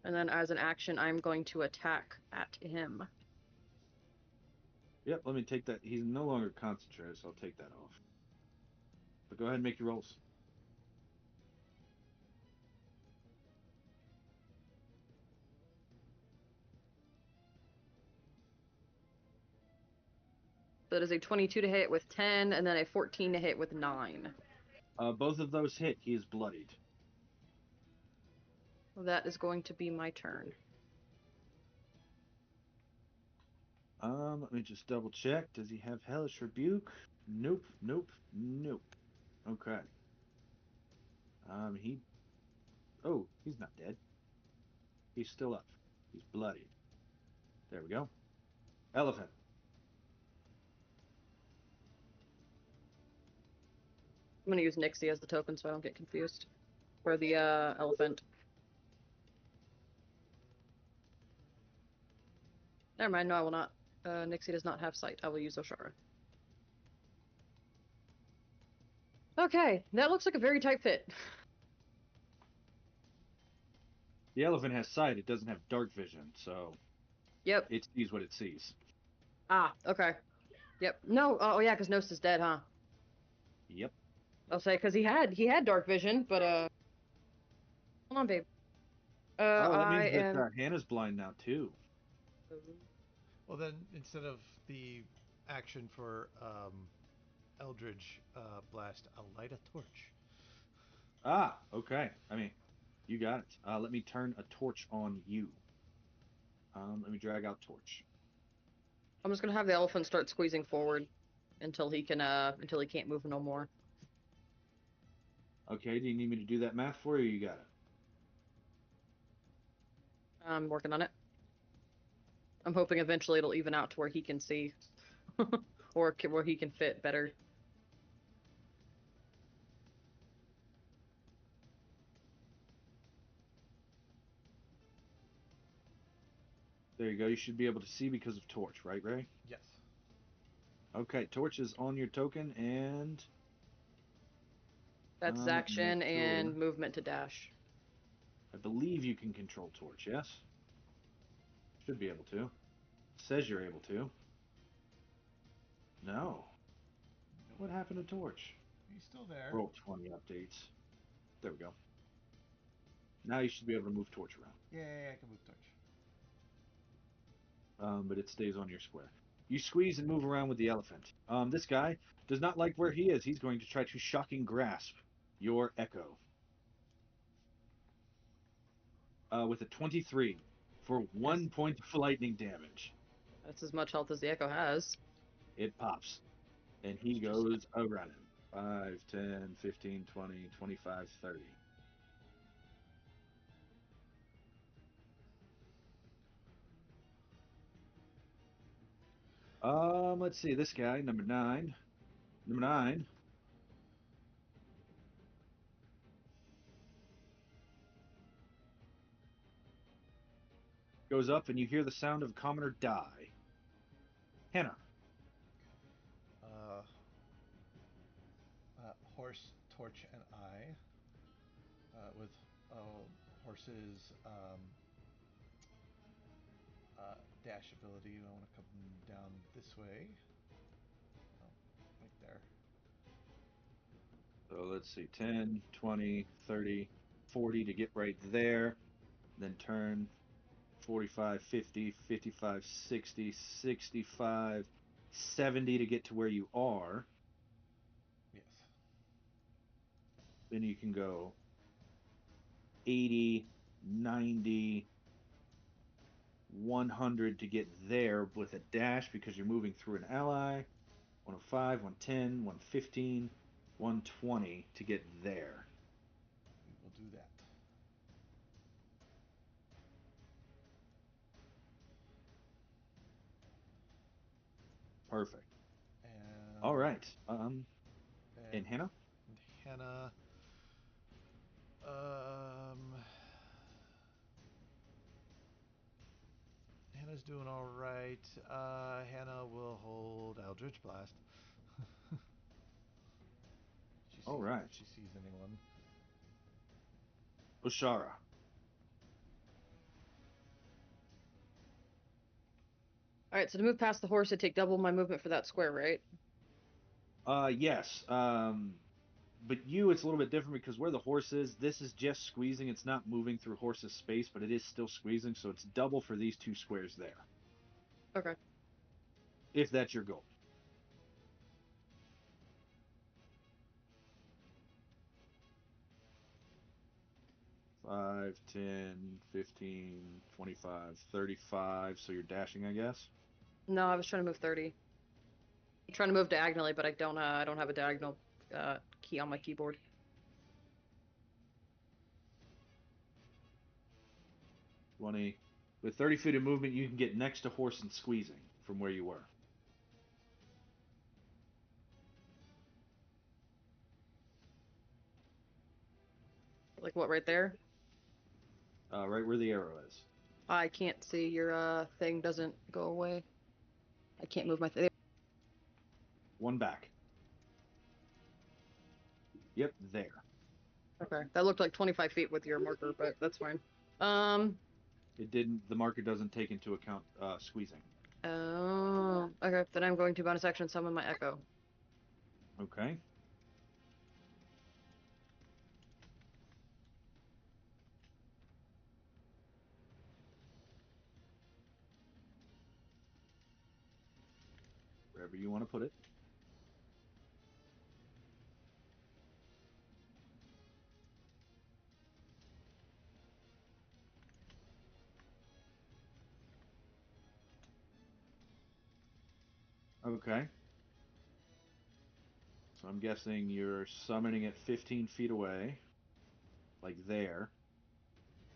And then as an action, I'm going to attack at him. Yep, let me take that. He's no longer concentrated, so I'll take that off. But go ahead and make your rolls. So it is a 22 to hit with 10, and then a 14 to hit with 9. Both of those hit. He is bloodied. Well, that is going to be my turn. Let me just double check. Does he have Hellish Rebuke? Nope, nope, nope. Okay. He. Oh, he's not dead. He's still up. He's bloodied. There we go. Elephant. I'm going to use Nixie as the token so I don't get confused. For the elephant. Never mind, no, I will not. Nixie does not have sight. I will use Oshara. Okay, that looks like a very tight fit. The elephant has sight. It doesn't have dark vision, so Yep. it sees what it sees. Ah, okay. Yep. No, oh yeah, because Gnost is dead, huh? Yep. I'll say, because he had dark vision, but hold on, babe. Oh, that I means that am. Hannah's blind now too. Well, then instead of the action for Eldritch Blast, I'll light a torch. Ah, okay. I mean, you got it. Let me turn a torch on you. Let me drag out torch. I'm just gonna have the elephant start squeezing forward until he can't move no more. Okay, do you need me to do that math for you? You got it. I'm working on it. I'm hoping eventually it'll even out to where he can see, or where he can fit better. There you go. You should be able to see because of torch, right, Ray? Yes. Okay, torch is on your token, and That's his let me make action sure. and movement to dash. I believe you can control torch. Yes, should be able to. Says you're able to. No. What happened to torch? He's still there. Roll 20 updates. There we go. Now you should be able to move torch around. Yeah, I can move torch. But it stays on your square. You squeeze and move around with the elephant. This guy does not like where he is. He's going to try to shocking grasp your echo. With a 23 for 1 point of lightning damage. That's as much health as the echo has. It pops. And he goes around him. 5, 10, 15, 20, 25, 30. Let's see. This guy, number nine. Number nine goes up, and you hear the sound of a commoner die. Hannah. Uh, Horse, Torch, and I, with Horse's dash ability. I want to come down this way. Oh, right there. So let's see. 10, 20, 30, 40 to get right there. Then turn 45, 50, 55, 60, 65, 70 to get to where you are. Yes. Then you can go 80, 90, 100 to get there with a dash because you're moving through an ally. 105, 110, 115, 120 to get there. We will do that. Perfect. And All right. and And Hannah? Hannah. Um, Hannah's doing all right. Hannah will hold Eldritch Blast. All right. If she sees anyone. Oshara. All right, so to move past the horse, I take double my movement for that square, right? Yes. But it's a little bit different because where the horse is, this is just squeezing. It's not moving through horse's space, but it is still squeezing, so it's double for these two squares there. Okay. If that's your goal. Five, 10, 15, 25, 35. So you're dashing, I guess? No, I was trying to move 30. I'm trying to move diagonally, but I don't have a diagonal key on my keyboard. 20. With 30 feet of movement, you can get next to horse and squeezing from where you were. Like what, right there? Right where the arrow is. I can't see. Your thing doesn't go away. I can't move my thing. One back. Yep, there. Okay, that looked like 25 feet with your marker, but that's fine. Um. It didn't. The marker doesn't take into account squeezing. Oh. Okay, then I'm going to bonus action summon my echo. Okay. Wherever you want to put it. Okay. So I'm guessing you're summoning it 15 feet away, like there.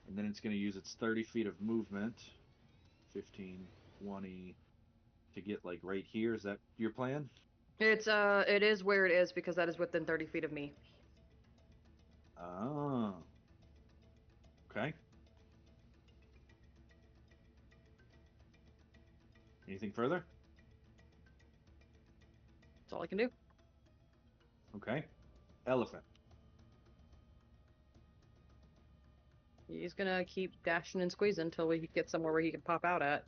And then it's going to use its 30 feet of movement, 15, 20, to get like right here. Is that your plan? It is where it is because that is within 30 feet of me. Oh. Okay. Anything further? That's all I can do. Okay. Elephant. He's gonna keep dashing and squeezing until we get somewhere where he can pop out at.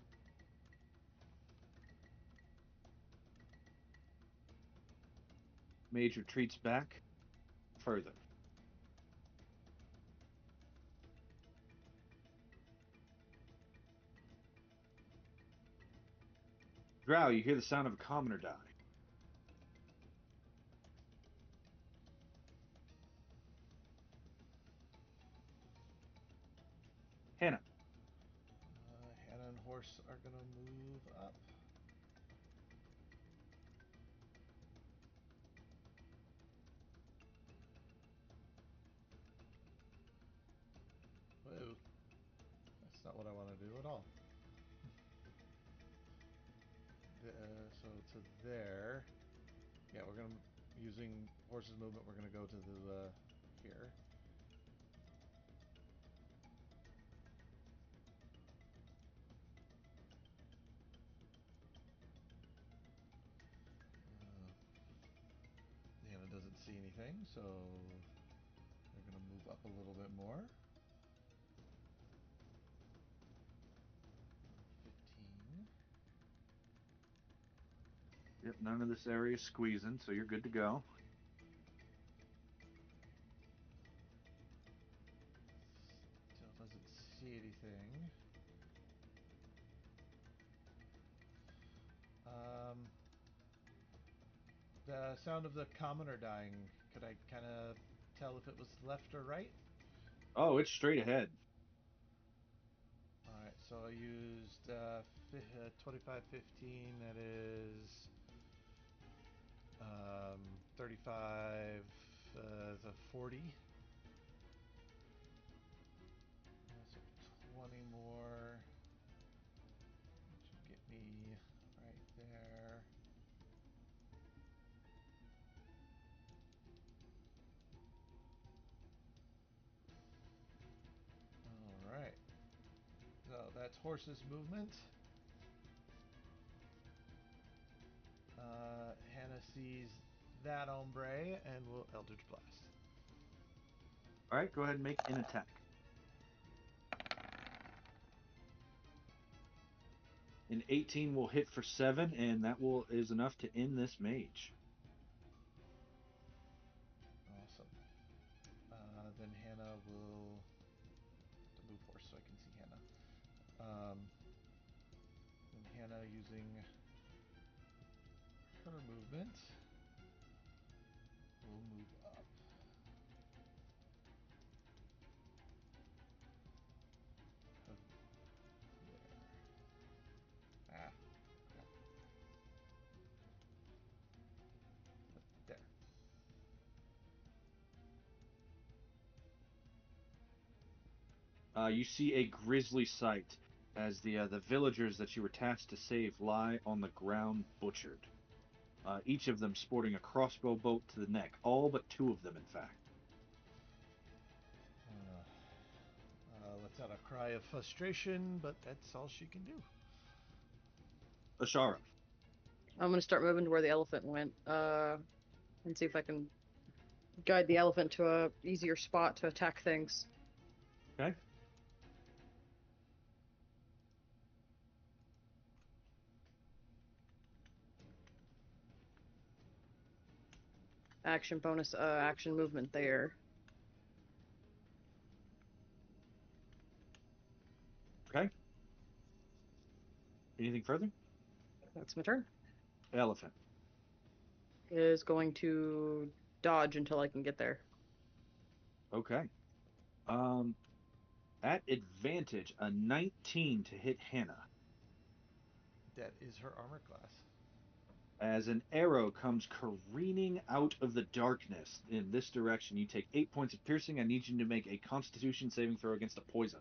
Mage retreats back further. Drow, you hear the sound of a commoner die. Hannah. Hannah and Horse are gonna move up. Whoa. That's not what I want to do at all. This. to there. Yeah, we're gonna using horse's movement. We're gonna go to the here. Hannah doesn't see anything, so they're gonna move up a little bit more. 15. Yep, none of this area is squeezing, so you're good to go. Still doesn't see anything. The sound of the commoner dying, could I kind of tell if it was left or right? Oh, it's straight ahead. Alright, so I used 2515, that is 35 the 40. So 20 more. That should get me right there. Alright. So that's horse's movement. Hannah sees that ombre and will Eldritch Blast. All right, go ahead and make an attack. An 18 will hit for 7, and that is enough to end this mage. Awesome. Then Hannah will to move horse so I can see Hannah. Then Hannah using her movement will move up. There. There. You see a grisly sight as the villagers that you were tasked to save lie on the ground butchered. Each of them sporting a crossbow bolt to the neck. All but 2 of them, in fact. Lets out a cry of frustration, but that's all she can do. Ashara. I'm gonna start moving to where the elephant went, and see if I can guide the elephant to a easier spot to attack things. Okay. Action bonus, action movement there. Okay. Anything further? That's my turn. Elephant. Is going to dodge until I can get there. Okay. At advantage, a 19 to hit Hannah. That is her armor class. As an arrow comes careening out of the darkness in this direction, you take 8 points of piercing. I need you to make a Constitution saving throw against a poison.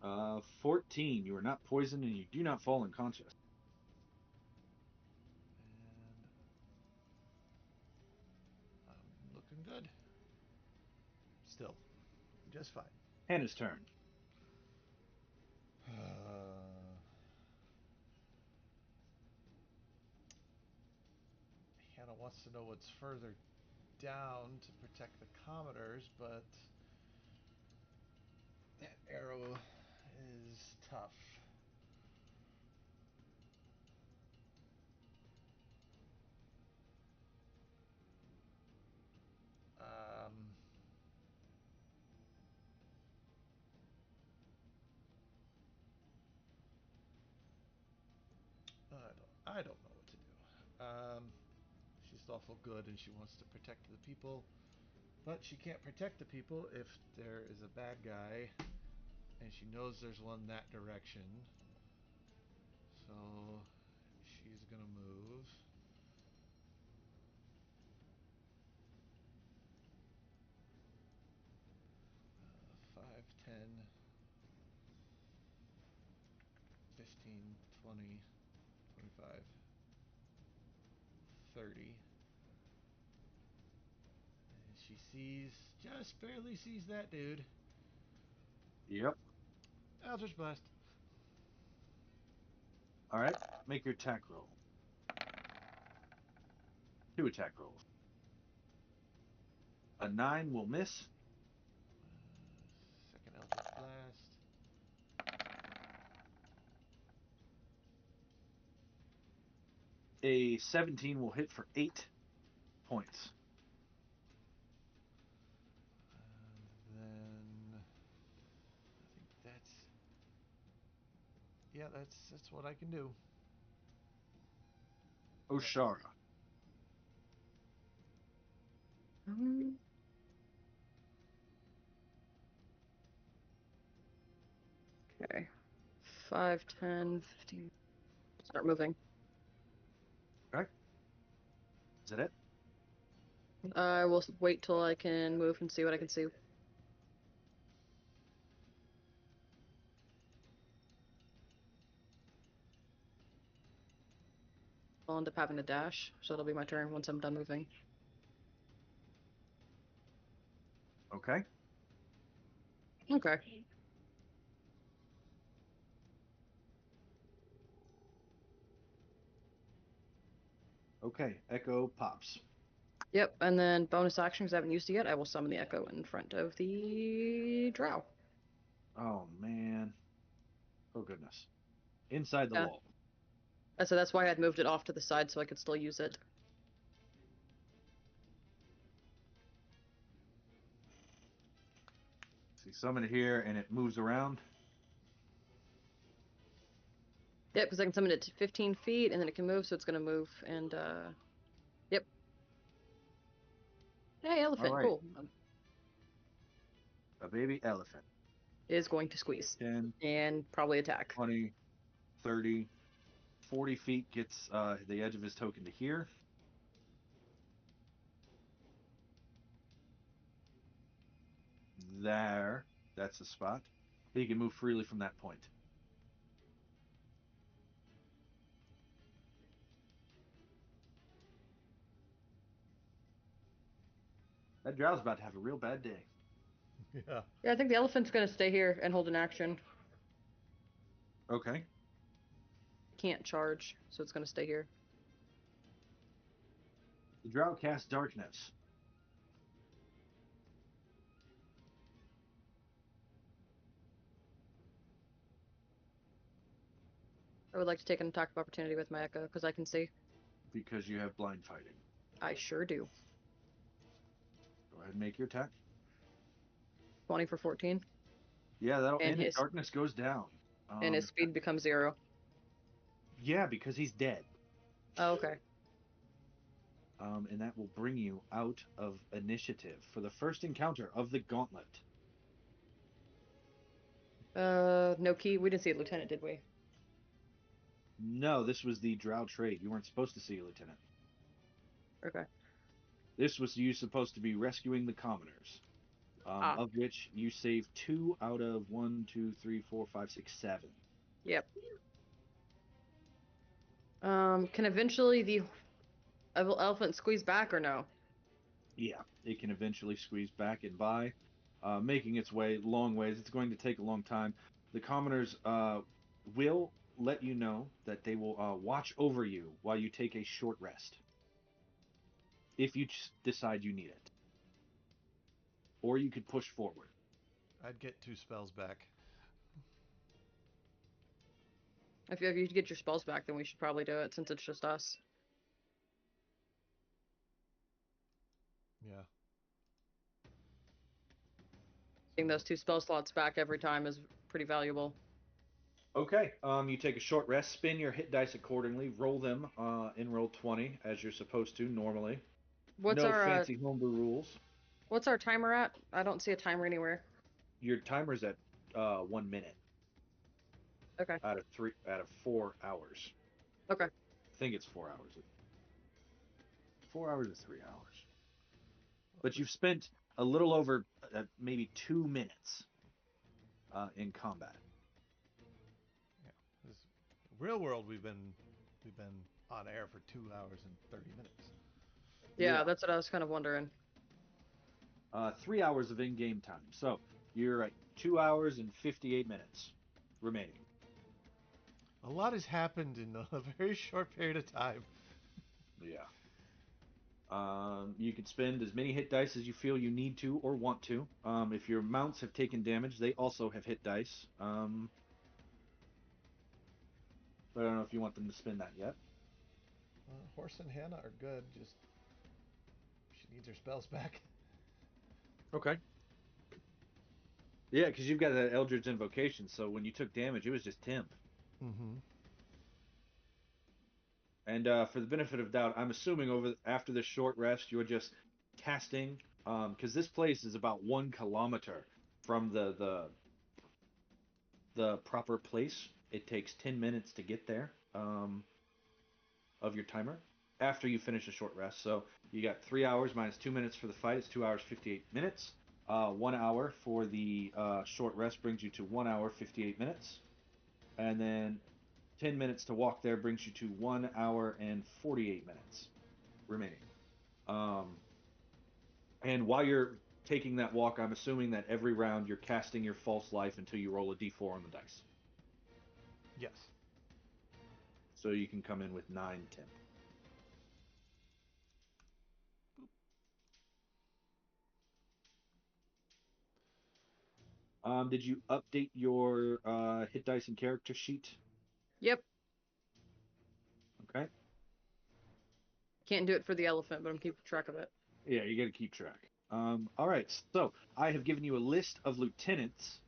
God. 14. You are not poisoned and you do not fall unconscious. And I'm looking good. Still, just fine. Hannah's turn. Hannah wants to know what's further down to protect the commoners, but that arrow is tough. I don't know what to do. She's awful good and she wants to protect the people, but she can't protect the people if there is a bad guy, and she knows there's one that direction. So she's gonna move. 15, 20, 25, 30. And she just barely sees that dude. Yep. Eldritch Blast. All right. Make your attack roll. 2 attack rolls. A 9 will miss. Second Eldritch Blast. A 17 will hit for 8 points. Then I think that's what I can do. Oshara. Okay. 5, 10, 15. Start moving. Okay. Is that it? I will wait till I can move and see what I can see. I'll end up having to dash, so it'll be my turn once I'm done moving. Okay. Okay. Okay. Echo pops. Yep, and then bonus action, because I haven't used it yet, I will summon the Echo in front of the Drow. Oh, man. Oh, goodness. Inside the Yeah. wall. So that's why I had moved it off to the side so I could still use it. So you summon it here, and it moves around. Yep, because I can summon it to 15 feet, and then it can move, so it's going to move, and, yep. Hey, elephant, All right. cool. A baby elephant. Is going to squeeze. 10, And probably attack. 20, 30, 40 feet gets the edge of his token to here. There. That's the spot. He can move freely from that point. That drow's about to have a real bad day. Yeah. Yeah, I think the elephant's going to stay here and hold an action. Okay. Can't charge, so it's going to stay here. The drow casts darkness. I would like to take an attack of opportunity with my Echo, because I can see. Because you have blind fighting. I sure do. Go ahead and make your attack. 20 for 14. Yeah, that'll And end it. his Darkness goes down. and his speed becomes 0. Yeah, because he's dead. Oh, okay. And that will bring you out of initiative for the first encounter of the gauntlet. No key. We didn't see a lieutenant, did we? No, this was the drow trade. You weren't supposed to see a lieutenant. Okay. This was you supposed to be rescuing the commoners, of which you saved 2 out of 1, 2, 3, 4, 5, 6, 7. Yep. Can eventually the elephant squeeze back or no? Yeah, it can eventually squeeze back and by, making its way long ways. It's going to take a long time. The commoners will let you know that they will watch over you while you take a short rest, if you decide you need it. Or you could push forward. I'd get 2 spells back. If you get your spells back, then we should probably do it, since it's just us. Yeah. Getting those 2 spell slots back every time is pretty valuable. Okay, you take a short rest, spin your hit dice accordingly, roll them in roll 20 as you're supposed to normally. What's No our fancy homebrew rules. what's our timer at? I don't see a timer anywhere. Your timer's at 1 minute Okay. out of 4 hours. Okay. I think it's 4 hours. 4 hours or 3 hours. But you've spent a little over maybe 2 minutes in combat. Yeah. This real world, we've been on air for 2 hours and 30 minutes. Yeah, that's what I was kind of wondering. 3 hours of in-game time. So you're at 2 hours and 58 minutes remaining. A lot has happened in a very short period of time. Yeah. You can spend as many hit dice as you feel you need to or want to. If your mounts have taken damage, they also have hit dice. But I don't know if you want them to spend that yet. Horse and Hannah are good. Just she needs her spells back. Okay. Yeah, because you've got that Eldritch Invocation, so when you took damage, it was just temp. Mm-hmm. And for the benefit of doubt, I'm assuming after this short rest, you're just casting, because this place is about 1 kilometer from the proper place. It takes 10 minutes to get there of your timer after you finish a short rest. So you got 3 hours minus 2 minutes for the fight. It's 2 hours 58 minutes. 1 hour for the short rest brings you to 1 hour 58 minutes, and then 10 minutes to walk there brings you to 1 hour and 48 minutes remaining. And while you're taking that walk, I'm assuming that every round you're casting your false life until you roll a d4 on the dice. Yes. So you can come in with 9 temp. Did you update your hit dice and character sheet? Yep. Okay. Can't do it for the elephant, but I'm keeping track of it. Yeah, you got to keep track. All right. So I have given you a list of lieutenants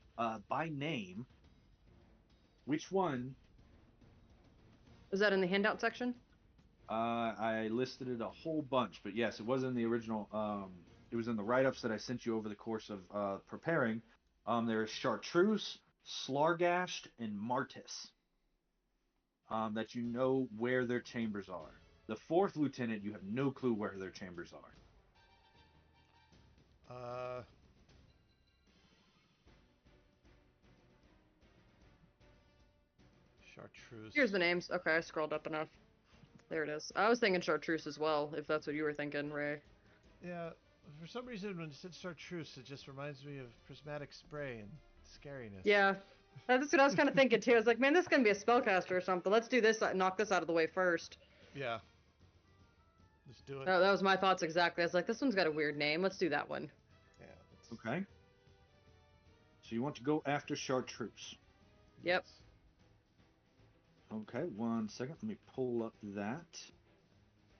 by name. Which one? Is that in the handout section? I listed it a whole bunch, but yes, it was in the original. It was in the write-ups that I sent you over the course of preparing. There's Chartreuse, Slargashed, and Martis. That you know where their chambers are. The 4th lieutenant, you have no clue where their chambers are. Uh, Chartreuse. Here's the names. Okay, I scrolled up enough. There it is. I was thinking Chartreuse as well, if that's what you were thinking, Ray. Yeah, for some reason when it said Chartreuse, it just reminds me of prismatic spray and scariness. Yeah, that's what I was kind of thinking too. I was like, man, this is gonna be a spellcaster or something. Let's do this, knock this out of the way first. Yeah. Let's do it. That was my thoughts exactly. I was like, this one's got a weird name. Let's do that one. Yeah. Okay. So you want to go after Chartreuse. Yep. Okay, 1 second. Let me pull up that.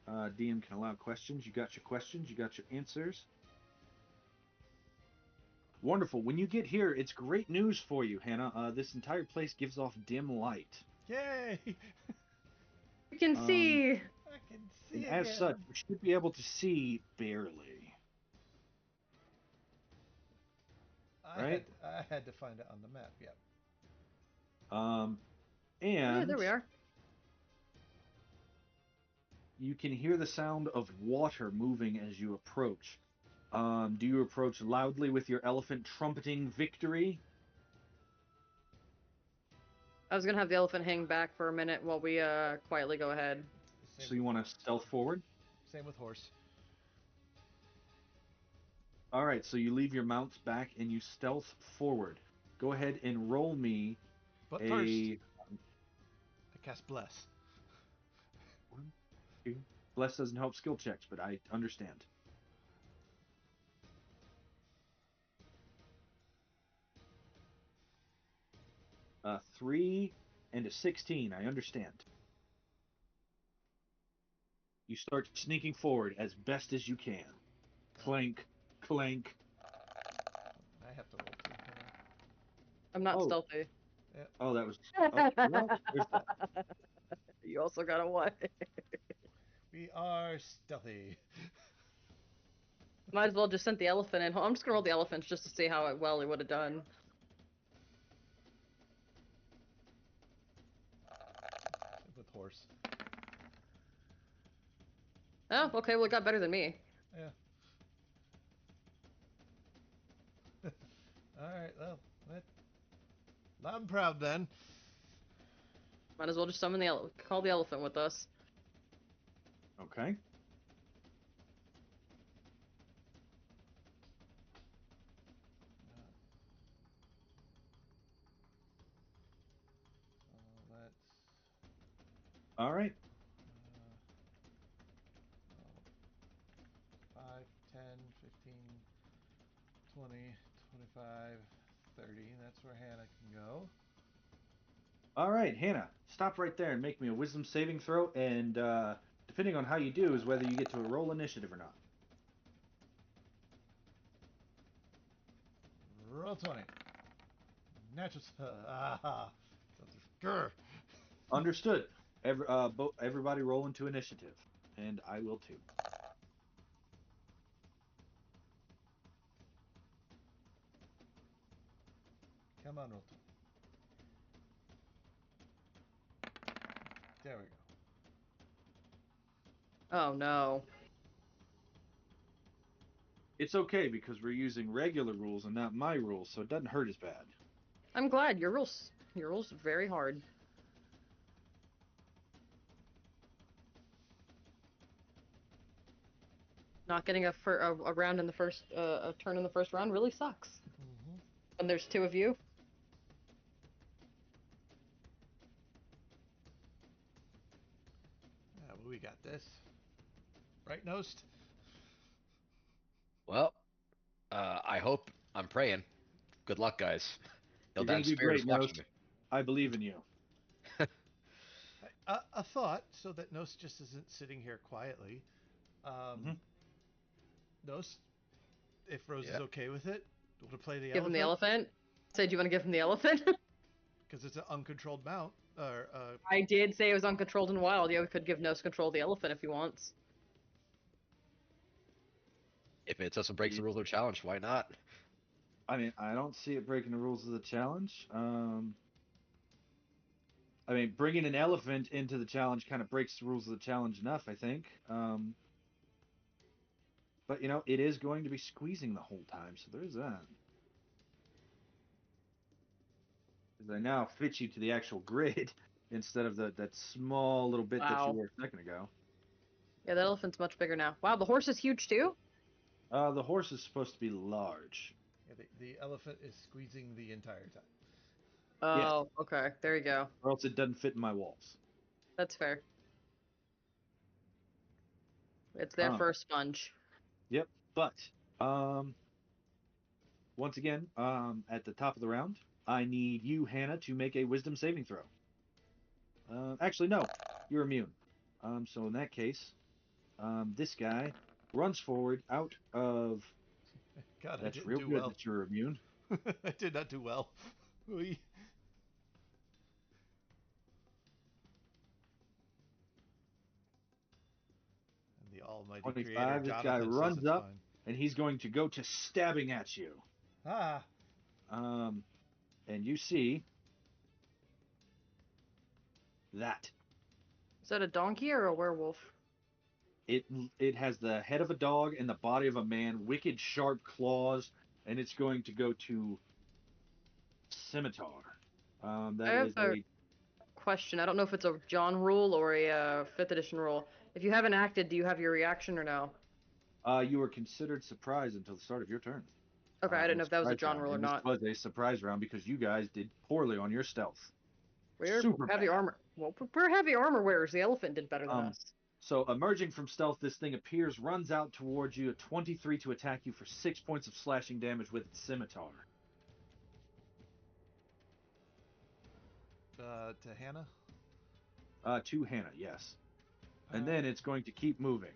DM can allow questions. You got your questions. You got your answers. Wonderful. When you get here, it's great news for you, Hannah. This entire place gives off dim light. Yay! You can see. I can see And again. as such, you should be able to see barely. Right? I had to find it on the map. Yep. Yeah, And there we are. you can hear the sound of water moving as you approach. Do you approach loudly with your elephant trumpeting victory? I was gonna have the elephant hang back for a minute while we quietly go ahead. So you want to stealth forward? Same with horse. All right, so you leave your mounts back and you stealth forward. Go ahead and roll me But a first, I cast Bless. 1, 2. Bless doesn't help skill checks, but I understand. A 3 and a 16. I understand. You start sneaking forward as best as you can. Clank, clank. I have to roll too. I'm not Oh. stealthy. Yeah. Oh, that was. Oh, well, there's that. You also got a what? We are stealthy. Might as well just send the elephant in. I'm just gonna roll the elephants just to see how well it would have done. With horse. Oh, okay. Well, it got better than me. Yeah. All right. Well, I'm proud then. Might as well just summon call the elephant with us. Okay. Let's. All right. 5, 10, 15, 20, 25, 30. That's where Hannah can go. All right, Hannah, stop right there and make me a wisdom saving throw. And depending on how you do, is whether you get to roll initiative or not. Roll 20. Natural. Grr. Understood. Everybody roll into initiative, and I will too. Come on, roll 20. There we go. Oh no. It's okay because we're using regular rules and not my rules, so it doesn't hurt as bad. I'm glad your rules very hard. Not getting a round in the first a turn in the first round really sucks. Mm-hmm. When there's two of you. Yeah, well, we got this. Right, Nost? Well, I hope. I'm praying. Good luck, guys. You're gonna Ildan's do spirit is great, watching Nost. I believe in you. me. A thought, so that Nost just isn't sitting here quietly. Mm-hmm. Nost, if Rose Yeah. is okay with it, want to play the Give elephant? him the elephant. Say, do you want to give him the elephant? Because it's an uncontrolled mount. Or I did say it was uncontrolled and wild. Yeah, we could give Nose control the elephant if he wants. If it doesn't break the rules of the challenge, why not? I mean, I don't see it breaking the rules of the challenge. I mean, bringing an elephant into the challenge kind of breaks the rules of the challenge enough, I think. But it is going to be squeezing the whole time, so there's that. Because I now fit you to the actual grid instead of that small little bit that you Wow. were a second ago. Yeah, that elephant's much bigger now. Wow, the horse is huge too? The horse is supposed to be large. yeah, the elephant is squeezing the entire time. Yes, Oh, okay. There you go. or else it doesn't fit in my walls. That's fair. It's there Um, for a sponge. yep. But um, once again, at the top of the round, I need you, Hannah, to make a wisdom saving throw. Actually, no, you're immune. So in that case, this guy runs forward out of. God, I That's didn't real do good well. that you're immune. I did not do well. We. And the almighty creator 25. This guy Jonathan says runs it's up, fine. and he's going to go to stabbing at you. Ah, Um, and you see that Is that a donkey or a werewolf? it it has the head of a dog and the body of a man, wicked sharp claws, and it's going to go to scimitar. I That have is a a question. I don't know if it's a John rule or a 5th edition rule. If you haven't acted, do you have your reaction or no? you were considered surprised until the start of your turn. Okay, I In didn't the know if that was a surprise John round, rule or and this not. was a surprise round because you guys did poorly on your stealth. We're Super heavy bad. armor. Well, we're heavy armor wearers. The elephant did better than Um, us. so emerging from stealth, this thing appears, runs out towards you, a 23 to attack you for 6 points of slashing damage with its scimitar. to Hannah. To Hannah, yes. And then it's going to keep moving.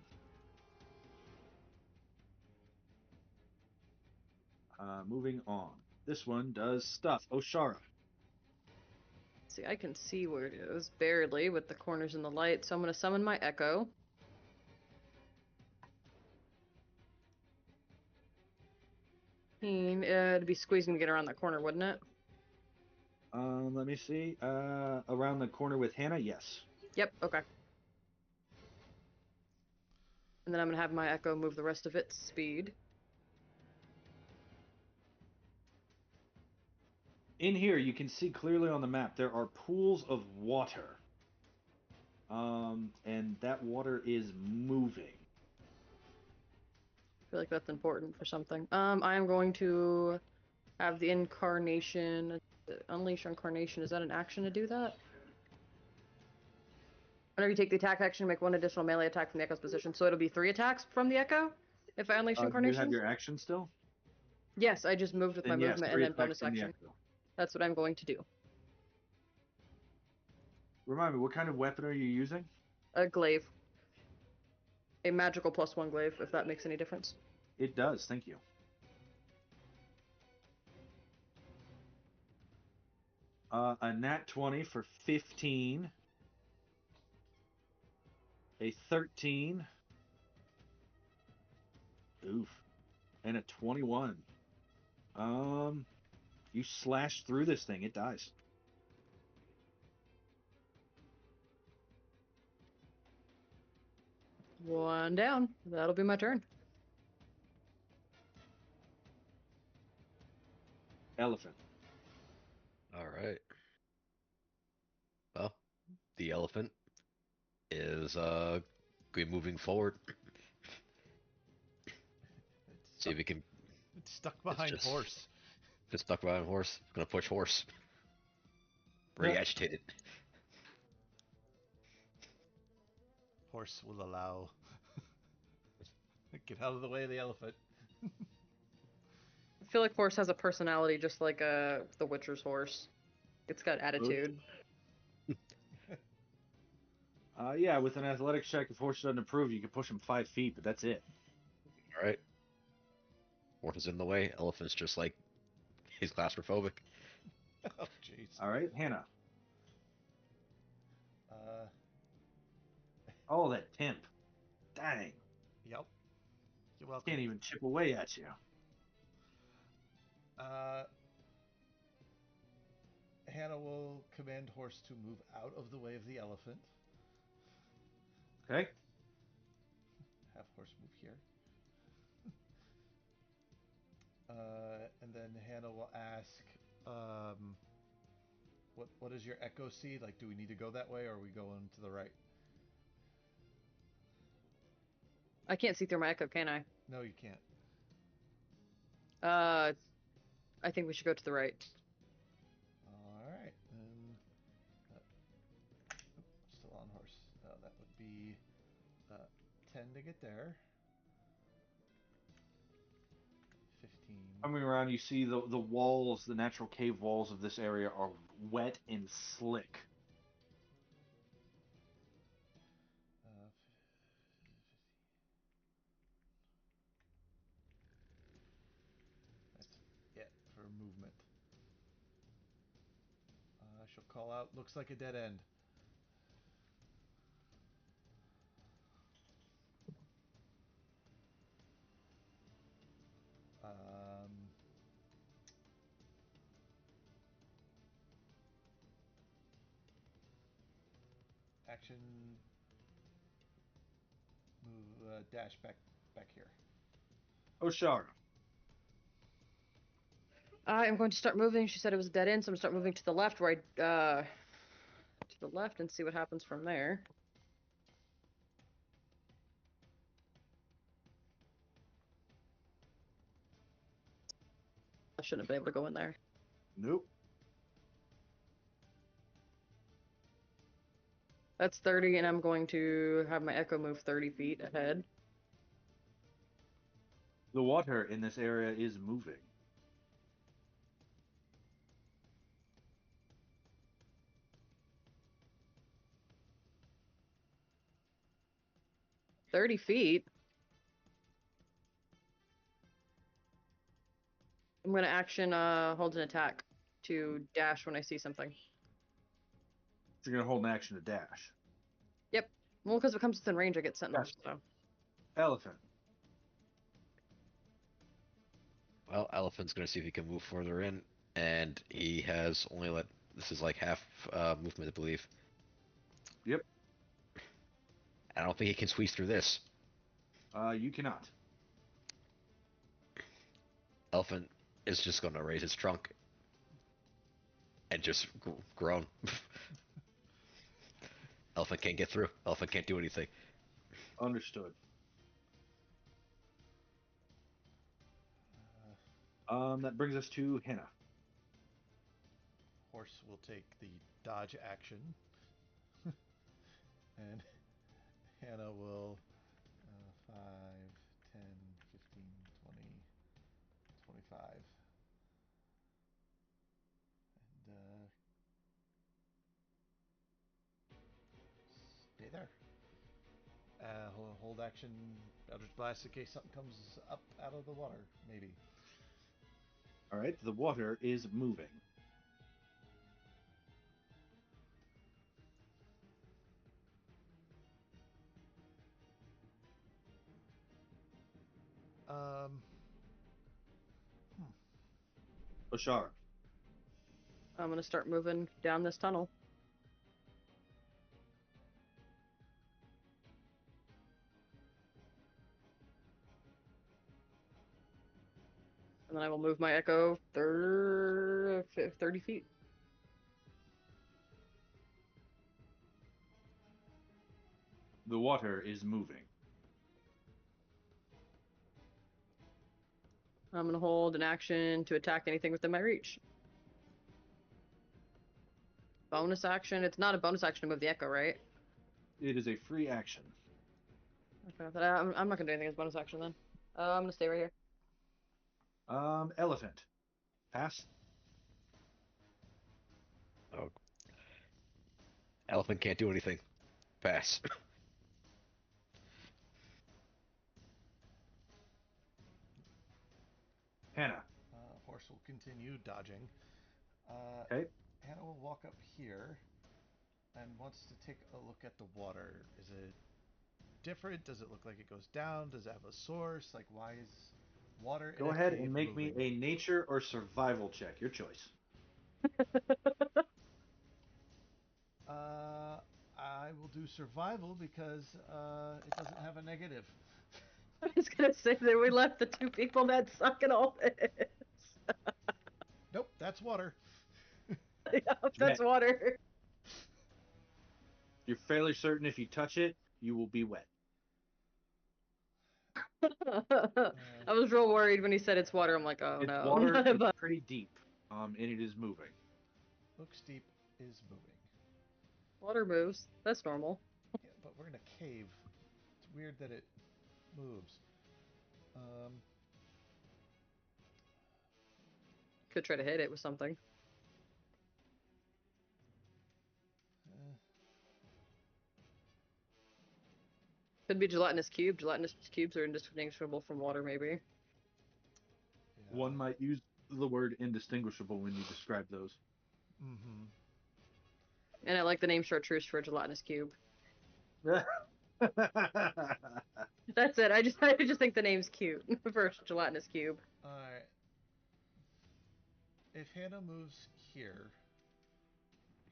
Moving on. This one does stuff. Oshara. See, I can see where it is barely with the corners and the light, so I'm going to summon my Echo. It'd be squeezing to get around that corner, wouldn't it? Let me see. Around the corner with Hannah, yes. Yep, okay. And then I'm going to have my Echo move the rest of its speed. In here, you can see clearly on the map there are pools of water. And that water is moving. I feel like that's important for something. I am going to have the incarnation, unleash incarnation. Is that an action to do that? Whenever you take the attack action, make one additional melee attack from the echo's position. So it'll be 3 attacks from the echo if I unleash Do you incarnation. have your action still? Yes, I just moved with my Then yes, movement 3 and then attacks bonus from the action. echo. That's what I'm going to do. Remind me, what kind of weapon are you using? A glaive. A magical +1 glaive, if that makes any difference. It does, thank you. A nat 20 for 15. A 13. Oof. And a 21. You slash through this thing, it dies. One down. That'll be my turn. Elephant. All right. Well, the elephant is moving forward. See if he can. It's stuck behind just- horse. Just stuck behind horse. Gonna push horse. Very agitated. Horse will allow. Get out of the way of the elephant. I feel like horse has a personality just like the Witcher's horse. It's got attitude. Yeah, with an athletics check, if horse doesn't approve, you can push him 5 feet, but that's it. All right. Horse is in the way. Elephant's just like he's claustrophobic. Oh, jeez. All right, Hannah. Uh, Oh, that temp. Dang. yep. You're welcome. Can't even chip away at you. Hannah will command horse to move out of the way of the elephant. Okay. Have horse move here. And then Hannah will ask, what does your echo see? Like, do we need to go that way, or are we going to the right? I can't see through my echo, can I? No, you can't. I think we should go to the right. All right. Then, still on horse. That would be 10 to get there. 15. Coming around, you see the walls, the natural cave walls of this area are wet and slick. That's it for movement. I shall call out. Looks like a dead end. Action. Move. Dash back here. Oshara. I am going to start moving. She said it was a dead end, so I'm going to start moving to the left, where to the left, and see what happens from there. I shouldn't have been able to go in there. Nope. That's 30, and I'm going to have my echo move 30 feet ahead. The water in this area is moving. "30 feet? I'm going to action hold an attack to dash when I see something. So you're going to hold an action to dash. Yep. Well, because if it comes within range, I get sentinels, so. Elephant. Well, elephant's gonna see if he can move further in, and he has only let. This is like half movement, I believe. Yep. I don't think he can squeeze through this. You cannot. Elephant is just gonna raise his trunk just groan. Elephant can't get through. Elephant can't do anything. Understood. That brings us to Hannah. Horse will take the dodge action, and Hannah will 5, 10, 15, 20, 25. And stay there. Hold action, Eldritch Blast in case something comes up out of the water, maybe. All right, the water is moving. Oshara. I'm gonna start moving down this tunnel. And then I will move my echo 30 feet. The water is moving. I'm gonna hold an action to attack anything within my reach. Bonus action. It's not a bonus action to move the echo, right? It is a free action. Okay, but I'm not gonna do anything as bonus action then. I'm gonna stay right here. Elephant. Pass. Oh. Elephant can't do anything. Pass. Hannah. Horse will continue dodging. Okay. Hannah will walk up here and wants to take a look at the water. Is it different? Does it look like it goes down? Does it have a source? Like, why is water in Go a ahead cave and make moving? me a nature or survival check. Your choice. I will do survival because it doesn't have a negative. I was gonna say that we left the two people that suck at all this. Nope, that's water. Yep, that's water. You're fairly certain if you touch it, you will be wet. I was real worried when he said it's water. I'm like, oh It's no. water. It's pretty deep. And it is moving. Looks deep is moving. Water moves. That's normal. Yeah, but we're in a cave. It's weird that it moves. Could try to hit it with something. Could be gelatinous cube. Gelatinous cubes are indistinguishable from water, maybe. Yeah. One might use the word indistinguishable when you describe those. Mm-hmm. And I like the name chartreuse for a gelatinous cube. That's it. I just think the name's cute for a gelatinous cube. Alright. If Hannah moves here,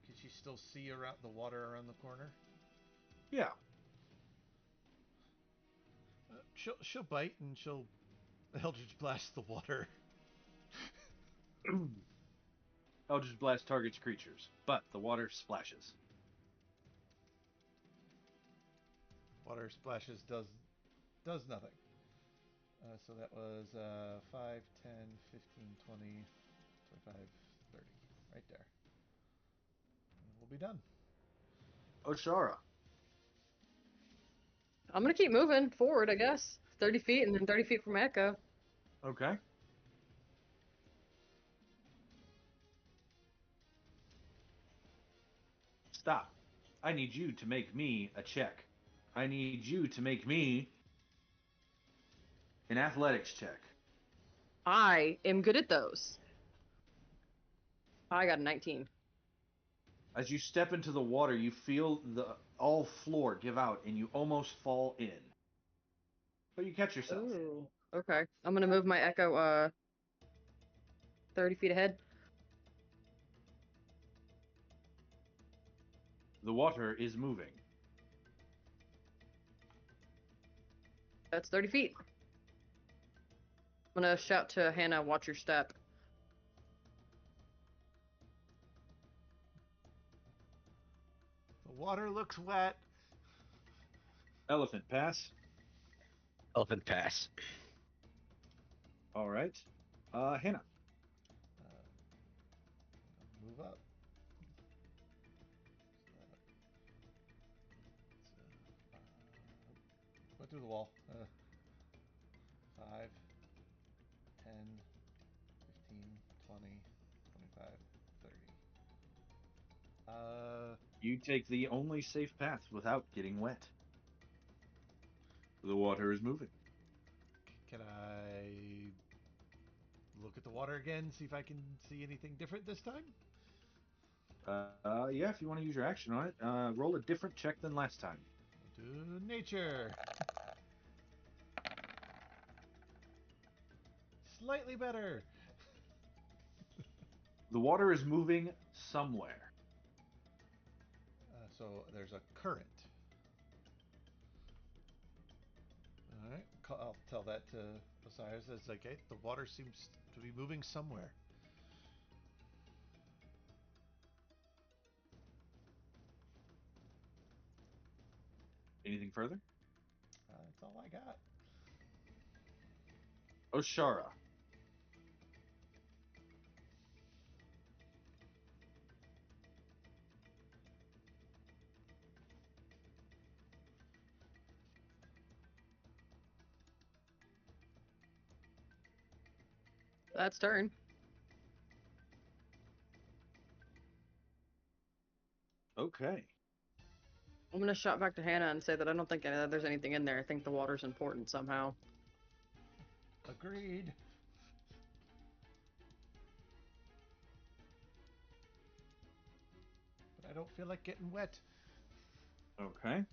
can she still see around the water around the corner? Yeah. She'll bite and she'll Eldritch Blast the water. Eldritch Blast targets creatures, but the water splashes. Water splashes does nothing. So that was 5, 10, 15, 20, 25, 30. Right there. And we'll be done. Oshara. I'm gonna keep moving forward, I guess. 30 feet and then 30 feet from Echo. Okay. Stop. I need you to make me a check. I need you to make me an athletics check. I am good at those. I got a 19. As you step into the water, you feel the all floor give out and you almost fall in. But you catch yourself. Ooh. Okay. I'm gonna move my Echo 30 feet ahead. The water is moving. That's 30 feet. I'm gonna shout to Hannah, watch your step. Water looks wet. Elephant, pass. Elephant pass. All right. Hannah. Uh, move up. Go through the wall. 5, 10, 15, 20, 25, 30. You take the only safe path without getting wet. The water is moving. Can I look at the water again, see if I can see anything different this time? Yeah, if you want to use your action on it, roll a different check than last time. Do nature. Slightly better. The water is moving somewhere. So there's a current. All right, I'll tell that to Osiris. It's like, okay, the water seems to be moving somewhere. Anything further? That's all I got. Oshara. That's turn. Okay. I'm gonna shout back to Hannah and say that I don't think there's anything in there. I think the water's important somehow. Agreed. But I don't feel like getting wet. Okay.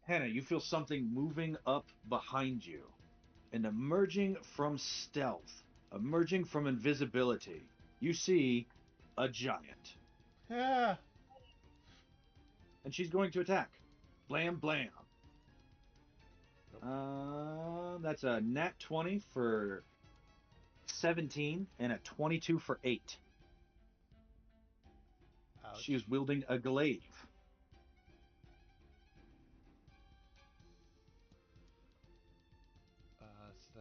Hannah, you feel something moving up behind you and emerging from stealth, emerging from invisibility. You see a giant. Ah! And she's going to attack. Blam, blam. Nope. That's a nat 20 for 17 and a 22 for 8. Ouch. She is wielding a glaive. So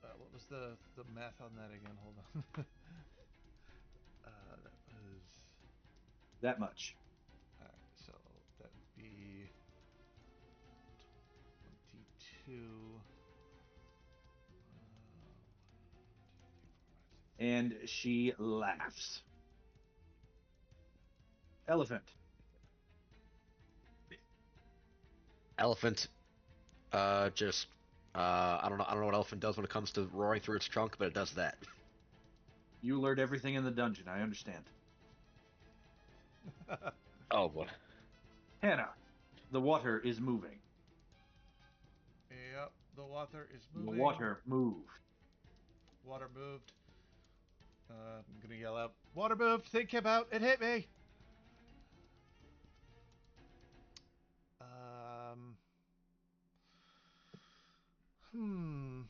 that was, what was the math on that again? Hold on. That was... That much. Alright, so that would be 22... And she laughs. Elephant. Elephant. Just. I don't know. I don't know what elephant does when it comes to roaring through its trunk, but it does that. You learned everything in the dungeon, I understand. Oh boy. Hannah, the water is moving. Yep, the water is The moving. water moved. Water moved. I'm gonna yell out, "Water moved! Think about it! Hit me!" Um. Hmm.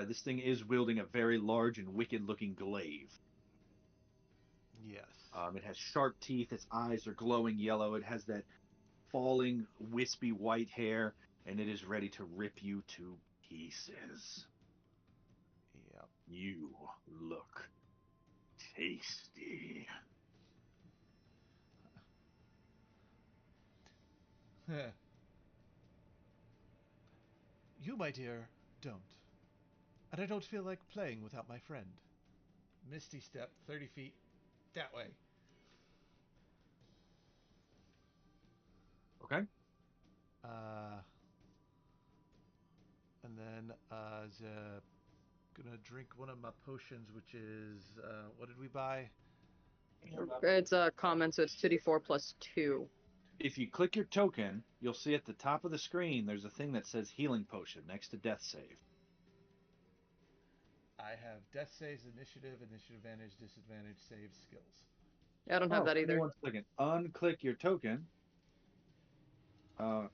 This thing is wielding a very large and wicked-looking glaive. Yes. It has sharp teeth. Its eyes are glowing yellow. It has that falling, wispy white hair, and it is ready to rip you to pieces. Yep. You look tasty. You, my dear, don't. And I don't feel like playing without my friend. Misty step, 30 feet, that way. Okay. And then, gonna drink one of my potions, which is, what did we buy? It's a common, so it's 2d4 plus 2. If you click your token, you'll see at the top of the screen there's a thing that says healing potion next to death save. I have death saves, initiative, initiative advantage, disadvantage, save, skills. Yeah, I don't have that give me either. 1 second. Unclick your token.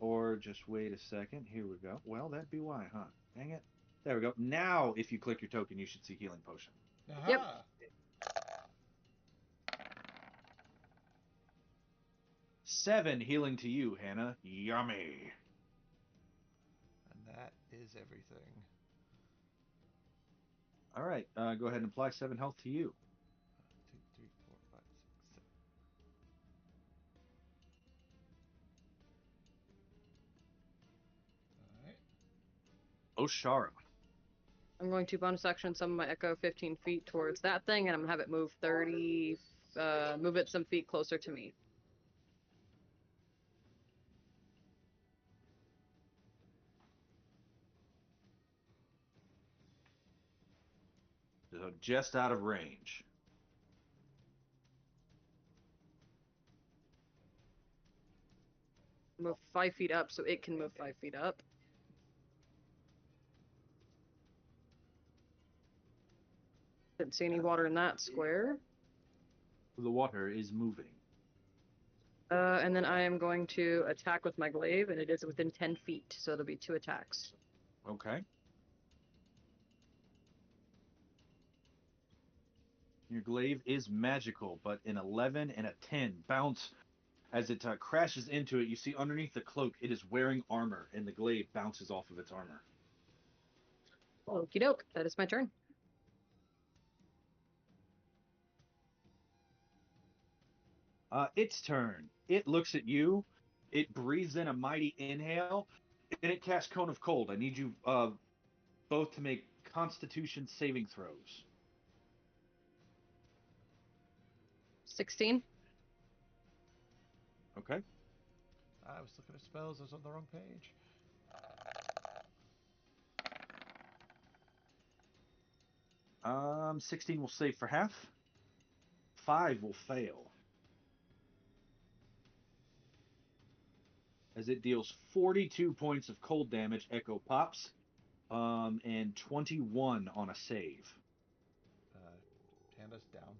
Or just wait a second. Here we go. Well, that'd be why, huh? Dang it. There we go. Now, if you click your token, you should see healing potion. Yep. Aha! 7 healing to you, Hannah. Yummy. And that is everything. All right. Go ahead and apply 7 health to you. 2, 3, 4, 5, 6, 7. Alright. Oshara. I'm going to bonus action summon my Echo 15 feet towards that thing, and I'm gonna have it move 30, move it some feet closer to me. So just out of range. Move 5 feet up so it can move 5 feet up. Didn't see any water in that square. The water is moving. And then I am going to attack with my glaive, and it is within 10 feet, so it'll be 2 attacks. Okay. Your glaive is magical, but an 11 and a 10 bounce as it crashes into it. You see underneath the cloak, it is wearing armor, and the glaive bounces off of its armor. Okie doke, that is my turn. Its turn. It looks at you. It breathes in a mighty inhale, and it casts Cone of Cold. I need you both to make Constitution saving throws. 16. Okay. I was looking at spells. I was on the wrong page. 16 will save for half. 5 will fail. As it deals 42 points of cold damage, Echo pops, and 21 on a save. Hannah's down.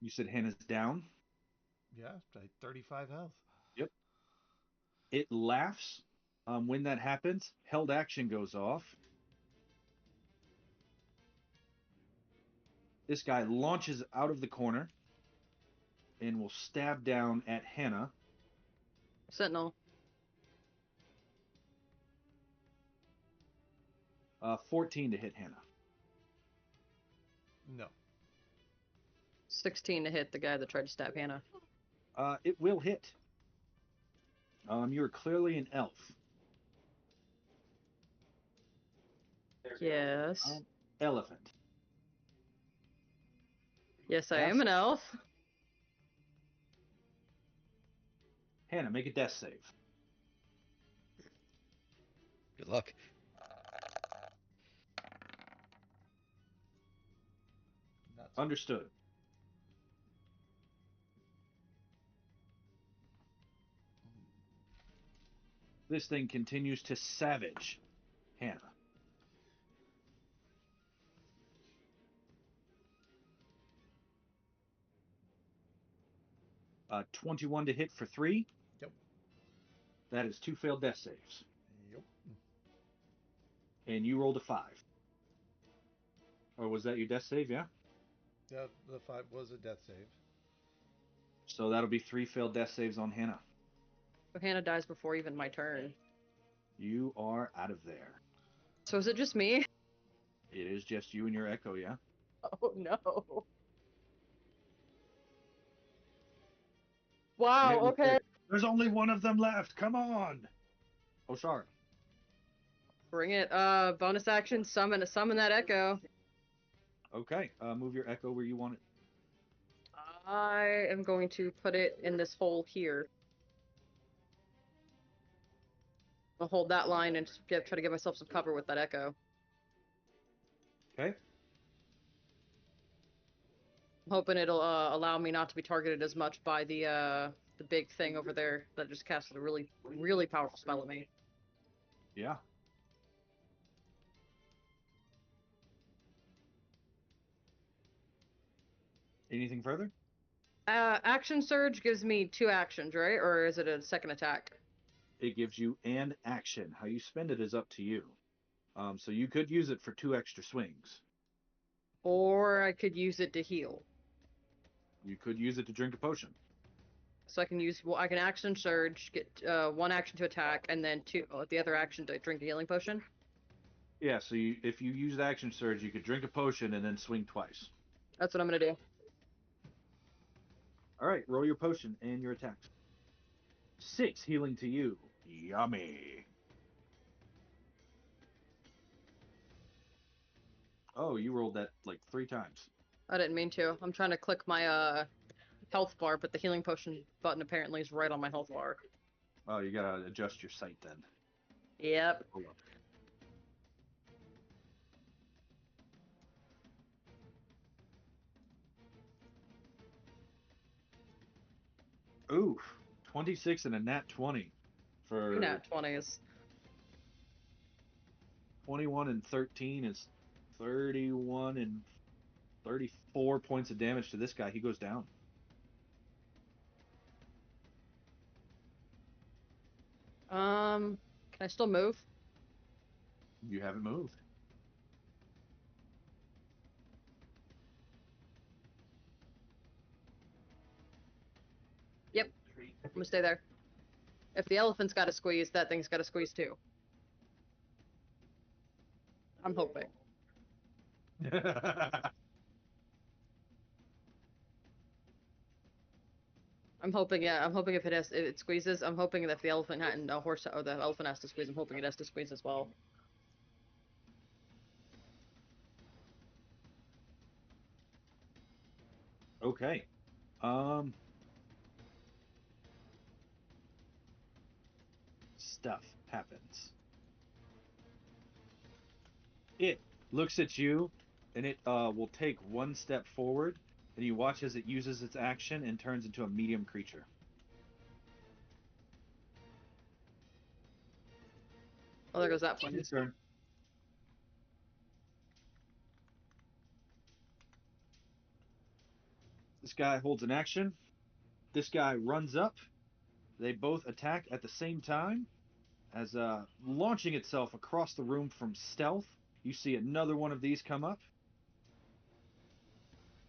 You said Hannah's down? Yeah, 35 health. Yep. It laughs. When that happens, held action goes off. This guy launches out of the corner and will stab down at Hannah. Sentinel. 14 to hit Hannah. No. 16 to hit the guy that tried to stab Hannah. It will hit. You're clearly an elf. Yes. Elephant. Yes, I am an elf. Hannah, make a death save. Good luck. Not Understood. This thing continues to savage Hannah. 21 to hit for 3. Yep. That is 2 failed death saves. Yep. And you rolled a 5. Or was that your death save, yeah? Yeah, the 5 was a death save. So that'll be 3 failed death saves on Hannah. So Hannah dies before even my turn. You are out of there. So is it just me? It is just you and your Echo, yeah? Oh no. Wow, okay. There's only one of them left. Come on. Oshara. Bring it. Bonus action, summon that Echo. Okay. Move your Echo where you want it. I am going to put it in this hole here. I'll hold that line and try to give myself some cover with that Echo. Okay. I'm hoping it'll allow me not to be targeted as much by the big thing over there that just casted a really, really powerful spell at me. Yeah. Anything further? Action surge gives me 2 actions, right? Or is it a second attack? It gives you an action. How you spend it is up to you. So you could use it for 2 extra swings. Or I could use it to heal. You could use it to drink a potion. So I can use, well, I can action surge, get 1 action to attack, and then the other action to drink a healing potion. Yeah, so if you use action surge, you could drink a potion and then swing twice. That's what I'm gonna do. All right, roll your potion and your attacks. 6 healing to you. Yummy. Oh, you rolled that like 3 times. I didn't mean to. I'm trying to click my health bar, but the healing potion button apparently is right on my health bar. Oh, you gotta adjust your sight then. Yep. Hold up. Ooh, 26 and a nat 20 for Nat 20s. 21 and 13 is 31 and 34 points of damage to this guy. He goes down. Can I still move? You haven't moved. Yep. I'm gonna stay there. If the elephant's got to squeeze, that thing's got to squeeze too. I'm hoping. I'm hoping, yeah. I'm hoping if it squeezes, I'm hoping that if the elephant and a horse or the elephant has to squeeze, I'm hoping it has to squeeze as well. Okay. Stuff happens. It looks at you and it will take 1 step forward, and you watch as it uses its action and turns into a medium creature. Oh, there goes that one. Your turn. This guy holds an action. This guy runs up. They both attack at the same time, as launching itself across the room from stealth. You see another one of these come up,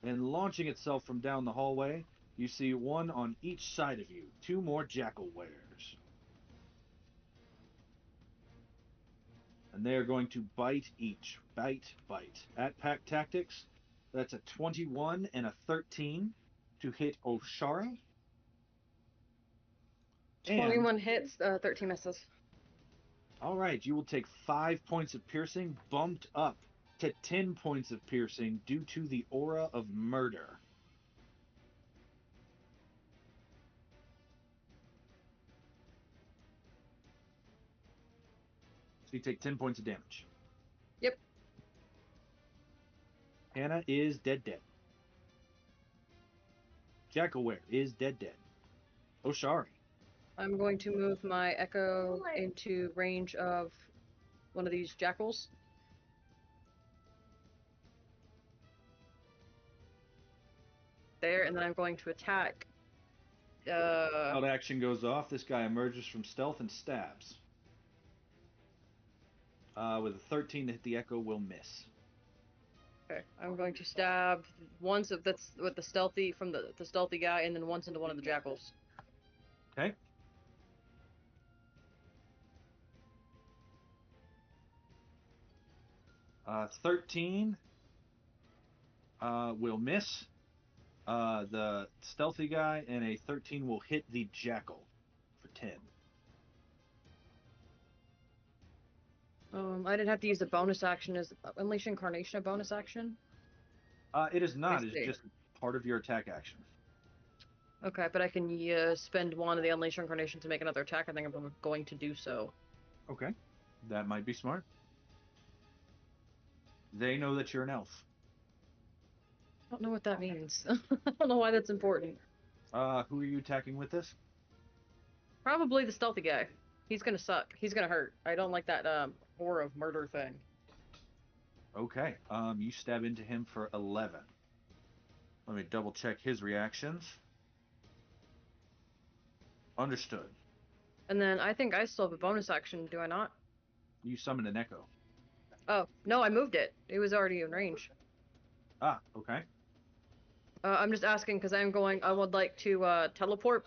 and launching itself from down the hallway, you see one on each side of you. 2 more jackal wares. And they are going to bite each. Bite, bite. At pack tactics, that's a 21 and a 13 to hit Oshara. And 21 hits, 13 misses. all right, you will take 5 points of piercing, bumped up to 10 points of piercing due to the aura of murder. So you take 10 points of damage. Yep. Hannah is dead dead. Jackalware is dead dead. Oshari. I'm going to move my echo into range of one of these jackals. There, and then I'm going to attack. Held action goes off. This guy emerges from stealth and stabs. With a 13 to hit the echo, will miss. Okay, I'm going to stab once of that's with the stealthy from the stealthy guy, and then once into one of the jackals. Okay. Uh, 13 will miss the stealthy guy, and a 13 will hit the jackal for 10. I didn't have to use the bonus action. Is Unleash Incarnation a bonus action? It is Let not. me It's see. just part of your attack action. Okay, but I can spend one of the Unleash Incarnation to make another attack. I think I'm going to do so. Okay. That might be smart. They know that you're an elf. I don't know what that means. I don't know why that's important. Who are you attacking with this? Probably the stealthy guy. He's gonna suck. He's gonna hurt. I don't like that aura of murder thing. Okay. You stab into him for 11. Let me double check his reactions. Understood. And then I think I still have a bonus action, do I not? You summon an echo. Oh, no, I moved it. It was already in range. Ah, okay. I'm just asking because I would like to teleport.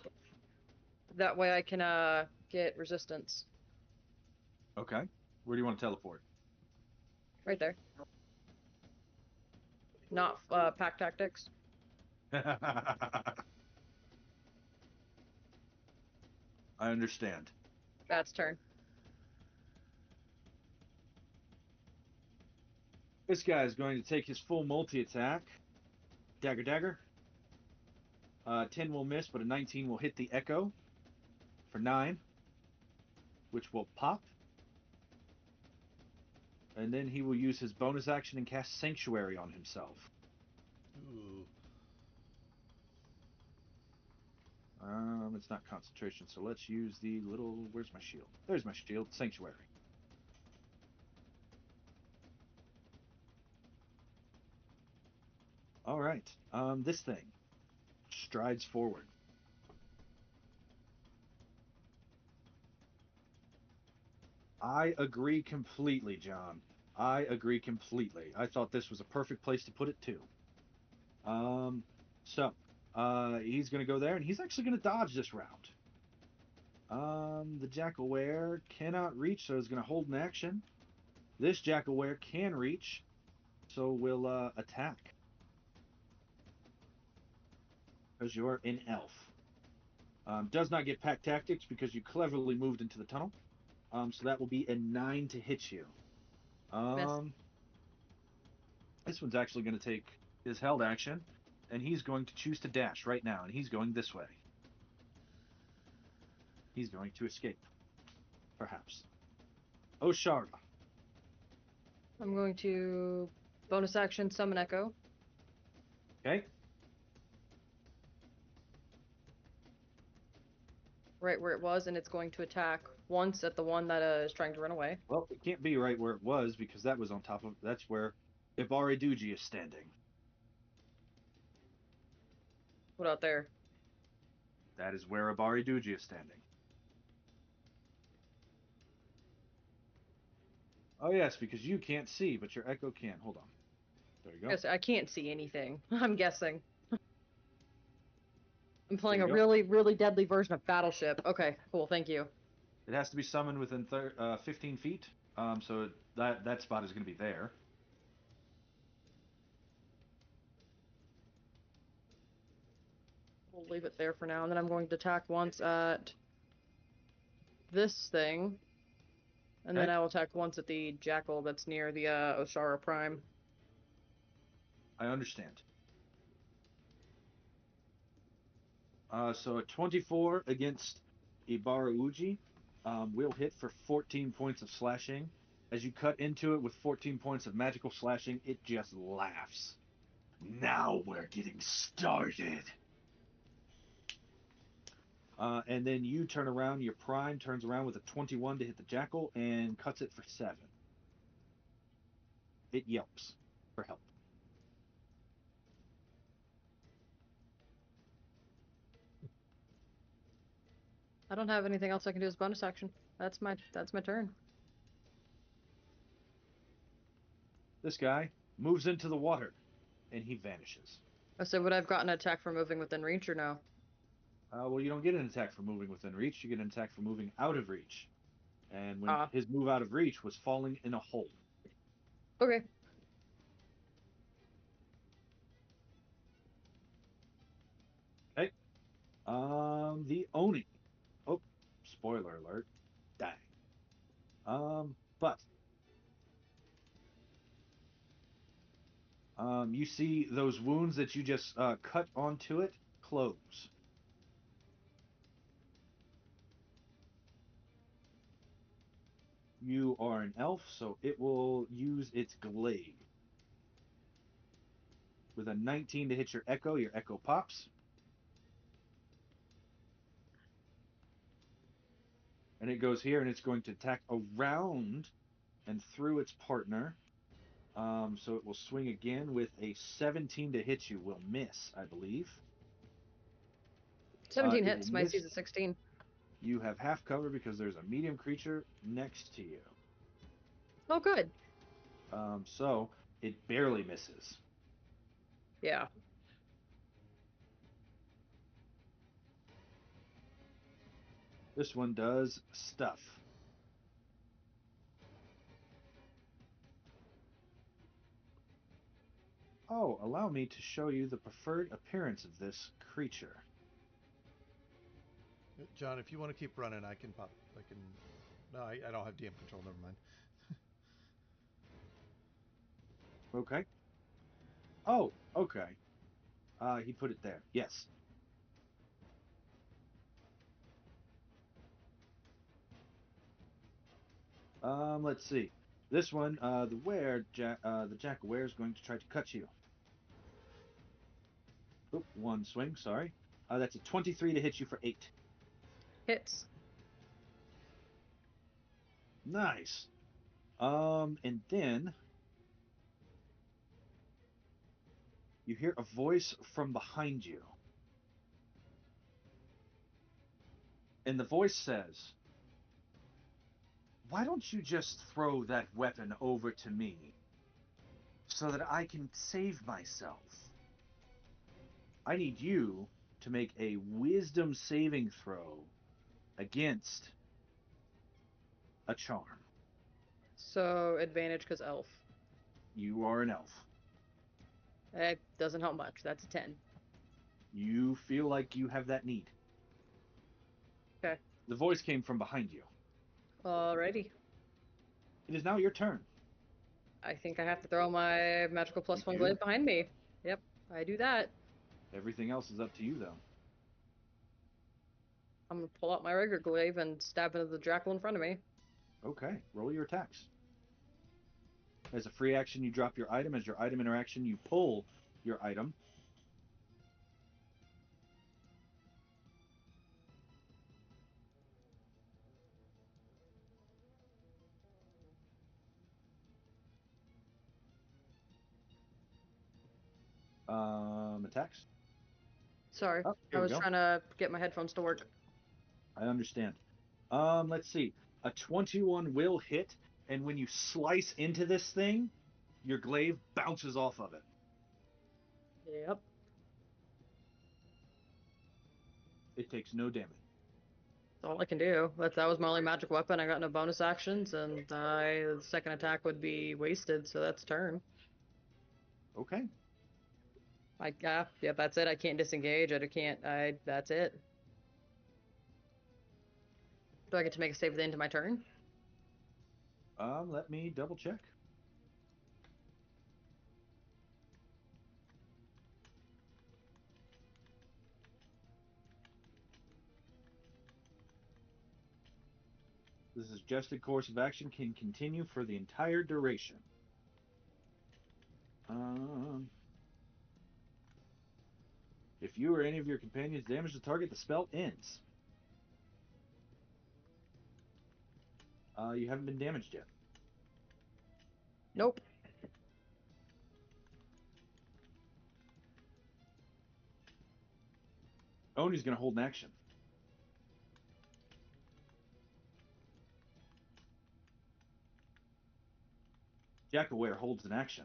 That way I can get resistance. Okay. Where do you want to teleport? Right there. Not pack tactics. I understand. That's turn. This guy is going to take his full multi attack. Dagger, dagger. 10 will miss, but a 19 will hit the echo for 9, which will pop. And then he will use his bonus action and cast Sanctuary on himself. Ooh. It's not concentration, so let's use the little. Where's my shield? There's my shield. Sanctuary. All right. This thing strides forward. I agree completely, John. I agree completely. I thought this was a perfect place to put it too. Um, so he's going to go there, and he's actually going to dodge this round. The Jackal-Ware cannot reach, so he's going to hold an action. This Jackal-Ware can reach, so will attack. Because you're an elf. Does not get pack tactics because you cleverly moved into the tunnel. So that will be a 9 to hit you. Miss. This one's actually going to take his held action, and he's going to choose to dash right now, and he's going this way. He's going to escape, perhaps. Oshara. I'm going to bonus action summon Echo. Okay. Right where it was, and it's going to attack once at the one that is trying to run away. Well, it can't be right where it was because that was on top of. That's where Ibari Duji is standing. What out there? That is where Ibari Duji is standing. Oh yes, because you can't see, but your echo can. Hold on. There you go. Yes, I can't see anything. I'm guessing. I'm playing There a you go. really, really deadly version of Battleship. Okay, cool. Thank you. It has to be summoned within 15 feet. So that spot is going to be there. We'll leave it there for now, and then I'm going to attack once at this thing, and then Okay. I will attack once at the Jackal that's near the Oshara Prime. I understand. So a 24 against Ibara Uji will hit for 14 points of slashing. As you cut into it with 14 points of magical slashing, it just laughs. Now we're getting started. And then you turn around, your prime turns around with a 21 to hit the jackal and cuts it for 7. It yelps for help. I don't have anything else I can do as bonus action. That's my turn. This guy moves into the water and he vanishes. Oh, so would I've gotten an attack for moving within reach or no? Well, you don't get an attack for moving within reach. You get an attack for moving out of reach. And when Ah, his move out of reach was falling in a hole. okay. Okay. The Oni. Oh, spoiler alert. Dang. But you see those wounds that you just cut onto it close. You are an elf, so it will use its glaive. With a 19 to hit your echo pops. And it goes here, and it's going to attack around and through its partner. So it will swing again with a 17 to hit you. Will miss, I believe. 17 It will hits. My miss. AC is a 16. You have half cover because there's a medium creature next to you. Oh, good. So it barely misses. Yeah. This one does stuff. Oh, allow me to show you the preferred appearance of this creature. John, if you want to keep running, I can pop. I can. No, I don't have DM control. Never mind. Okay. Oh, okay. He put it there. Yes. Let's see. This one, the Jack Ware is going to try to cut you. Oop, one swing. Sorry. That's a 23 to hit you for 8. Hits. Nice. And then you hear a voice from behind you, and the voice says, "Why don't you just throw that weapon over to me, so that I can save myself? I need you to make a wisdom saving throw against a charm. So advantage because elf. You are an elf. It doesn't help much. That's a 10. You feel like you have that need." Okay. The voice came from behind you. Alrighty. It is now your turn. I think I have to throw my magical You +1 do. glaive behind me. Yep, I do that. Everything else is up to you, though. I'm gonna pull out my regular glaive and stab into the jackal in front of me. Okay, roll your attacks. As a free action, you drop your item. As your item interaction, you pull your item. Attacks. Sorry, Oh, I here we was go. trying to get my headphones to work. I understand. Let's see. A 21 will hit, and when you slice into this thing, your glaive bounces off of it. Yep. It takes no damage. That's all I can do. That was my only magic weapon. I got no bonus actions, and the second attack would be wasted, so that's turn. Okay. Yeah, that's it. I can't disengage. That's it. Do I get to make a save at the end of my turn? Let me double check. This suggested course of action can continue for the entire duration. Um, if you or any of your companions damage the target, the spell ends. You haven't been damaged yet. Nope. Oni's going to hold an action. Jackaware holds an action.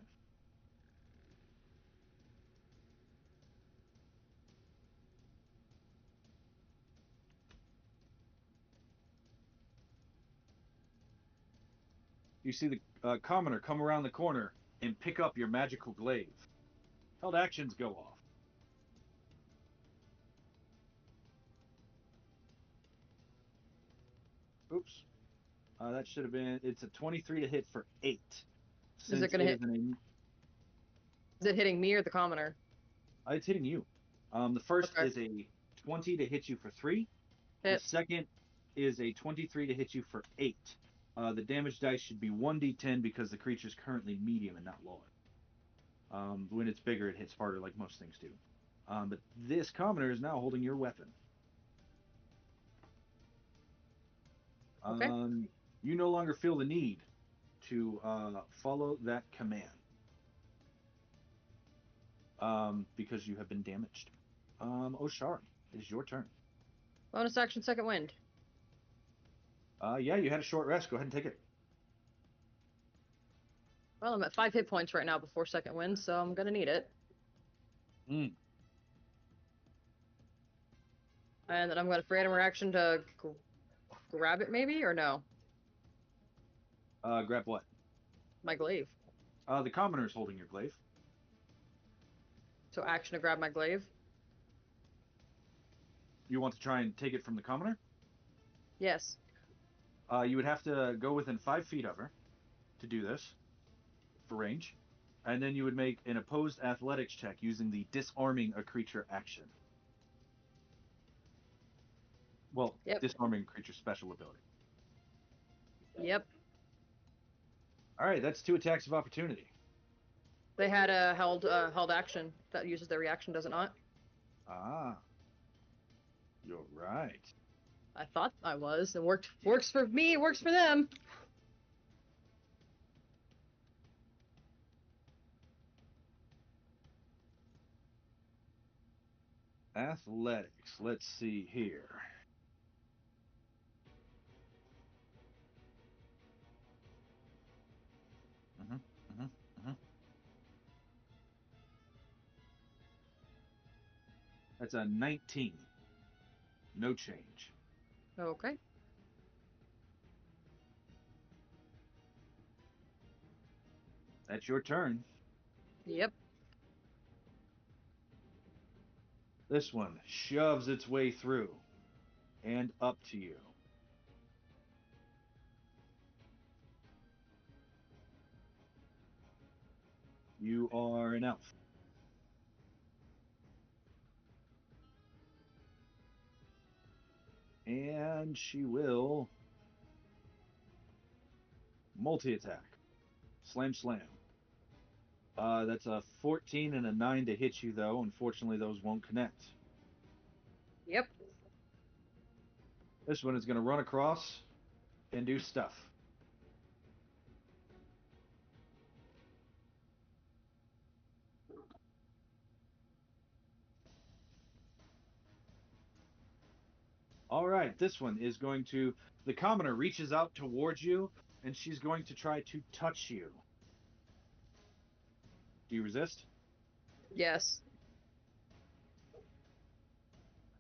You see the commoner come around the corner and pick up your magical glaive. Held actions go off. Oops. That should have been. It's a 23 to hit for 8. Is it Since gonna it hit? is an. Is it hitting me or the commoner? It's hitting you. The first Okay. is a 20 to hit you for 3. The Hit. second is a 23 to hit you for 8. The damage dice should be 1d10 because the creature is currently medium and not large. When it's bigger, it hits harder, like most things do. But this commoner is now holding your weapon. Okay. You no longer feel the need to follow that command because you have been damaged. Oshari, it is your turn. Bonus action, second wind. Yeah, you had a short rest. Go ahead and take it. Well, I'm at 5 hit points right now before second wind, so I'm gonna need it. Mm. And then I'm gonna free item reaction to grab it, maybe, or no? Grab what? My glaive. The commoner is holding your glaive. So action to grab my glaive. You want to try and take it from the commoner? Yes. You would have to go within 5 feet of her to do this for range. And then you would make an opposed athletics check using the disarming a creature action. Well, Yep. disarming a creature's special ability. Yep. All right, that's 2 attacks of opportunity. They had a held action that uses their reaction, does it not? Ah, you're right. I thought I was. It works for me, works for them. Athletics. Let's see here. Mm-hmm, mm-hmm, mm-hmm. That's a 19. No change. Okay. That's your turn. Yep. This one shoves its way through and up to you. You are an elf. And she will multi-attack. Slam, slam. That's a 14 and a 9 to hit you, though. Unfortunately, those won't connect. Yep. This one is going to run across and do stuff. All right, this one is going to. The commoner reaches out towards you, and she's going to try to touch you. Do you resist? Yes.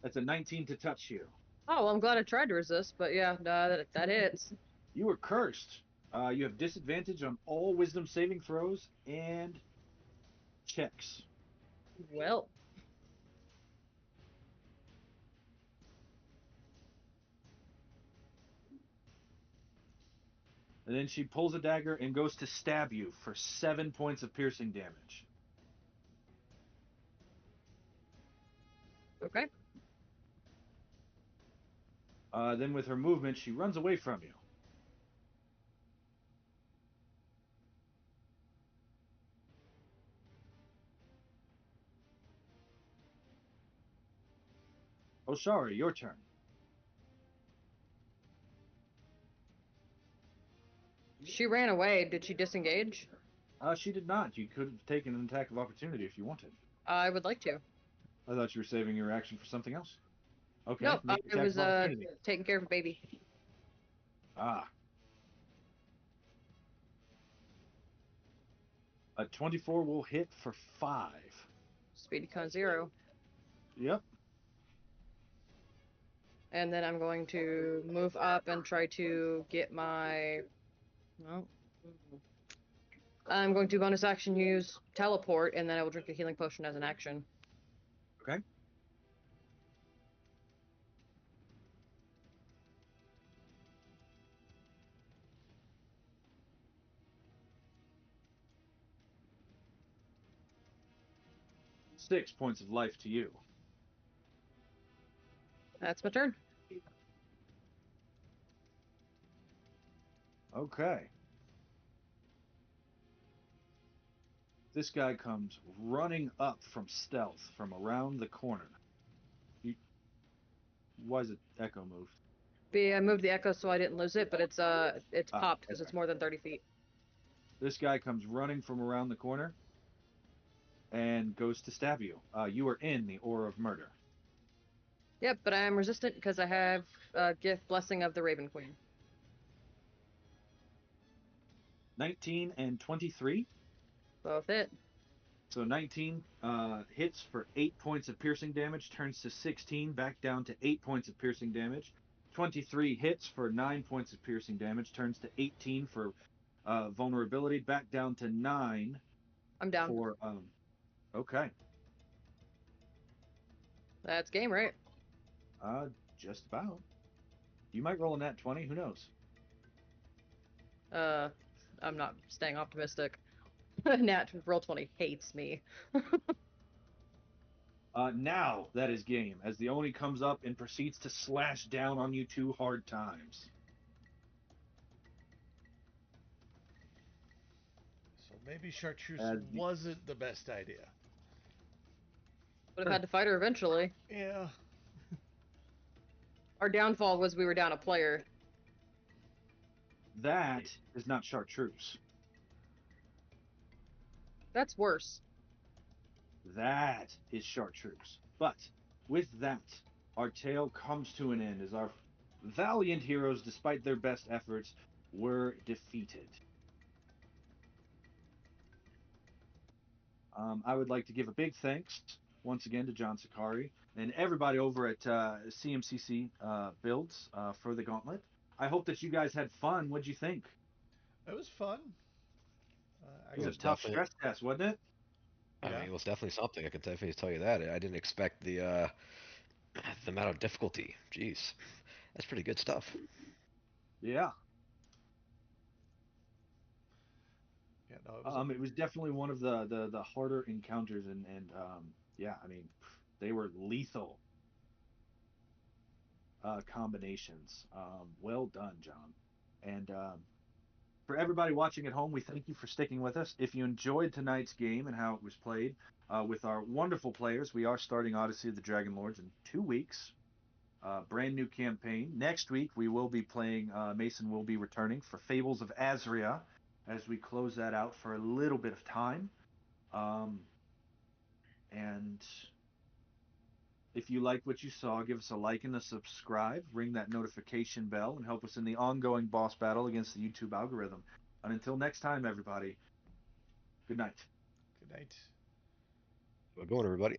That's a 19 to touch you. Oh, well, I'm glad I tried to resist, but yeah, that hits. You are cursed. You have disadvantage on all wisdom saving throws and checks. Well. And then she pulls a dagger and goes to stab you for 7 points of piercing damage. Okay. Then with her movement, she runs away from you. Oshari, your turn. She ran away. Did she disengage? She did not. You could have taken an attack of opportunity if you wanted. I would like to. I thought you were saving your action for something else. Okay, Nope, make I attack was of opportunity. taking care of a baby. Ah. A 24 will hit for 5. Speedy con 0. Yep. And then I'm going to move up and try to get my. Well, I'm going to bonus action use teleport, and then I will drink a healing potion as an action. Okay. Six points of life to you. That's my turn. Okay. This guy comes running up from stealth from around the corner. Why is it echo moved? B, I moved the echo so I didn't lose it, but it's popped because Okay. it's more than 30 feet. This guy comes running from around the corner and goes to stab you. You are in the aura of murder. Yep, but I am resistant because I have gift blessing of the Raven Queen. 19 and 23. Both hit. So 19 hits for 8 points of piercing damage, turns to 16, back down to 8 points of piercing damage. 23 hits for 9 points of piercing damage, turns to 18 for vulnerability, back down to 9 I'm down. for. Okay. That's game, right? Just about. You might roll a nat 20, who knows? Uh, I'm not staying optimistic. Nat roll 20 hates me. Now that is game, as the Oni comes up and proceeds to slash down on you 2 hard times. So maybe chartreuse As the, wasn't the best idea. Would have had to fight her eventually. Yeah. Our downfall was we were down a player. that is not chartreuse. That's worse. That is chartreuse. But with that, our tale comes to an end as our valiant heroes, despite their best efforts, were defeated. I would like to give a big thanks once again to Joniscari and everybody over at CMCC Builds for the Gauntlet. I hope that you guys had fun. What'd you think? It was fun. I It was It a got was tough definitely. stress test, wasn't it? I mean, yeah. it was definitely something. I can definitely tell you that. I didn't expect the amount of difficulty. Jeez, that's pretty good stuff. Yeah. Yeah. No, it was a It was definitely one of the harder encounters, and yeah, I mean, they were lethal combinations. Well done, John. And for everybody watching at home, we thank you for sticking with us. If you enjoyed tonight's game and how it was played with our wonderful players, we are starting Odyssey of the Dragon Lords in 2 weeks. Brand new campaign. Next week, we will be playing, Mason will be returning for Fables of Azria as we close that out for a little bit of time. Um, and if you like what you saw, give us a like and a subscribe, ring that notification bell, and help us in the ongoing boss battle against the YouTube algorithm. And until next time, everybody, good night. good night. Well, go on, everybody.